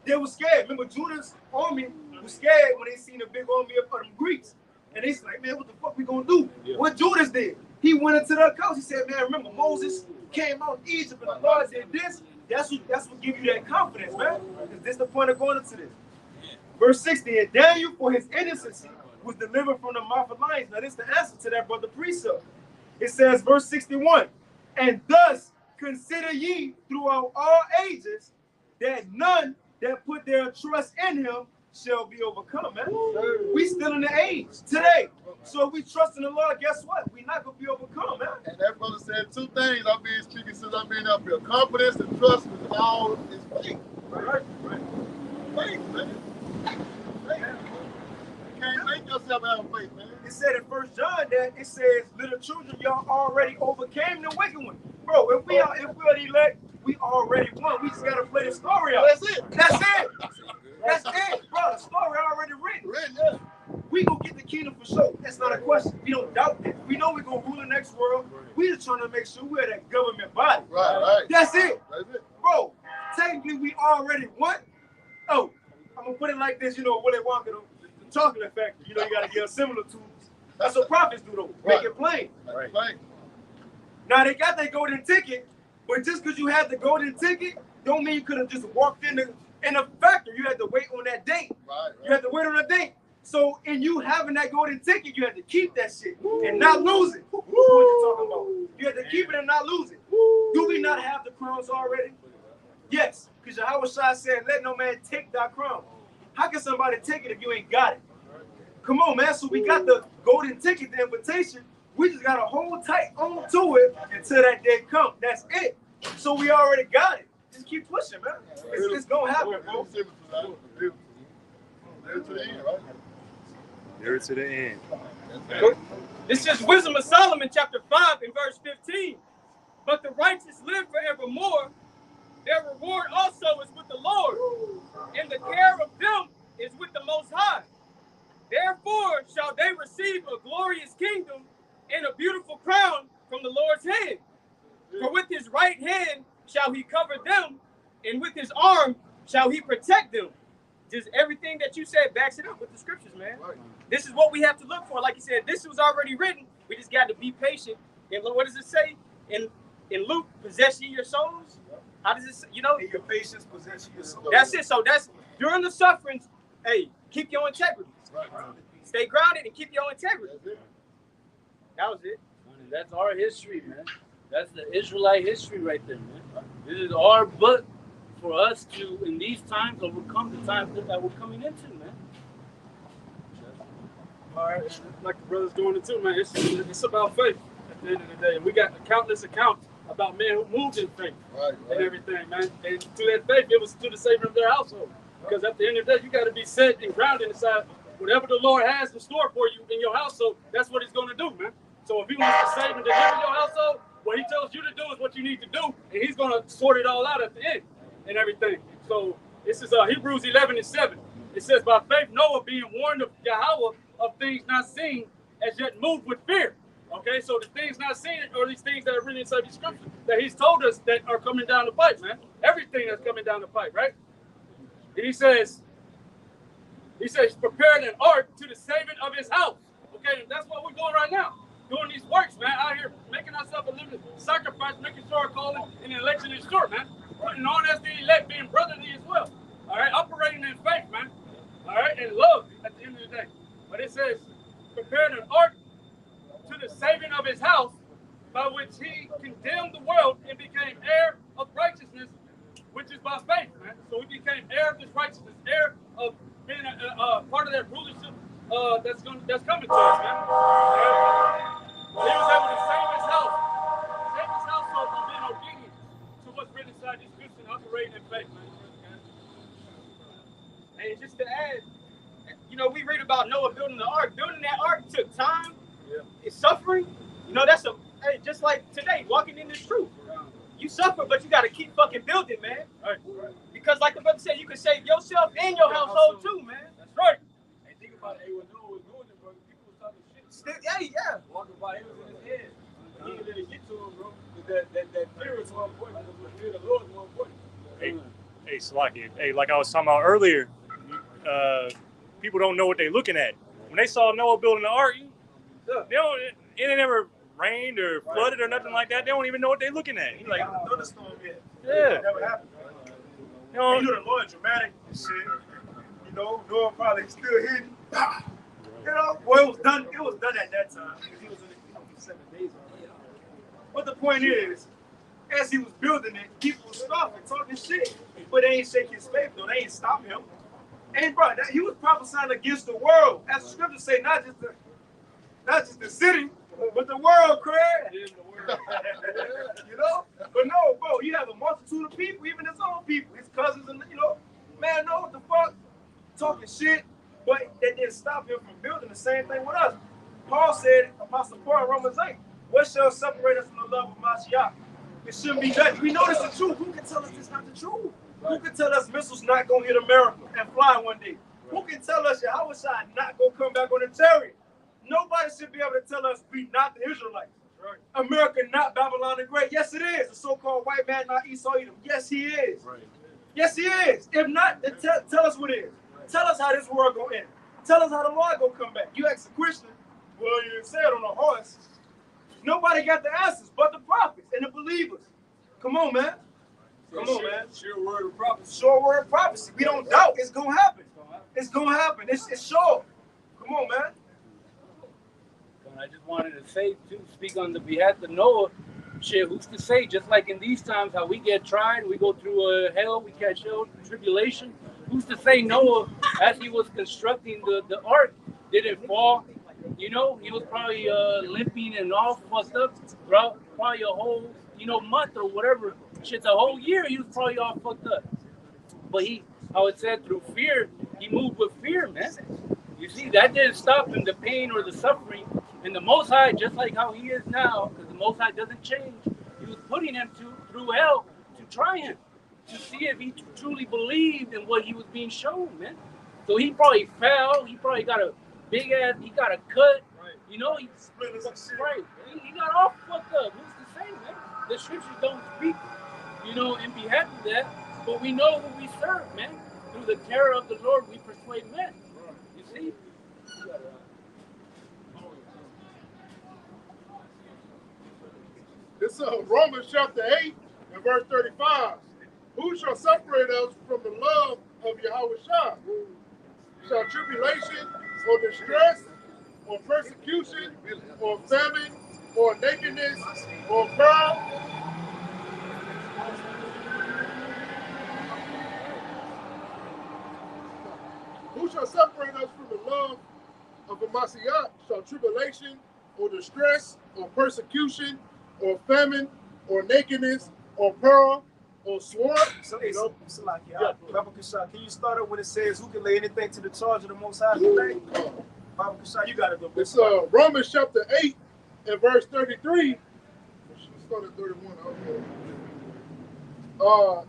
they were scared. Remember, Judas' army was scared when they seen a big army of them Greeks. And they said, like, man, what the fuck we gonna do? Yeah. What Judas did, he went into the accounts. He said, man, remember Moses came out of Egypt and the Lord did this. That's what give you that confidence, man. Because this is the point of going into this. Verse 60, and Daniel, for his innocency, was delivered from the mouth of lions. Now, this is the answer to that, brother Precept. It says, verse 61, and thus consider ye throughout all ages that none that put their trust in him shall be overcome, man. We still in the age today. So if we trust in the Lord, guess what? We're not going to be overcome, man. And that brother said two things I've been speaking since I've been up here. Confidence and trust is all is faith. Right. Faith, man. Faith. You can't make yourself have faith, man. It said in 1 John that it says, little children, y'all already overcame the wicked one. Bro, if we are elect, we already won. We just got to play the story out. That's it. That's it. That's it, bro. The story already written. Yeah. We gonna get the kingdom for sure. That's not a question. We don't doubt that. We know we're gonna rule the next world. We just trying to make sure we're that government body. Right. That's it. That's it. Bro, technically we already won. Oh, I'm gonna put it like this, Willy Wonka, the chocolate factory. You gotta give similar tools. That's what prophets do though. Make it plain. Right. Now they got that golden ticket, but just because you had the golden ticket, don't mean you could have just walked in the factory. You had to wait on that date. Right. You had to wait on that date. So in you having that golden ticket, you had to keep that shit and not lose it. What you talking about? You had to keep it and not lose it. Do we not have the crowns already? Yes, because Yahweh said, let no man take thy crown. How can somebody take it if you ain't got it? Come on, man. So we got the golden ticket, the invitation. We just got to hold tight on to it until that day comes. That's it. So we already got it. Just keep pushing, man. It's going to happen, bro. There to the end, right? There to the end. This is Wisdom of Solomon, chapter 5, and verse 15. But the righteous live forevermore. Their reward also is with the Lord, and the care of them is with the Most High. Therefore shall they receive a glorious kingdom and a beautiful crown from the Lord's hand. For with shall he protect them. Just everything that you said backs it up with the scriptures, man. Right. This is what we have to look for. Like you said, this was already written. We just got to be patient. And what does it say in Luke? Possess ye your souls. How does it say? You know, In your patience, possess your soul. that's it. So that's during the sufferings. Hey, keep your integrity. Right. Stay grounded and keep your integrity. That's it. That was it. That's our history, man. That's the Israelite history right there, man. This is our book for us to, in these times, overcome the times that we're coming into, man. All right, and like the brother's going into, man, it's about faith at the end of the day. And we got countless accounts about men who moved in faith and everything, man. And through that faith, it was to the saving of their household. Because at the end of the day, you got to be set and grounded inside whatever the Lord has in store for you in your household. That's what He's going to do, man. So if He wants to save and deliver your household, what He tells you to do is what you need to do, and He's going to sort it all out at the end and everything. So this is Hebrews 11:7. It says, by faith Noah, being warned of Yahweh of things not seen, as yet moved with fear. Okay, so the things not seen are these things that are written inside the scripture that He's told us that are coming down the pipe, man. Everything that's coming down the pipe, right? And He says, prepared an ark to the saving of His house. Okay, and that's what we're doing right now. Doing these works, man, out here making ourselves a living sacrifice, making sure our calling and election is sure, man. Putting on as the elect, being brotherly as well. All right, operating in faith, man. All right, and love at the end of the day. But it says, prepared an ark to the saving of His house, by which He condemned the world and became heir of righteousness, which is by faith, man. So we became heir of this righteousness, heir of being a part of that rulership that's coming to us, man. He was able to save His household by being obedient to what's written inside these scriptures and operating in faith, man. And just to add, you know, we read about Noah building the ark. Building that ark took time. It's suffering. You know, that's just like today, walking in this truth. You suffer, but you got to keep fucking building, man. Right. Because like the brother said, you can save yourself and your household too, man. That's right. And think about it, when Noah was doing it, bro, people was talking shit. Yeah. Walking by, it was in his head. He didn't let it get to him, bro. That fear is more important. The fear of the Lord is more important. Hey, Salaki. Hey, like I was talking about earlier, people don't know what they're looking at. When they saw Noah building the ark, it never rained or flooded or nothing like that. They don't even know what they're looking at. He's like, thunderstorm yet. yeah. It never happened. You know, You know the Lord dramatic and shit. You know, Noah probably still hidden. You know, well, it was done at that time because he was in the 7 days already. But the point is, as he was building it, people were scoffing, talking shit. But they ain't shake his faith, though. They ain't stop him. And bro, he was prophesying against the world. As the scriptures say, not just the city, but the world, Craig. You know? But no, bro, you have a multitude of people, even his own people, his cousins, and you know, man, know what the fuck? Talking shit, but that didn't stop him from building the same thing with us. Paul said, Apostle Paul in Romans 8, what shall separate us from the love of Mashiach? It shouldn't be that. We know this is the truth. Who can tell us it's not the truth? Who can tell us missiles not gonna hit America and fly one day? Who can tell us Yahweh not gonna come back on the chariot? Nobody should be able to tell us we not the Israelites. Right. America not Babylon the Great. Yes, it is. The so-called white man not Esau Edom. Yes, he is. Right. Yes, he is. If not, then tell us what it is. Right. Tell us how this world gonna end. Tell us how the Lord gonna come back. You ask a Christian, well, you said on a horse. Nobody got the answers but the prophets and the believers. Come on, man. Come on, man. Sure word of prophecy. Sure word of prophecy. We don't doubt it's gonna happen. It's gonna happen. It's sure. Come on, man. I just wanted to say, to speak on the behalf of Noah, shit, who's to say, just like in these times, how we get tried, we go through hell, we catch hell, tribulation. Who's to say Noah, as he was constructing the ark, didn't fall? You know, he was probably limping and all fucked up throughout probably a whole, month or whatever. Shit, the whole year, he was probably all fucked up. But how it said, through fear, he moved with fear, man. You see, that didn't stop him, the pain or the suffering. And the Most High, just like how he is now, because the Most High doesn't change, he was putting him through hell to try him, to see if he truly believed in what he was being shown, man. So he probably fell. He probably got a big ass. He got a cut. Right. He split his shit. Right. He got all fucked up. Who's to say, man? The scriptures don't speak, in behalf of that. But we know who we serve, man. Through the terror of the Lord, we persuade men. You see? This is Romans chapter 8 and verse 35. Who shall separate us from the love of Yahweh Shah? Shall tribulation or distress or persecution or famine or nakedness or peril? Who shall separate us from the love of a Mashiach? Shall tribulation or distress or persecution or famine or nakedness or peril or sword? So, can you start up when it says, who can lay anything to the charge of the Most High today? Baba Kasha, you got to go. It's Romans chapter 8 and verse 33. Start at 31.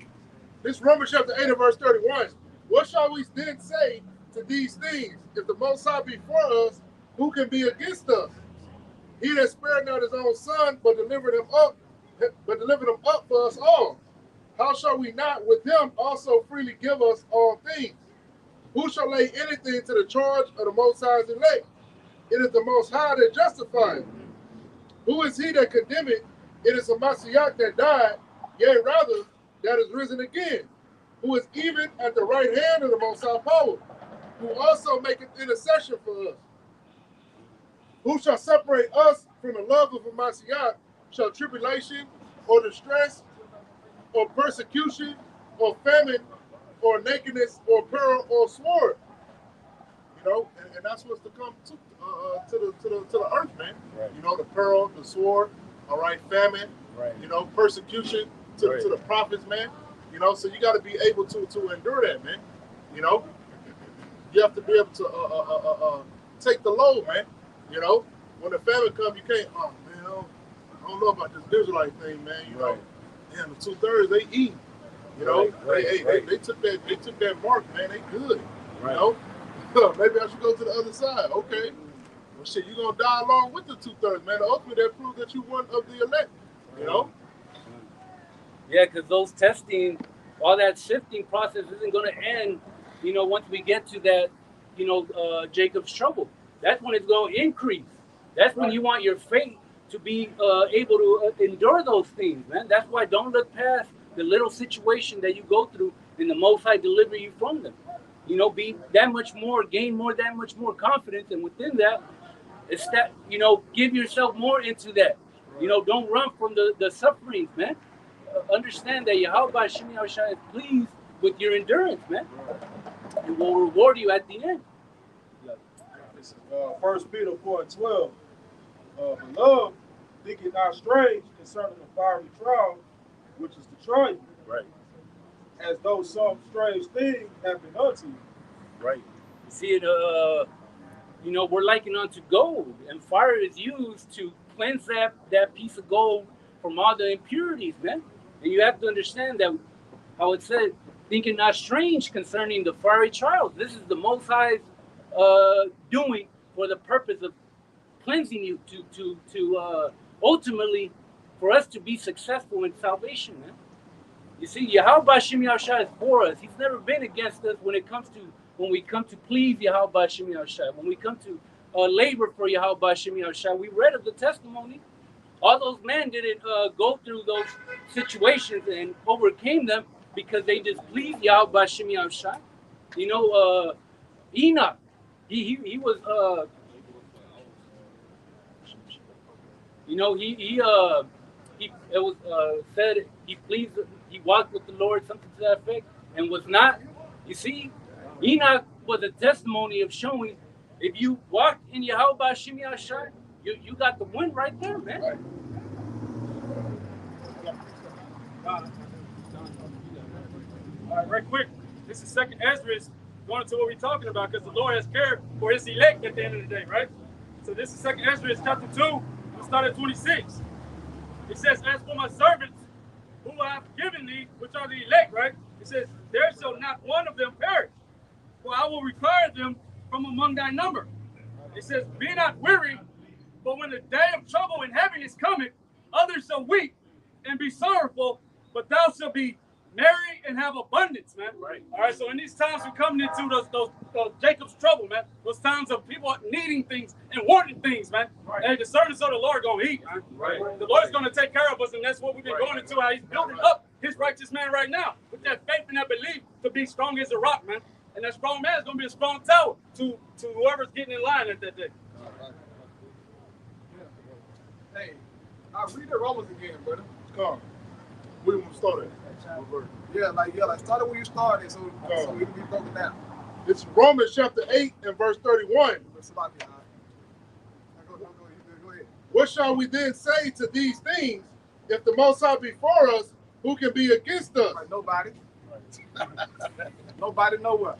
This Romans chapter 8 and verse 31. What shall we then say to these things? If the Most High be for us, who can be against us? He that spared not his own son, but delivered him up for us all. How shall we not with him also freely give us all things? Who shall lay anything to the charge of the Most High's elect? It is the Most High that justifieth. Who is he that condemneth? It is a Mashiach that died, yea, rather, that is risen again, who is even at the right hand of the Most High power, who also maketh intercession for us. Who shall separate us from the love of a Mashiach? Shall tribulation or distress or persecution or famine or nakedness or peril or sword? You know, and that's what's to come to the earth, man. Right. You know, the peril, the sword, all right, famine, right. You know, persecution to the prophets, man. You know, so you got to be able to endure that, man. You know, you have to be able to take the load, man. You know, when the famine comes, you can't. Oh man, I don't know about this Israelite thing, man. You know, damn, the 2/3 they eat. You know, they took that mark, man. They good. Right. You know. Maybe I should go to the other side. Okay. Well, shit, you're going to die along with the 2/3, man. Ultimately, that proves that you one of the elect, you know? Yeah, because those testing, all that sifting process isn't going to end, you know, once we get to that, you know, Jacob's trouble. That's when it's going to increase. That's when you want your faith to be able to endure those things, man. That's why don't look past the little situation that you go through and the Most High deliver you from them. You know, be that much more, gain more, that much more confidence. And within that, it's that, you know, give yourself more into that. You know, don't run from the sufferings, man. Understand that Yahweh Shem Yahushua is pleased with your endurance, man. It will reward you at the end. This is 1 Peter 4:12. Beloved, think it not strange concerning the fiery trial, which is to try you. Right. As though some strange thing happened unto you. Right. You see it, you know, we're likened unto gold, and fire is used to cleanse that piece of gold from all the impurities, man. And you have to understand that how it said, thinking not strange concerning the fiery trials. This is the Most High's doing for the purpose of cleansing you to ultimately for us to be successful in salvation, man. You see, Yahweh Shem Yahushua is for us. He's never been against us when we come to please Yahweh Shem Yahushua. When we come to labor for Yahweh Shem Yahushua, we read of the testimony. All those men didn't go through those situations and overcame them because they just pleased Yahweh Shem Yahushua. You know, Enoch, he was, you know, it was said he walked with the Lord, something to that effect, and was not. You see, Enoch was a testimony of showing if you walk in Yahweh Shem Yahushua, you got the win right there, man. Right. All right, right quick. This is 2nd Ezra, going into what we're talking about, because the Lord has cared for his elect at the end of the day, right? So this is 2nd Ezra, chapter 2. We'll start at 26. It says, as for my servants, who I have given thee, which are the elect, right? It says, there shall not one of them perish, for I will require them from among thy number. It says, be not weary, but when the day of trouble and heaviness cometh, others shall weep and be sorrowful, but thou shalt be marry and have abundance, man. Right. All right. So in these times we're coming into those Jacob's trouble, man. Those times of people needing things and wanting things, man. Right. Hey, the servants of the Lord gonna eat, man. Right. The Lord's gonna take care of us, and that's what we've been going into. How He's building up His righteous man right now with that faith and that belief to be strong as a rock, man. And that strong man is gonna be a strong tower to whoever's getting in line at that day. Hey, I'll read the Romans again, brother. Come. We want to start it. Yeah, start it where you started, so it'll be broken down. It's Romans chapter 8 and verse 31. Go ahead. What shall we then say to these things? If the Most High be for us, who can be against us? Right, nobody. Nobody nowhere.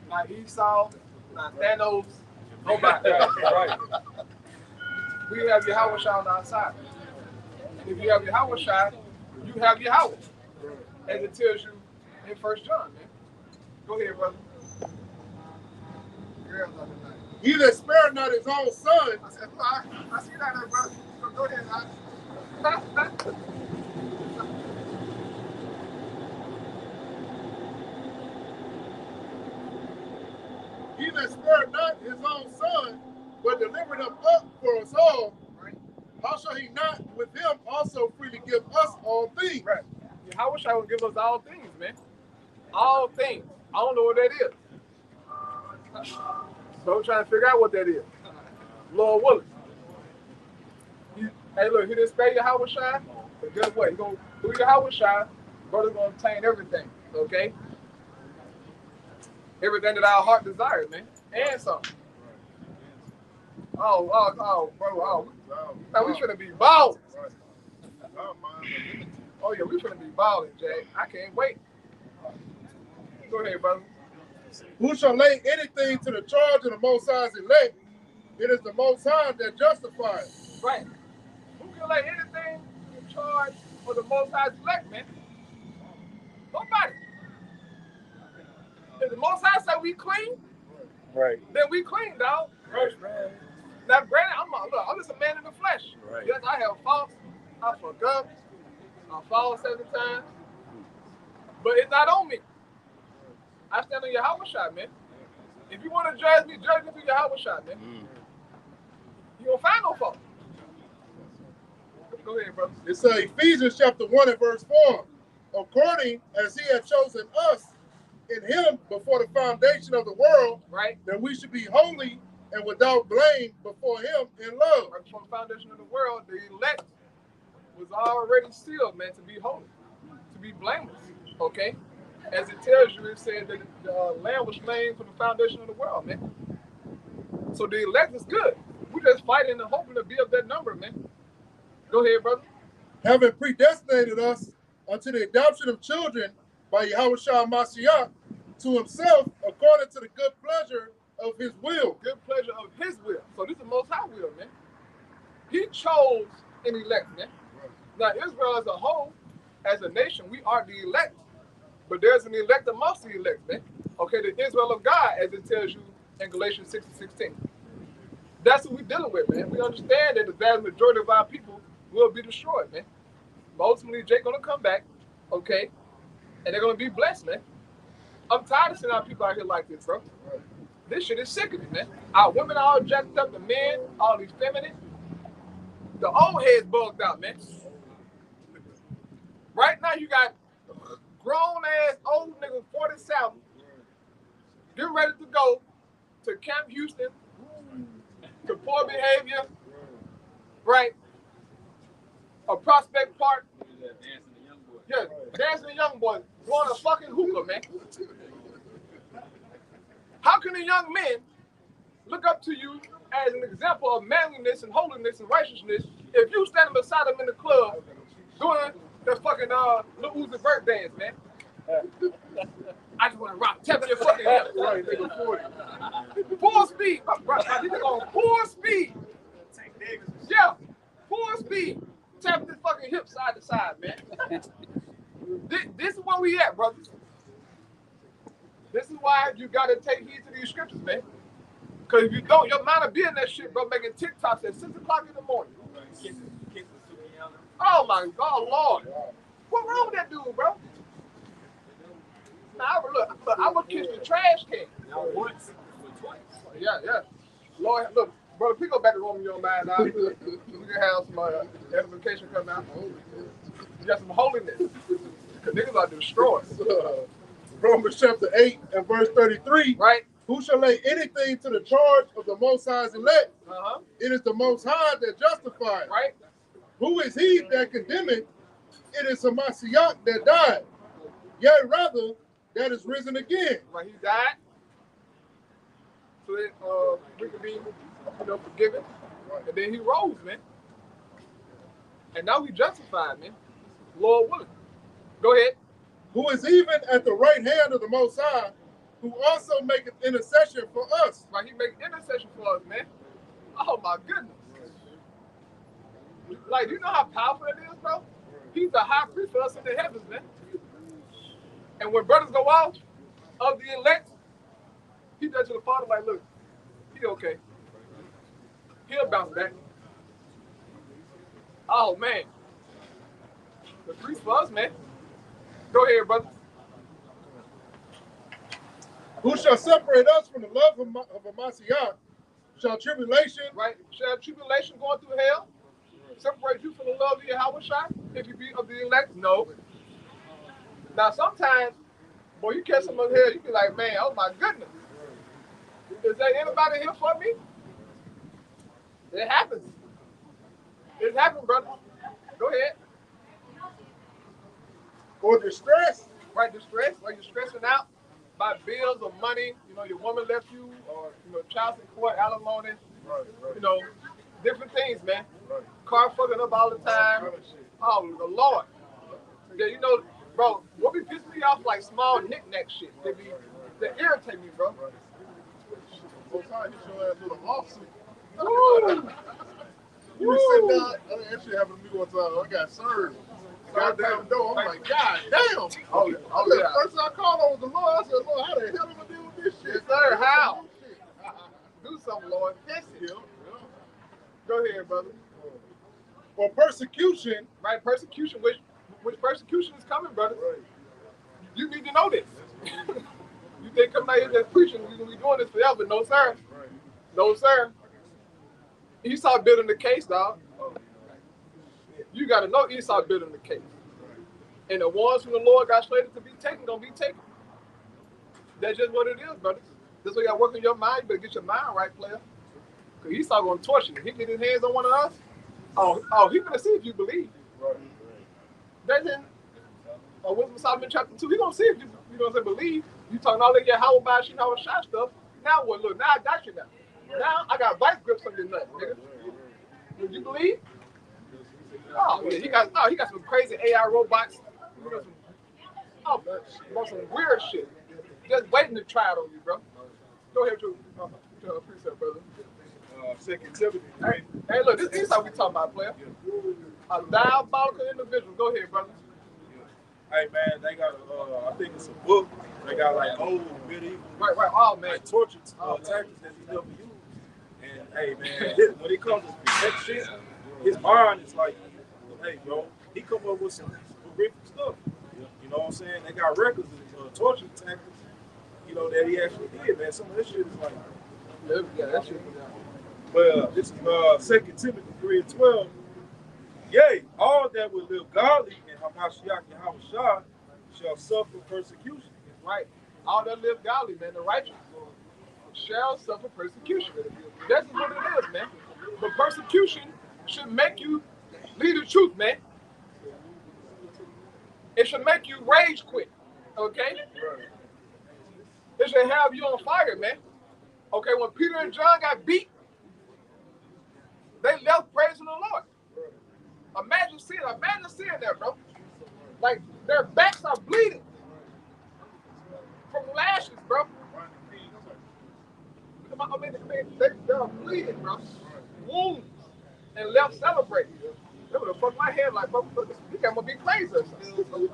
Not Esau, not Thanos, nobody. Right. We have Yahweh Shai on our side. And if you have Yahweh Shai, you have Yahweh. As it tells you in 1 John, man. Go ahead, brother. He that spared not his own son, I said, I see that, brother. Go ahead, he that spared not his own son, but delivered him up for us all, right? How shall he not with him also freely give us all things? Right. Yahweh Shai will give us all things, man. All things. I don't know what that is. So I'm trying to figure out what that is. Lord willing. Hey, look, he didn't spare Yahweh Shai, but guess what? He gonna do Yahweh Shai, brother's gonna obtain everything, okay? Everything that our heart desires, man. And something. Oh, bro, man, we finna be balling. Oh, yeah, we finna be balling, Jay. I can't wait. Go ahead, brother. Who shall lay anything to the charge of the Most High's elect? It is the Most High that justifies. Right. Who can lay anything to charge for the Most High's elect, man? Nobody. If the Most High say we clean, Right. then we clean, dog. Right. Now, granted, I'm just a man in the flesh. Right. Yes, I have faults. I fuck up. I fall 7 times. But it's not on me. I stand on Yahweh Shai, man. If you want to judge me through Yahweh Shai, man. You won't find no fault. Go ahead, brother. It's Ephesians chapter 1 and verse 4. According as he had chosen us in him before the foundation of the world, Right? that we should be holy and without blame before him in love. Right before the foundation of the world, the elect was already sealed, man, to be holy, to be blameless. Okay? As it tells you, it said that the lamb was slain from the foundation of the world, man. So the elect is good. We're just fighting and hoping to be of that number, man. Go ahead, brother. Having predestinated us unto the adoption of children by Yahweh Shai Mashiach to himself according to the good pleasure of his will. Good pleasure of his will. So this is the Most High will, man. He chose an elect, man. Now, Israel as a whole, as a nation, we are the elect. But there's an elect amongst the elect, man. Okay, the Israel of God, as it tells you in Galatians 6:16. That's what we're dealing with, man. We understand that the vast majority of our people will be destroyed, man. But ultimately, Jake's going to come back, okay? And they're going to be blessed, man. I'm tired of seeing our people out here like this, bro. This shit is sickening, man. Our women are all jacked up, the men, all these feminine. The old heads bugged out, man. Right now, you got grown-ass old niggas, 47, getting ready to go to Camp Houston, to Poor Behavior, right? A Prospect Park. Yeah, dancing the young boys, going to fucking hookah, man. How can the young men look up to you as an example of manliness and holiness and righteousness if you standing beside them in the club doing that fucking Lil Uzi Vert dance, man? I just want to rock, tapping your fucking hip. Right, nigga 40. Full speed. These niggas on full speed. Yeah, full speed. Tapping this fucking hip side to side, man. This is where we at, brothers. This is why you got to take heed to these scriptures, man. Because if you don't, your mind will be in that shit, bro, making TikToks at 6 o'clock in the morning. Oh, my God, Lord. What wrong with that dude, bro? Now, look, I would kiss the trash can. Not once, but twice. Yeah. Lord, look, brother, please go back to Roman your mind now. We can have some edification come out. You got some holiness. Because niggas are destroyed. Romans chapter 8 and verse 33. Right? Who shall lay anything to the charge of the Most High's elect? Uh-huh. It is the Most High that justifies. Right? Who is he that condemneth? It is Hamashiach that died. Yea, rather, that is risen again. Right, he died. So that we can be, forgiven. And then he rose, man. And now we justified, man. Lord willing. Go ahead. Who is even at the right hand of the Most High, who also maketh intercession for us. Right, he makes intercession for us, man. Oh my goodness. Like, you know how powerful it is, bro? He's the high priest for us in the heavens, man. And when brothers go out of the elect, he does to the Father like, look, he okay. He'll bounce back. Oh, man. The priest for us, man. Go ahead, brother. Who shall separate us from the love of Hamashiach? Shall tribulation, right? Shall tribulation going through hell separate you from the love of Yahweh Shai? If you be of the elect? No. Now, sometimes, boy, you catch some of hell, you be like, man, oh my goodness. Is there anybody here for me? It happens. It happens, brother. Go ahead. Or distress. Right, distress. Like you're stressing out by bills or money. Your woman left you, or, child support, alimony. Right. Different things, man. Right. Car fucking up all the time. Oh, the Lord. Yeah, bro, what be pissing me off like small knick-knack shit. They irritate me, bro. Sometimes you show that little lawsuit. You were sitting down, that shit happened to me one time. I got served. Goddamn door. I'm like, God damn. The first I called on was the Lord. I said, Lord, how the hell am I deal with this shit? Yes, sir. How? Do something, Lord. Fix it. Go ahead, brother. For persecution. Right, persecution. Which persecution is coming, brother? Right. You need to know this. You think coming out here just preaching, we're going to be doing this forever. No, sir. Right. No, sir. Esau building the case, dog. You got to know Esau building the case. And the ones who the Lord got slated to be taken, going to be taken. That's just what it is, brother. That's what you got to work on your mind. You better get your mind right, player. Because Esau going to torture you. He get his hands on one of us. Oh, he going to see if you believe. Right. That's in Wisdom of Solomon chapter 2. He going to see if you believe. You talking all that Yahweh Bash and Yahweh Shai stuff. Now what? Look, now I got you now. Now I got vice grips on your nut, nigga. Do you believe? Oh, yeah, he got some crazy AI robots. Some weird shit. Just waiting to try it on you, bro. Go ahead, Drew. Appreciate, brother. 2 Timothy. Hey, look, this is how we talking about, player. A diabolical individual. Go ahead, brother. Hey, man, they got I think it's a book. They got like old medieval. Right. Oh, man. Like torture tactics that he never used. And hey, man, when it comes to protection, his mind is like, hey, bro, he come up with some horrific stuff. You know what I'm saying? They got records of torture tactics, that he actually did, man. Some of this shit is like, yeah, that shit. Well, this is 2 Timothy 3:12. Yea, all that will live godly in Hamashiach Yahweh Shai shall suffer persecution. Right. All that live godly, man, the righteous shall suffer persecution. That's what it is, man. But persecution should make you lead the truth, man. It should make you rage quit, okay? It should have you on fire, man. Okay, when Peter and John got beat, they left praising the Lord. Imagine seeing that, bro. Like, their backs are bleeding from lashes, bro. I mean, they're bleeding, bro. Wounds. And left celebrating. They would have fucked my head like, bro, you got to be crazy or something.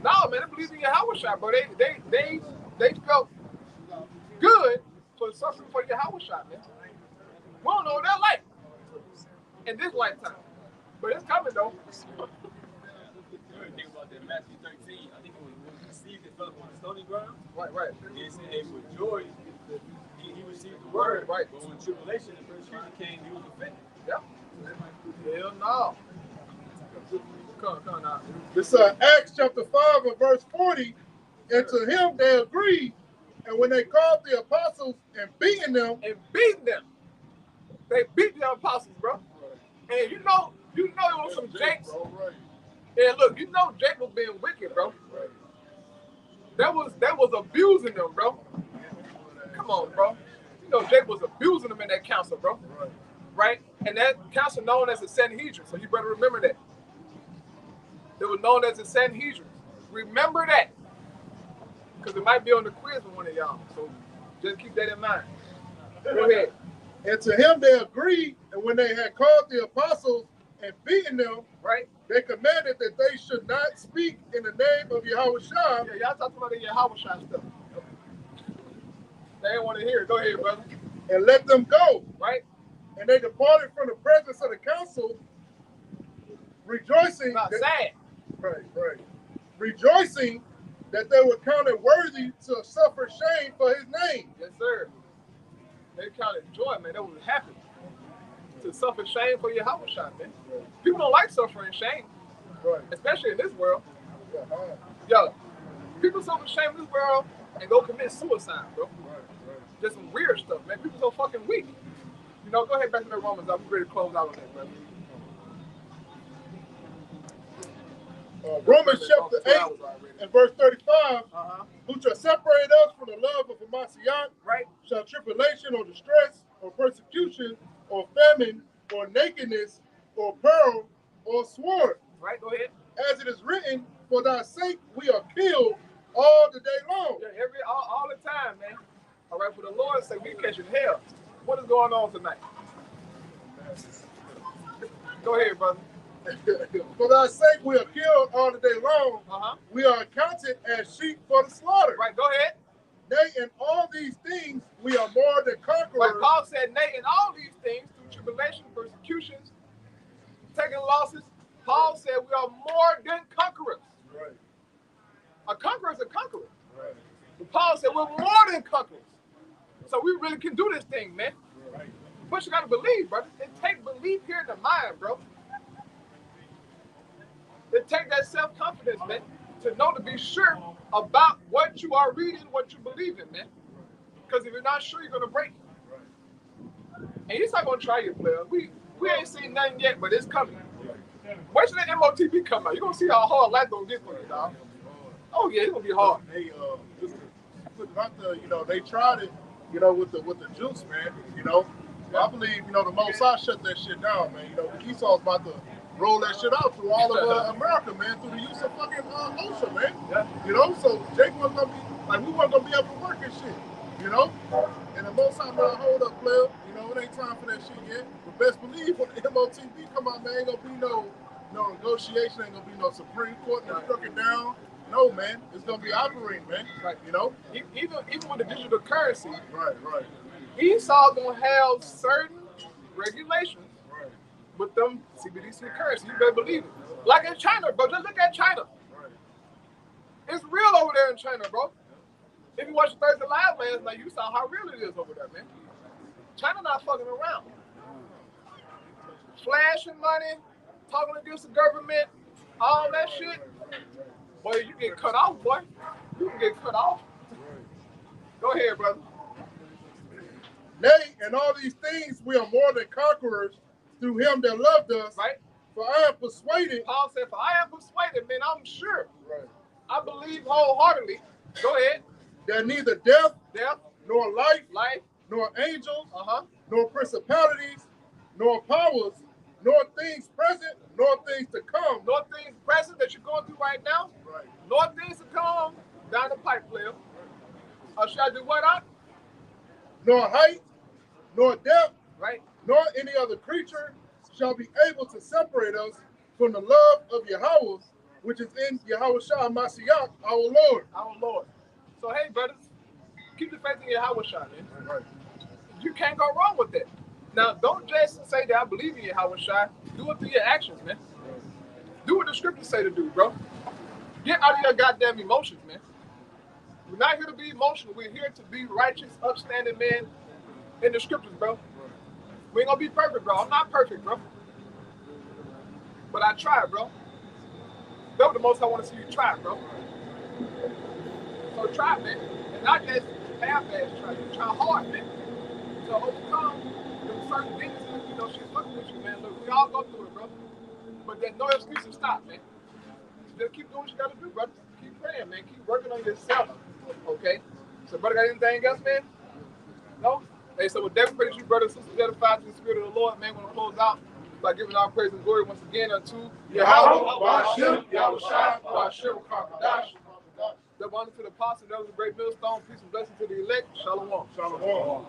No, man, they believe in Yahweh Shai, bro. They felt good for suffering for Yahweh Shai, man. We don't know what they're like in this lifetime. But it's coming, though. Think about that Matthew 13. I think it was seed that fell upon the stony ground. Right, right. He said, hey, with joy, he received the word. Right. But when tribulation and persecution came, he was offended. Yep. Hell no. Come on now. This Acts chapter 5 and verse 40. And to him they agreed. And when they called the apostles and beaten them. They beat the apostles, bro. And you know it was some Jakes. And look, you know Jake was being wicked, bro. That was abusing them, bro. Come on, bro. You know Jake was abusing them in that council, bro. Right? And that council known as the Sanhedrin. So you better remember that. It was known as the Sanhedrin. Remember that. Because it might be on the quiz with one of y'all. So just keep that in mind. Go ahead. And to him they agreed, and when they had called the apostles and beaten them, right, they commanded that they should not speak in the name of Yahushua. Yeah, y'all talking about the Yahushua stuff. They didn't want to hear it. Go ahead, brother. And let them go. Right. And they departed from the presence of the council, rejoicing. Not sad. Right. Rejoicing that they were counted worthy to suffer shame for his name. Yes, sir. They counted joy, man. They was happy to suffer shame for Yahushua, man. People don't like suffering shame, right? Especially in this world. Yo, people suffer shame in this world and go commit suicide, bro. Just some weird stuff, man. People so fucking weak. You know, go ahead back to the Romans. I'm ready to close out on that, brother. Romans chapter 8 and verse 35, who shall separate us from the love of Hamashiach, right? Shall tribulation or distress or persecution or famine or nakedness or peril or sword. Right, go ahead. As it is written, for thy sake we are killed all the day long. Yeah, all the time, man. All right, for the Lord's sake, we catching hell. What is going on tonight? Go ahead, brother. For thy sake we are killed all the day long. We are accounted as sheep for the slaughter. Right, go ahead. Nay, in all these things we are more than conquerors. Like Paul said, nay, in all these things, through tribulation, persecutions, taking losses, Paul said we are more than conquerors. Right. A conqueror is a conqueror. Right. But Paul said we're more than conquerors. So we really can do this thing, man. Right. But you got to believe, brother. It takes belief here in the mind, bro. It takes that self-confidence, man, to know to be sure about what you are reading, what you believe in, man. Because if you're not sure, you're going to break it. And he's not going to try you, player. We ain't seen nothing yet, but it's coming. Wait till that MOTB come out. You're going to see how hard life going to get for you, dog. Oh, yeah, it's going to be hard. They, just put it out there, you know, they tried it, you know, with the juice, man, you know. I believe, you know, the Most High shut that shit down, man. You know, Esau's about to roll that shit out through all of America, man, through the use of fucking OSHA, man. Yeah. You know, so Jake wasn't gonna be like, we weren't gonna be able to work and shit, you know. And the Most High, man, hold up, player. You know, it ain't time for that shit yet. But best believe when the MOTB come out, man, ain't gonna be no negotiation, ain't gonna be no Supreme Court that struck it down. No, man, it's gonna be operating, man. Right. You know, even with the digital currency, right. Esau gonna have certain regulations. With them CBDC currency, you better believe it. Like in China, bro. Just look at China. It's real over there in China, bro. If you watched Thursday Live last night, you saw how real it is over there, man. China not fucking around. Flashing money, talking against the government, all that shit. Boy, you get cut off, boy. You can get cut off. Go ahead, brother. Nay, in all these things we are more than conquerors through him that loved us. Right. For I am persuaded. Paul said, for I am persuaded, man, I'm sure. Right. I believe wholeheartedly. Go ahead. That neither death, death, nor life, nor angels, nor principalities, nor powers, nor things present, nor things to come. Nor things present that you're going through right now. Right. Nor things to come down the pipe, player. Should I do what up? Nor height, nor depth, right, nor any other creature shall be able to separate us from the love of Yahweh, which is in Yahushua Mashiach, our Lord. Our Lord. So, hey, brothers, keep the faith in Yahushua, man. Right. You can't go wrong with that. Now, don't just say that I believe in Yahushua. Do it through your actions, man. Do what the scriptures say to do, bro. Get out of your goddamn emotions, man. We're not here to be emotional. We're here to be righteous, upstanding men in the scriptures, bro. We ain't gonna be perfect, bro. I'm not perfect, bro. But I try, bro. That's the most I want to see you try, bro. So try, man. And not just half-ass try. You try hard, man. To overcome them certain things that, you know, she's looking at you, man. Look, we all go through it, bro. But there's no excuse to stop, man. Just keep doing what you gotta do, brother. Keep praying, man. Keep working on yourself. Okay? So, brother, got anything else, man? No? Hey, so with that, praise you, brother, sister, edified to the Spirit of the Lord, man. We're gonna close out by giving our praise and glory once again unto Yahweh, Ba'ashem, Yahushua, Ba'ashem, Kakadash. the honor to the apostle, that was a great millstone. Peace and blessing to the elect. Shalom. Shalom.